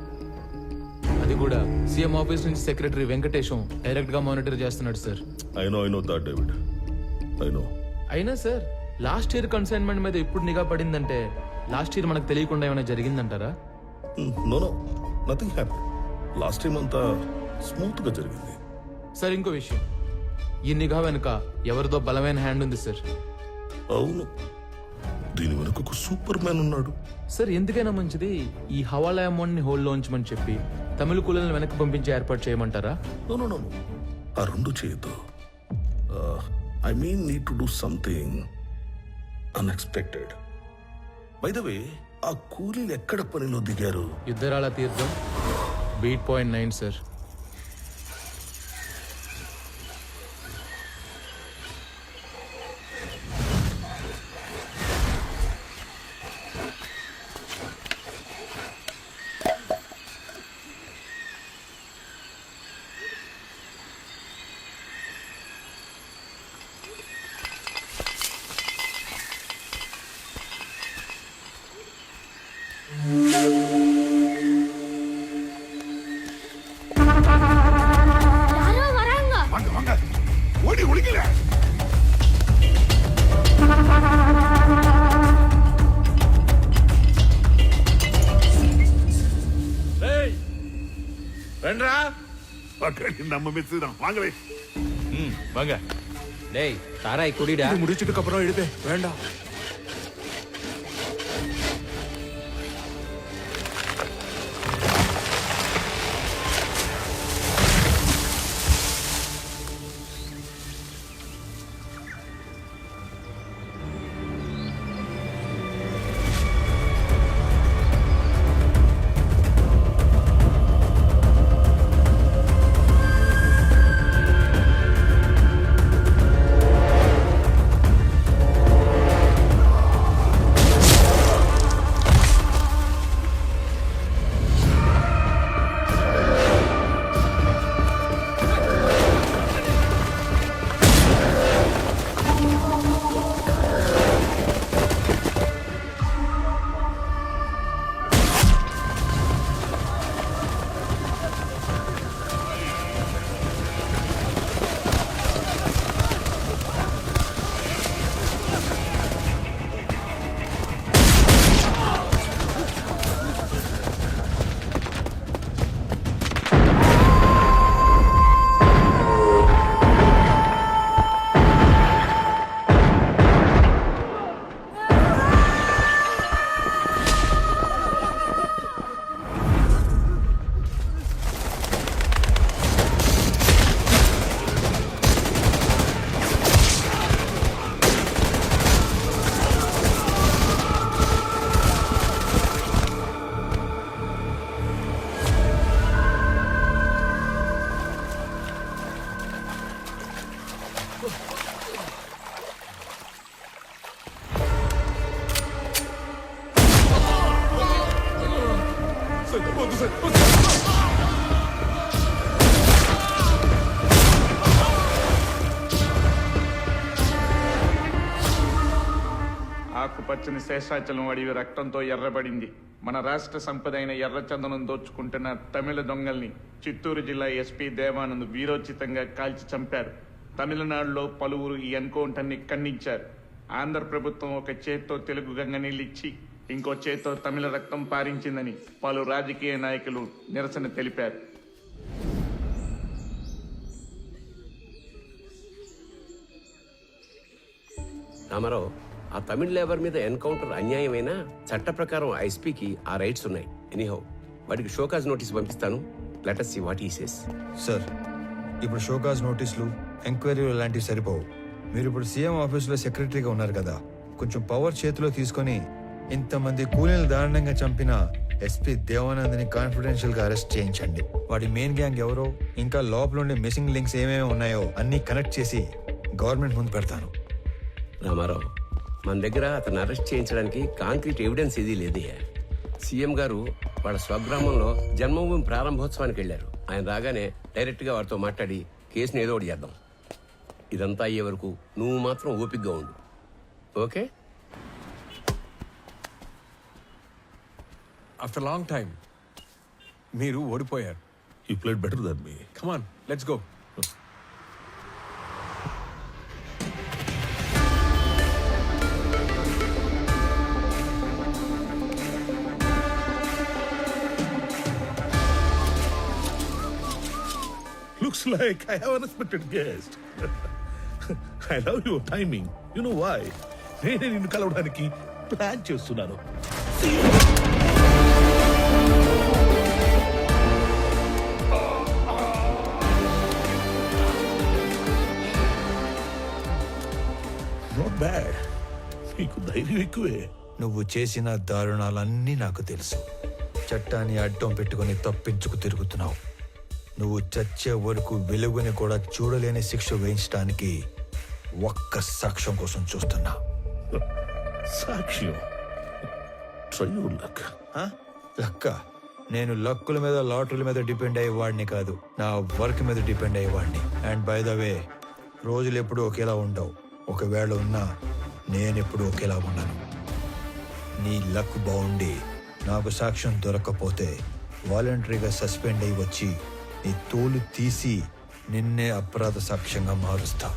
అది కూడా సీఎం ఆఫీస్ నుంచి సెక్రటరీ వెంకటేశం డైరెక్ట్ గా మానిటర్ చేస్తున్నాడు sir. I know that David, I know. అయినా సార్, లాస్ట్ ఇయర్ కన్సైన్మెంట్ మీద ఇప్పుడు నిఘా పడిందంటే లాస్ట్ ఇయర్ మనకు తెలియకుండా ఏమైనా జరిగిందంటారా? No, nothing happen. Last time అంతా స్మూత్ గా జరిగింది. సార్, ఇంకో విషయం, ఈ నిఘా వెనుక ఎవరిదో బలమైన హ్యాండ్ ఉంది సార్. అవును, దీని వెనుక ఒక సూపర్ మ్యాన్ ఉన్నాడు. సార్, ఎందుకైనా మంచిది ఈ హవాలా అమౌంట్ ని హోల్డ్ లో ఉంచమని చెప్పి తమిళ కూలీలను వెనక్కి పంపించి ఏర్పాటు చేయమంటారా? నో, ఆ రెండు చేయొద్దు. I mean need to do something unexpected. By the వే, ఆ కూలీలు ఎక్కడ పనిలో దిగారు? యుద్ధరాల తీర్థం, బీట్ పాయింట్ 9 సార్. ஓடி ஒளிக்கல. రండ్రా, நம்ம மிஸ் தான். வாங்கவே. வாங்க. டேய், தாராய் குடிடா. இது முடிச்சிட்டு அப்புறம் எடுப்பே. வேண்டாம். వద్దు సార్. ఆకుపచ్చని శేషాచలం అడవి రక్తంతో ఎర్రబడింది. మన రాష్ట్ర సంపద అయిన ఎర్రచందనం దోచుకుంటున్న తమిళ దొంగల్ని చిత్తూరు జిల్లా ఎస్పీ దేవానంద్ వీరోచితంగా కాల్చి చంపారు. తమిళనాడులో పలువురు ఈ ఎన్కౌంటర్ని ఖండించారు. ఆంధ్ర ప్రభుత్వం ఒక చేత్తో తెలుగు గంగ నీళ్ళిచ్చి ఇంకో చేత్తో తమిళ రక్తం పారించిందని పలు రాజకీయ నాయకులు నిరసన తెలిపారు. రామారావు, ఆ తమిళ లేబర్ మీద ఎన్కౌంటర్ అన్యాయమైనా చట్ట ప్రకారం ఐస్పీకి ఆ రైట్స్ ఉన్నాయి. ఎనీహౌ వాడికి షోకాజ్ నోటీస్ పంపిస్తాను. Let us see what he says. Sir, ఇప్పుడు షోకాజ్ నోటీసులు, ఎంక్వైరీలు లాంటివి సరిపోవు. మీరు ఇప్పుడు సీఎం ఆఫీసులో సెక్రటరీగా ఉన్నారు కదా, కొంచెం పవర్ చేతిలో తీసుకొని ఇంతమంది కూలీలు దారుణంగా చంపిన ఎస్పీ దేవానంద్ని కాన్ఫిడెన్షియల్ గా అరెస్ట్ చేయించండి. వాడి మెయిన్ గ్యాంగ్ ఎవరో, ఇంకా లోపల ఉండే మిస్సింగ్ లింక్స్ ఏమేమి ఉన్నాయో అన్ని కనెక్ట్ చేసి గవర్నమెంట్ ముందు పెడతాను. రామారావు, మన దగ్గర అతను అరెస్ట్ చేయించడానికి కాంక్రీట్ ఎవిడెన్స్ ఏదీ లేదే. సీఎం గారు వాళ్ళ స్వగ్రామంలో జన్మభూమి ప్రారంభోత్సవానికి వెళ్ళారు. ఆయన రాగానే డైరెక్ట్ గా వారితో మాట్లాడి కేసుని ఏదో ఒకటి చేద్దాం. ఇదంతా అయ్యే వరకు నువ్వు మాత్రం ఓపికగా ఉండు. ఓకే? ఆఫ్టర్ లాంగ్ టైం మీరు ఓడిపోయారు. You played better than me. Come on, let's go. Looks like I have an unexpected guest. I love your timing. You know why? నేనే నిన్ను కలవడానికి ప్లాన్ చేస్తున్నాను. Not bad. నీకు ధైర్యం ఎక్కువే. నువ్వు చేసిన దారుణాలన్నీ నాకు తెలుసు. చట్టాన్ని అడ్డం పెట్టుకుని తప్పించుకు తిరుగుతున్నావు. నువ్వు చచ్చే వరకు వెలుగుని కూడా చూడలేని శిక్ష వేయించడానికి ఒక్క సాక్ష్యం కోసం చూస్తున్నా. సాక్ష్యం? లక్క? నేను లక్కుల మీద, లాటరీల మీద డిపెండ్ అయ్యేవాడిని కాదు, నా వర్క్ మీద డిపెండ్ అయ్యేవాడిని. అండ్ బై ద వే, రోజులు ఎప్పుడు ఒకేలా ఉండవు. ఒకవేళ ఉన్నా నేనెప్పుడు ఒకేలా ఉన్నాను. నీ లక్ బాగుండి నాకు సాక్ష్యం దొరకకపోతే వాలంటరీగా సస్పెండ్ అయ్యి వచ్చి నీ తోలు తీసి నిన్నే అపరాధ సాక్ష్యంగా మారుస్తా.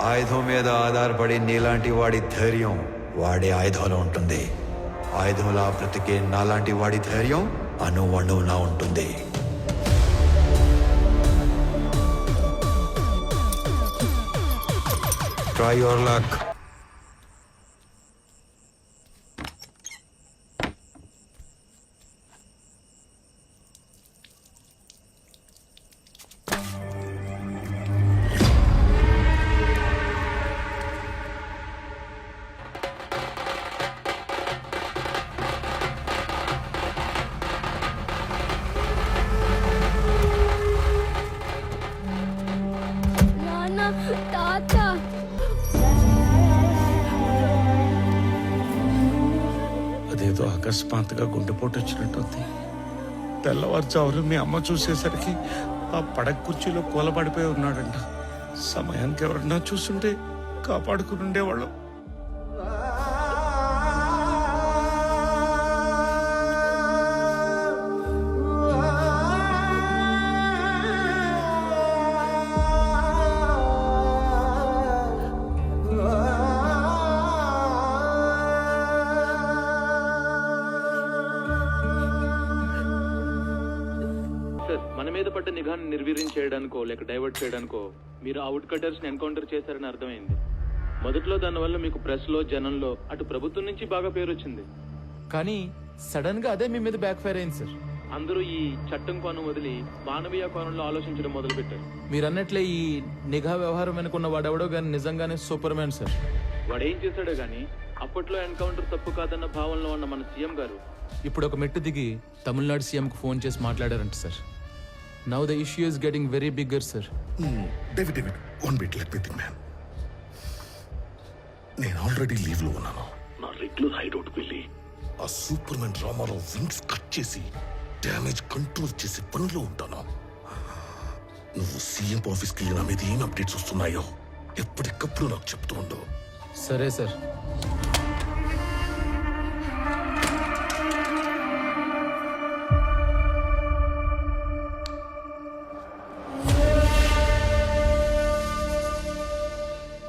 ఆయుధం మీద ఆధారపడి నీలాంటి వాడి ధైర్యం వాడే ఆయుధంలో ఉంటుంది. ఆయుధంలా బ్రతికే నాలాంటి వాడి ధైర్యం అణువణువునా ఉంటుంది. Try your luck. నాన్న, తాత. అదేదో అకస్మాత్తుగా గుండెపోటు వచ్చినట్టుంది. తెల్లవారుజామున మీ అమ్మ చూసేసరికి ఆ పడక కుర్చీలో కూలబడిపోయి ఉన్నాడంట. సమయానికి ఎవరన్నా చూస్తుంటే కాపాడుకుని ఉండేవాళ్ళం. మన మీద పడ్డ నిఘాను నిర్వీర్యం చేయడానికో లేక డైవర్ట్ చేయడానికో మీరు అవుట్ కటర్స్ ని ఎన్కౌంటర్ చేశారని అర్థమైంది. మొదట్లో దానివల్ల మీకు ప్రెస్ లో, జనంలో, అటు ప్రభుత్వం నుంచి బాగా పేరు వచ్చింది. కానీ సడన్ గా అదే మీ మీద బ్యాక్ ఫైర్ అయింది సార్. అందరూ ఈ చట్టం కోణం వదిలి మానవీయ కోణంలో ఆలోచించడం మొదలు పెట్టారు. మీరు అన్నట్లే ఈ నిఘా వ్యవహారం వెనుకున్న వాడెవడో గాని నిజంగానే సూపర్ మ్యాన్ సార్. వాడేం చేశాడో గానీ అప్పట్లో ఎన్కౌంటర్ తప్పు కాదన్న భావనలో ఉన్న మన సీఎం గారు ఇప్పుడు ఒక మెట్టు దిగి తమిళనాడు సీఎం కు ఫోన్ చేసి మాట్లాడారంట sir. Now the issue is getting very bigger, sir. David, one bit, let me think, man. నేను ఆల్రెడీ లీవ్ లో ఉన్నాను. నా బట్లర్ హైడౌట్ వెళ్ళి ఆ superman Ramarao wings cut చేసి డ్యామేజ్ కంట్రోల్ చేసే పనిలో ఉంటాను. నువ్వు సీఎం ఆఫీస్కి వెళ్ళి నా మీద ఏం అప్డేట్స్ వస్తున్నాయో ఎప్పటికప్పుడు నాకు చెప్తూ ఉండు. సరే సార్.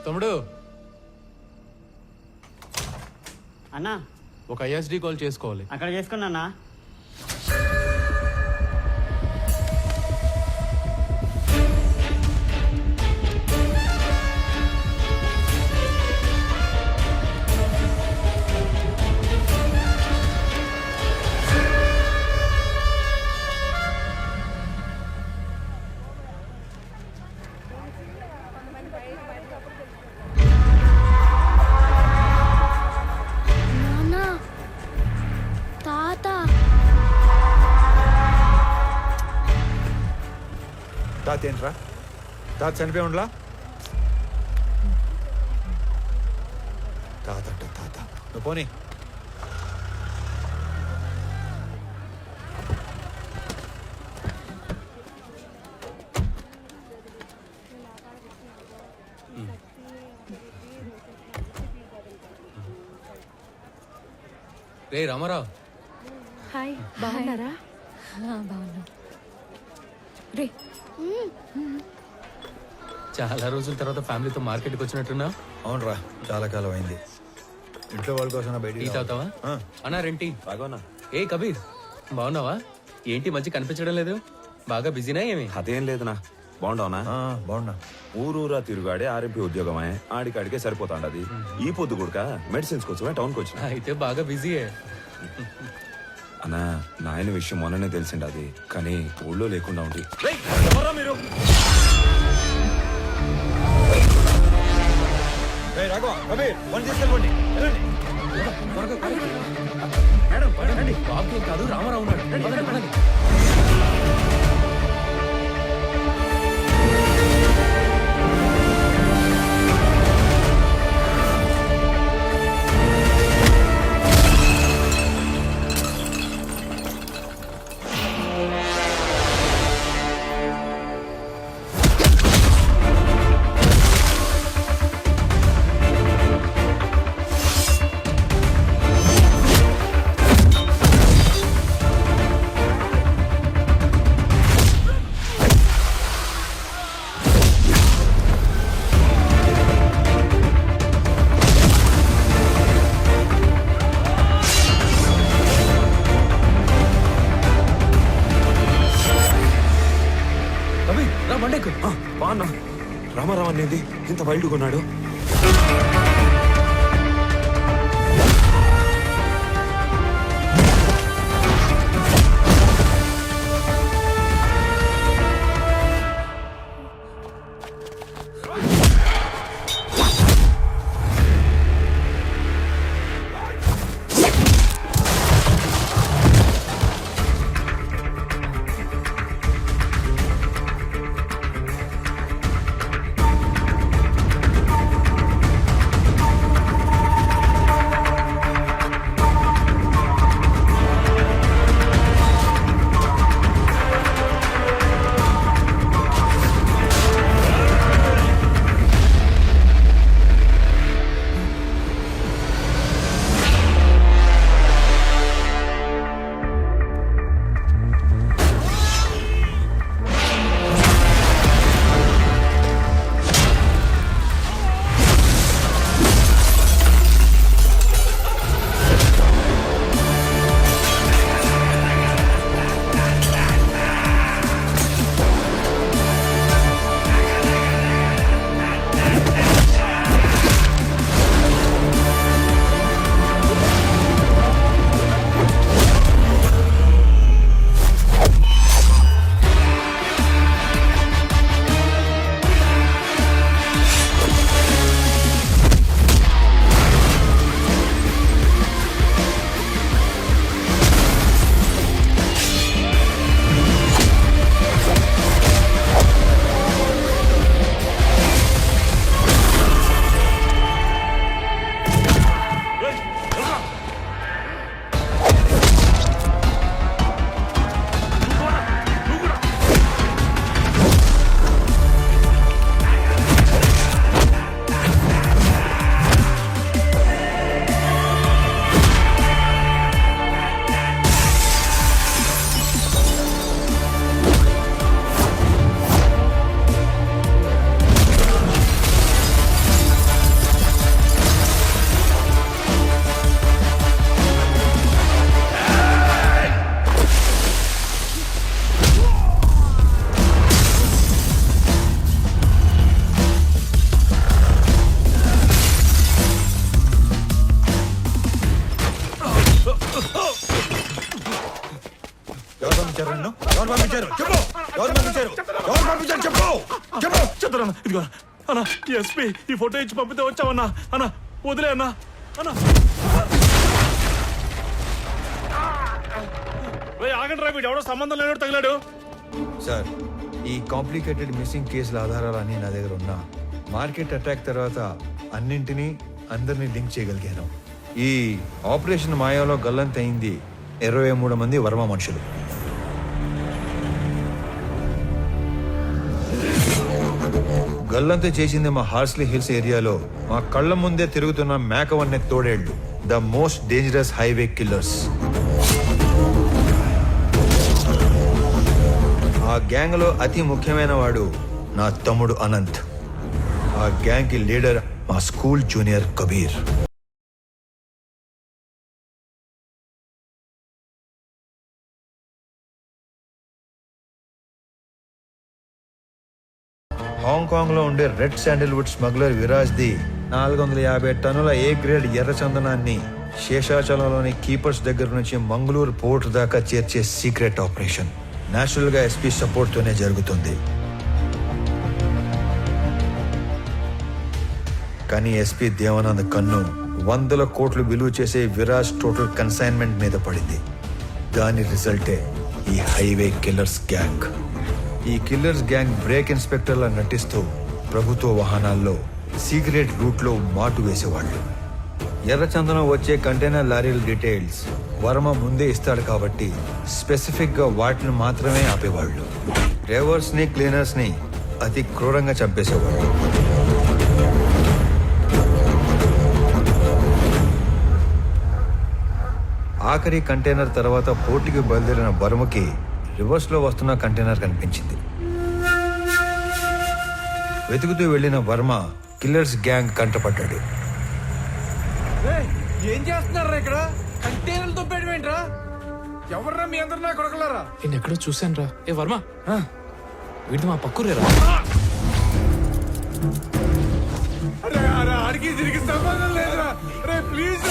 తమ్ముడు అన్నా ఒక ఐఎస్డి కాల్ చేసుకోవాలి. అక్కడ చేసుకున్నా. నాన్న తాత తాత ఏంట్రా? తాత చనిపోయి ఉండలా? తాత అంట తాత. నువ్వు పోనీ. రే రామారావు, హాయ్, బాగున్నారా? బాగున్నా. రే చాలా రోజుల తర్వాత ఫ్యామిలీతో మార్కెట్కి వచ్చినట్టున్నా. అవునరా, చాలా కాలం అయింది. ఇంట్లో వాళ్ళ కోసం బయట టీ తాగుతావా? అన్నా రెంటి బాగోనా? ఏ కబీర్, బాగున్నావా? ఏంటి మంచి కనిపించడం లేదు? బాగా బిజీనా ఏమి? అదేం లేదునా. బాగుండవునా? బాగున్నా. ఊరూరా తిరుగాడే ఆర్ఎంపీ ఉద్యోగమే, ఆడికాడికే సరిపోతాండది. ఈ పొద్దు కూడా మెడిసిన్స్ కోసమే టౌన్కి వచ్చిన. అయితే బాగా బిజీయే. అన్నా, నాయన విషయం మొన్ననే తెలిసిండు అది, కానీ ఊళ్ళో లేకుండా ఉండి. రాఘవ, కబీర్, వాళ్ళు తీసుకెళ్ళండి. మేడం పడండి. బాబు కాదు, రామారావు ఉన్నాడు. పదండి, పదండి. బాగున్నా. రామారావు అనేది ఇంత వైల్డ్ కొన్నాడు. పంపించారు చెప్పు ఎవరు పంపించారు ఎవరు పంపించారు చెప్పు చెప్పు చెప్తాను ఇదిగో అన్నా ఎస్పీ ఈ ఫోటో ఇచ్చి పంపితే వచ్చావన్నా అన్నా వదిలే అన్నా అన్నా ఆగండి రా వీడు ఎవడో సంబంధం లేనట్టు తగిలాడు. సార్ ఈ కాంప్లికేటెడ్ మిస్సింగ్ కేసుల ఆధారాలన్నీ నా దగ్గర ఉన్నా మార్కెట్ అటాక్ తర్వాత అన్నింటినీ అందరినీ లింక్ చేయగలిగాను. ఈ ఆపరేషన్ మాయాలో గల్లంతయింది 23 మంది వర్మ మనుషులు. గల్లంతు చేసింది మా హార్స్లీ హిల్స్ ఏరియాలో మా కళ్ళ ముందే తిరుగుతున్న మేకవన్నె తోడేళ్లు, the most dangerous highway killers. ఆ గ్యాంగ్ లో అతి ముఖ్యమైన వాడు నా తమ్ముడు అనంత్. ఆ గ్యాంగ్ కి లీడర్ మా స్కూల్ జూనియర్ కబీర్. హాంకాంగ్ లో ఉండే red Sandalwood smuggler Viraj the 450 టన్నుల ఏ గ్రేడ్ ఎర్ర చందనాన్ని శేషాచలంలోని కీపర్స్ దగ్గర నుంచి మంగళూరు పోర్ట్ దాకా చేర్చే సీక్రెట్ ఆపరేషన్ నేచురల్ గా ఎస్పీ సపోర్ట్ తోనే జరుగుతుంది. కానీ ఎస్పీ దేవానంద్ కన్ను 100 కోట్లు విలువ చేసే విరాజ్ టోటల్ కన్సైన్మెంట్ మీద పడింది. దాని రిజల్టే ఈ హైవే కిల్లర్స్ గ్యాంగ్. ఈ కిల్లర్స్ గ్యాంగ్ బ్రేక్ ఇన్స్పెక్టర్లా నటిస్తూ ప్రభుత్వ వాహనాల్లో సీక్రెట్ రూట్ లో మాటు వేసేవాళ్ళు. ఎర్రచందనం వచ్చే కంటైనర్ లారీల డీటెయిల్స్ వర్మ ముందే ఇస్తాడు కాబట్టి స్పెసిఫిక్ గా వాటిని మాత్రమే ఆపేవాళ్ళు. డ్రైవర్స్ ని క్లీనర్స్ ని అతి క్రూరంగా చంపేసేవాళ్ళు. ఆఖరి కంటైనర్ తర్వాత పోర్టుకి బయలుదేరిన వర్మకి రివర్స్ లో వస్తున్న కంటైనర్ కనిపించింది. వెతుకుతూ వెళ్లిన వర్మ కిల్లర్స్ గ్యాంగ్ కంటపడ్డాడు. ఏం చేస్తున్నారా ఇక్కడ? కంటైనర్లతో పెట్టమేంట్రా? ఎవర్రా మీ అందరు నా కొడకలారా? నేను ఎక్కడో చూశాను రా. ఏ వర్మ వీడిది మా పక్కూరేరా. అరే అడిగి తిరిగి సంబంధం లేదురా. రే ప్లీజ్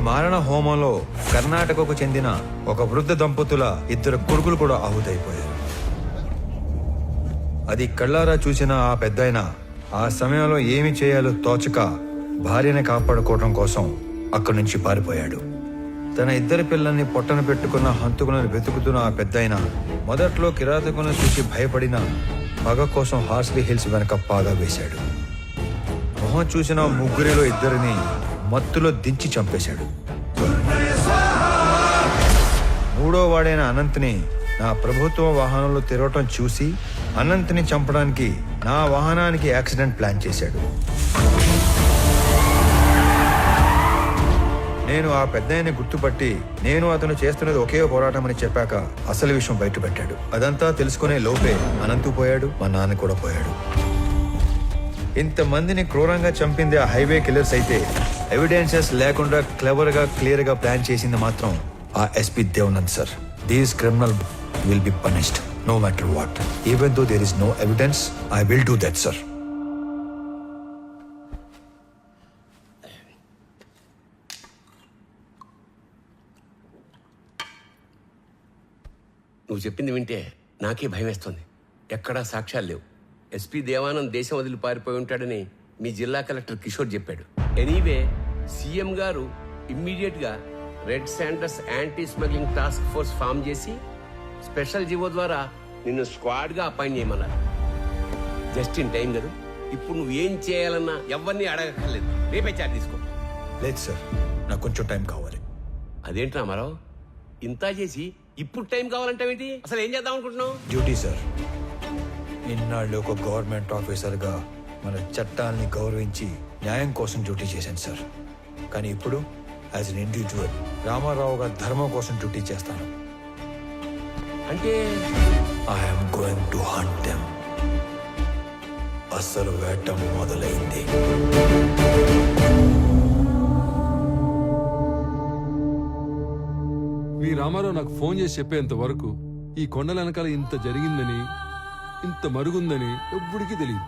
మారణ హోమంలో కర్ణాటకకు చెందిన ఒక వృద్ధ దంపతుల 2 కొడుకులు కూడా ఆహుతైపోయారు. అది కళ్ళారా చూసిన ఆ పెద్దాయన ఆ సమయంలో ఏమి చేయాలో తోచక భార్యని కాపాడుకోవడం కోసం అక్కడి నుంచి పారిపోయాడు. తన 2 పిల్లల్ని పొట్టన పెట్టుకున్న హంతకులను వెతుకుతున్న ఆ పెద్దాయన మొదట్లో కిరాతకులను చూసి భయపడిన పగ కోసం హార్స్లీ హిల్స్ వెనక పాగా వేశాడు. మొహం చూసిన 3 2 మత్తులో దించి చంపేశాడు. 3వ వాడైన అనంత్ని నా ప్రభుత్వ వాహనంలో తిరగటం చూసి అనంత్ని చంపడానికి నా వాహనానికి యాక్సిడెంట్ ప్లాన్ చేశాడు. నేను ఆ పెద్దాయన్ని గుర్తుపట్టి నేను అతను చేస్తున్నది ఒకే పోరాటం అని చెప్పాక అసలు విషయం బయటపెట్టాడు. అదంతా తెలుసుకునే లోపే అనంతు పోయాడు, మా నాన్న కూడా పోయాడు. ఇంతమందిని క్రూరంగా చంపింది ఆ హైవే కిల్లర్స్ అయితే ఎవిడెన్సెస్ లేకుండా క్లెవర్ గా క్లియర్ గా ప్లాన్ చేసింది మాత్రం ఆ SP Devanand sir. These criminal will be punished no matter what. Even though there is no evidence I will do that sir. నువ్వు చెప్పింది వింటే నాకే భయం వేస్తుంది. ఎక్కడా సాక్ష్యాలు లేవు. ఎస్పీ దేవానంద్ దేశం వదిలి పారిపోయి ఉంటాడని మీ జిల్లా కలెక్టర్ కిషోర్ చెప్పాడు. ఎనీవే సీఎం గారు ఇమ్మీడియట్ గా red sanders anti smuggling task force form చేసి స్పెషల్ జీవో ద్వారా నిన్ను స్క్వాడ్ గా అపాయింట్ చేయమన్నారు. జస్ట్ ఇన్ టైం కదా. ఇప్పుడు నువ్వు ఏం చేయాలన్నా ఎవరిని అడగక్కర్లేదు. రేపే చార్జ్ తీసుకో. లేదు సార్, నాకు కొంచెం టైం కావాలి. అదేంటి రామారావు ఇంత చేసి ఇప్పుడు టైం కావాలంటావేంటి? అసలు ఏం చేద్దాం అనుకుంటున్నావు? Duty sir. ఇన్నాళ్ళు ఒక గవర్నమెంట్ ఆఫీసర్గా మన చట్టాలని గౌరవించి న్యాయం కోసం డ్యూటీ చేశాను సార్. కానీ ఇప్పుడు యాజ్ అన్ ఇండివిజువల్ రామారావు గారి ధర్మం కోసం డ్యూటీ చేస్తాను. అంటే I'm going to hunt them. అసలు వేట మొదలైంది. మీ రామారావు నాకు ఫోన్ చేసి చెప్పేంత వరకు ఈ కొండల వెనకాల ఇంత జరిగిందని ఇంత మరుగుందని ఎవ్వడికి తెలియదు.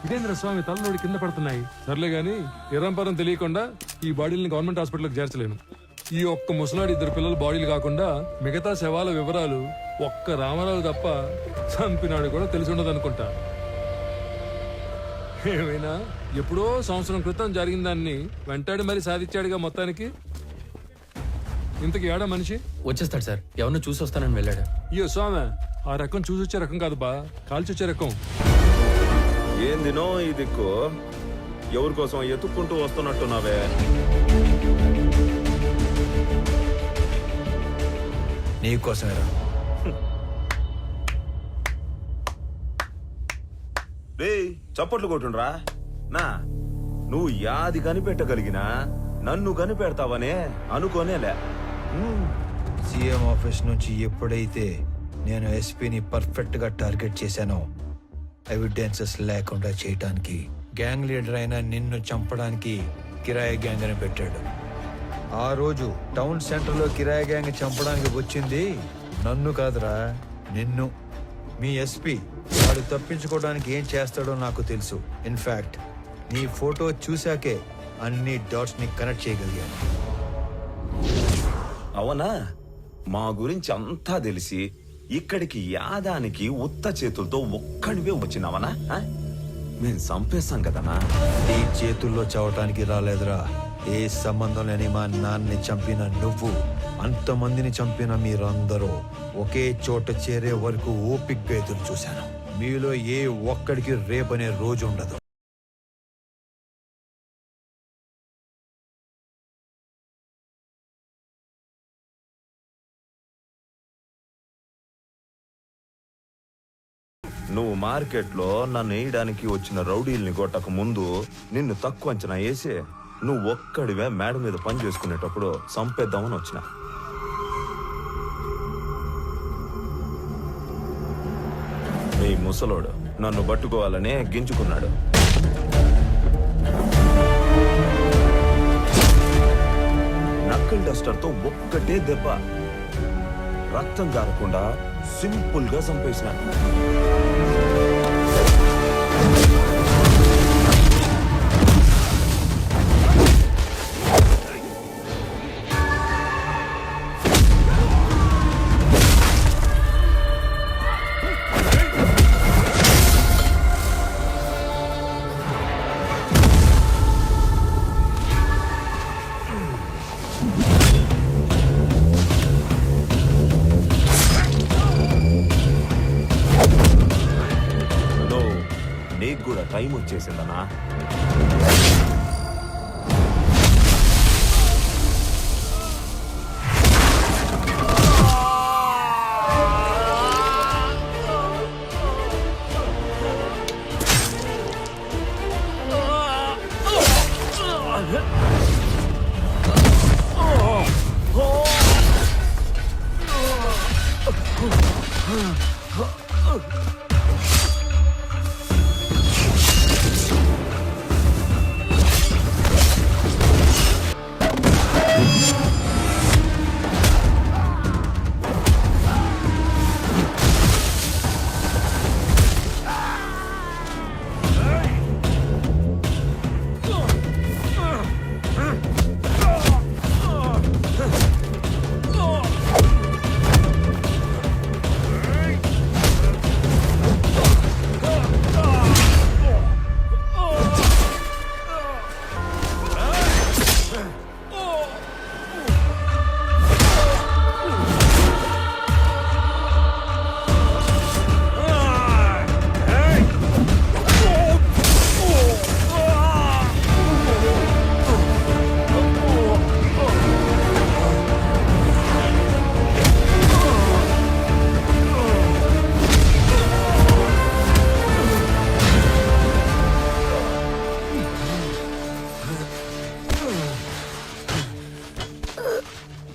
ఇదేంద్ర స్వామి తలనోడి కింద పడుతున్నాయి. సర్లే గాని ఎర్రంపరం తెలియకుండా ఈ బాడీని గవర్నమెంట్ హాస్పిటల్కి చేర్చలేను. ఈ ఒక్క ముసలాడి 2 పిల్లల బాడీలు కాకుండా మిగతా శవాల వివరాలు ఒక్క రామారావు తప్ప చంపినాడు కూడా తెలిసి ఉండదు అనుకుంటా. ఏమైనా ఎప్పుడో సంవత్సరం క్రితం జరిగిన దాన్ని వెంటాడి మరి సాధించాడుగా మొత్తానికి. ఇంతకి ఏడా మనిషి వచ్చేస్తాడు సార్, ఎవరినో చూసి వస్తానని వెళ్ళాడు. అయ్యో స్వామి, ఆ రకం చూసొచ్చే రకం కాదు బా, కాల్చొచ్చే రకం. ఏందినో ఈ దిక్కు ఎవరి కోసం ఎత్తుక్కుంటూ వస్తున్నట్టున్నావే? నీకోసమేరా. రే చప్పట్లు కొట్టుండ్రా. నా నువ్వు యాది కనిపెట్టగలిగినా నన్ను కనిపెడతావనే అనుకోనేలే. సీఎం ఆఫీస్ నుంచి ఎప్పుడైతే నేను ఎస్పీని పర్ఫెక్ట్ గా టార్గెట్ చేశానో, ఎవిడెన్సెస్ లేకుండా చేయటానికి గ్యాంగ్ లీడర్ అయిన నిన్ను చంపడానికి కిరాయి గ్యాంగ్ అని పెట్టాడు. ఆ రోజు టౌన్ సెంటర్ లో కిరాయి గ్యాంగ్ చంపడానికి వచ్చింది నన్ను కాదురా, నిన్ను. మీ ఎస్పీ వాడు తప్పించుకోవడానికి ఏం చేస్తాడో నాకు తెలుసు. ఇన్ఫాక్ట్ నీ ఫోటో చూశాకే అన్ని డాట్స్ ని కనెక్ట్ చేయగలిగాను. అవునా? మా గురించి అంతా తెలిసి ఇక్కడికి యాదానికి ఉత్త చేతులతో ఒక్కడివే వచ్చినావనా? మేము చంపేస్తాం కదనా? ఈ చేతుల్లో చావటానికి రాలేదురా. ఏ సంబంధం లేని మా నాన్నని చంపిన నువ్వు, అంతమందిని చంపిన మీరందరూ ఒకే చోట చేరే వరకు ఓపిగ్గా ఎదురు చూశాను. మీలో ఏ ఒక్కడికి రేపనే రోజు ఉండదు. నువ్వు మార్కెట్లో నన్ను వేయడానికి వచ్చిన రౌడీల్ని కొట్టక ముందు నిన్ను తక్కువ అంచనా వేసి నువ్వు ఒక్కడివే మేడ మీద పని చేసుకునేటప్పుడు చంపేద్దామని వచ్చిన. నీ ముసలోడు నన్ను పట్టుకోవాలనే గింజుకున్నాడు. నక్కల్ డస్టర్తో ఒక్కటే దెబ్బ, రక్తం కారకుండా సింపుల్ గా చంపేసిన. నీకు కూడా టైం వచ్చేసిందనా?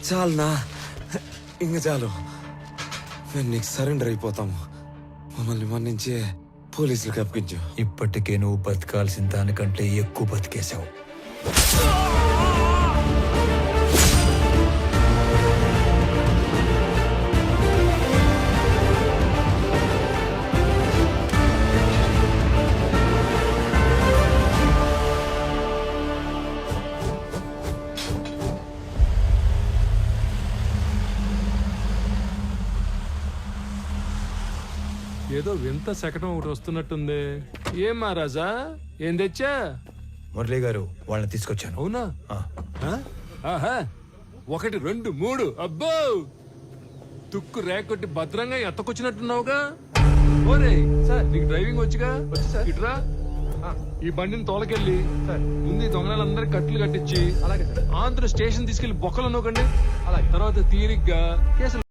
చాలనా? ఇంక చాలు, మేము నీకు సరెండర్ అయిపోతాము. మమ్మల్ని మన్నించి పోలీసులకు అప్పగించు. ఇప్పటికే నువ్వు బతకాల్సిన దానికంటే ఎక్కువ బతికేశావు. ఏదో వింత శకటం ఒకటి వస్తున్నట్టుంది. ఏం మహారాజా, ఏం తెచ్చా? మురళి గారు వాళ్ళని తీసుకొచ్చాను. అవునా? ఆహా, 1 2 3 అబ్బో, తుక్కు రేకొట్టి భద్రంగా ఎత్తకొచ్చినట్టున్నావుగా. ఓరే సార్, నీకు డ్రైవింగ్ వచ్చిగా? ఇట్రా, ఈ బండిని తోలకెళ్ళి ముందు ఈ దొంగలందరికీ కట్లు కట్టించి ఆంధ్ర స్టేషన్ తీసుకెళ్లి బొక్కలు నూకండి. తర్వాత తీరిగ్గా కేసులు.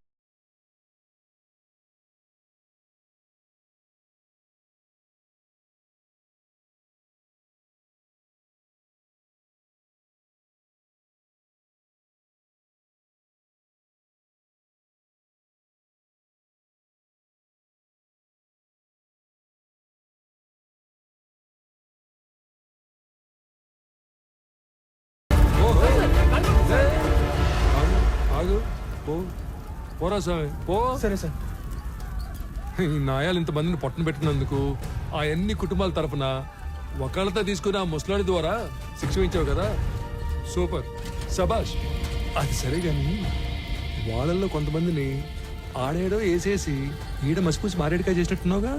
ఆగు, పో, పోరా స్వామి, పో. సరే సార్. ఈ నాయాలు ఇంతమందిని పట్టున పెట్టినందుకు ఆ ఎన్ని కుటుంబాల తరపున ఒకళ్ళతో తీసుకుని ఆ ముసలాడి ద్వారా శిక్ష ఇచ్చావు కదా, సూపర్, సబాష్. అది సరే గాని వాళ్ళల్లో కొంతమందిని ఆడేడో వేసేసి ఈడ మసిపూసి మారేడుగా చేసినట్టున్నావుగా.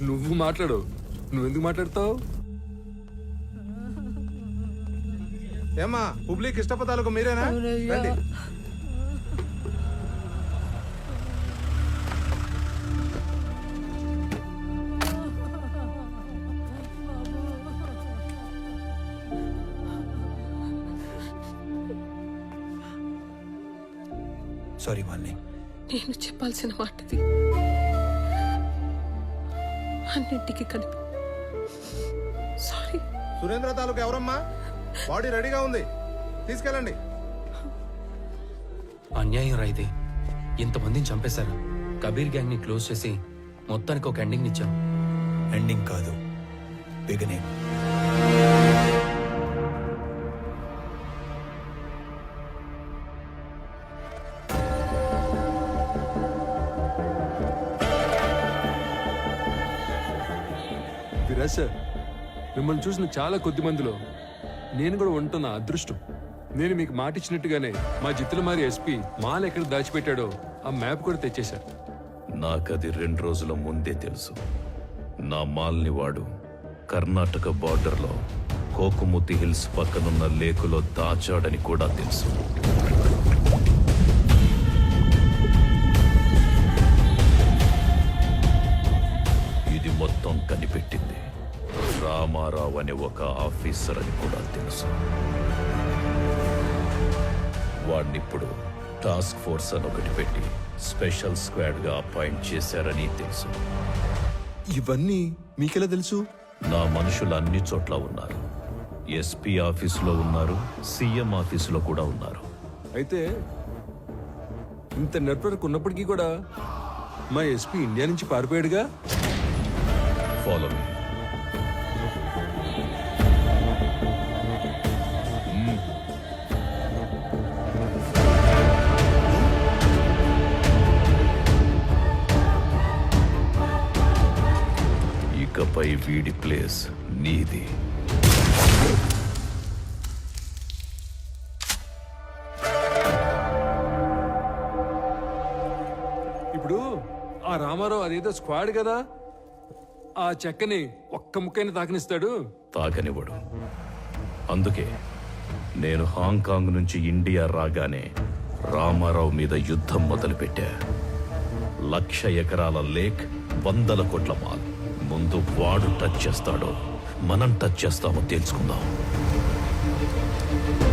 నువ్వు మాట్లాడు, నువ్వెందుకు మాట్లాడతావు? ఏమ్మా, హుబ్లీ కృష్ణపతాలకు మీరేనా? రండి. సారీ మాలిని. నేను చెప్పాల్సిన మాటది అన్నింటికి కలిపి సారీ. సురేంద్ర తాలూకు ఎవరమ్మా? బాడీ రెడీగా ఉంది, తీసుకెళ్ళండి. అన్యాయం రా ఇది. ఇంతమందిని చంపేశారు. కబీర్ గ్యాంగ్ ని క్లోజ్ చేసి మొత్తానికి ఒక ఎండింగ్ ఇచ్చాం. ఎండింగ్ కాదు, బిగినింగ్. విరాజ్ సార్, మిమ్మల్ని చూసిన చాలా కొద్ది మందిలో నేను కూడా ఉంటున్న అదృష్టం. నేను మీకు మాట ఇచ్చినట్టుగానే మా జిత్తులమారి ఎస్పీ మాల్ ఎక్కడ దాచిపెట్టాడో ఆ మ్యాప్ కూడా తెచ్చేశారు. నాకది 2 రోజుల ముందే తెలుసు. నా మాల్ని వాడు కర్ణాటక బార్డర్లో కోకుముతి హిల్స్ పక్కనున్న లేకులో దాచాడని కూడా తెలుసు. ఇది మొత్తం కనిపెట్టింది రామారావు అనే ఒక ఆఫీసర్ అని కూడా తెలుసు. వాడినిప్పుడు టాస్క్ ఫోర్స్ అని ఒకటి పెట్టి స్పెషల్ స్క్వాడ్ గా అపాయింట్ చేశారని తెలుసు. ఇవన్నీ మీకెలా తెలుసు? నా మనుషులు అన్ని చోట్ల ఉన్నారు. ఎస్పీ ఆఫీసులో ఉన్నారు, సీఎం ఆఫీసులో కూడా ఉన్నారు. అయితే ఇంత నెట్వర్క్ ఉన్నప్పటికీ కూడా మా ఎస్పీ ఇండియా నుంచి పారిపోయాడుగా. Follow me. ఇకపై వీడి ప్లేస్ నీది. ఇప్పుడు ఆ రామారావు అదేదో స్క్వాడ్ కదా, ఆ చెక్కని ఒక్క ముక్కైనా తాకనిస్తాడు? తాకనివ్వడు. అందుకే నేను హాంకాంగ్ నుంచి ఇండియా రాగానే రామారావు మీద యుద్ధం మొదలుపెట్టా. 1,00,000 ఎకరాల లేక్, 100 కోట్ల మాల్. ముందు వాడు టచ్ చేస్తాడో మనం టచ్ చేస్తామో తెలుసుకుందాం.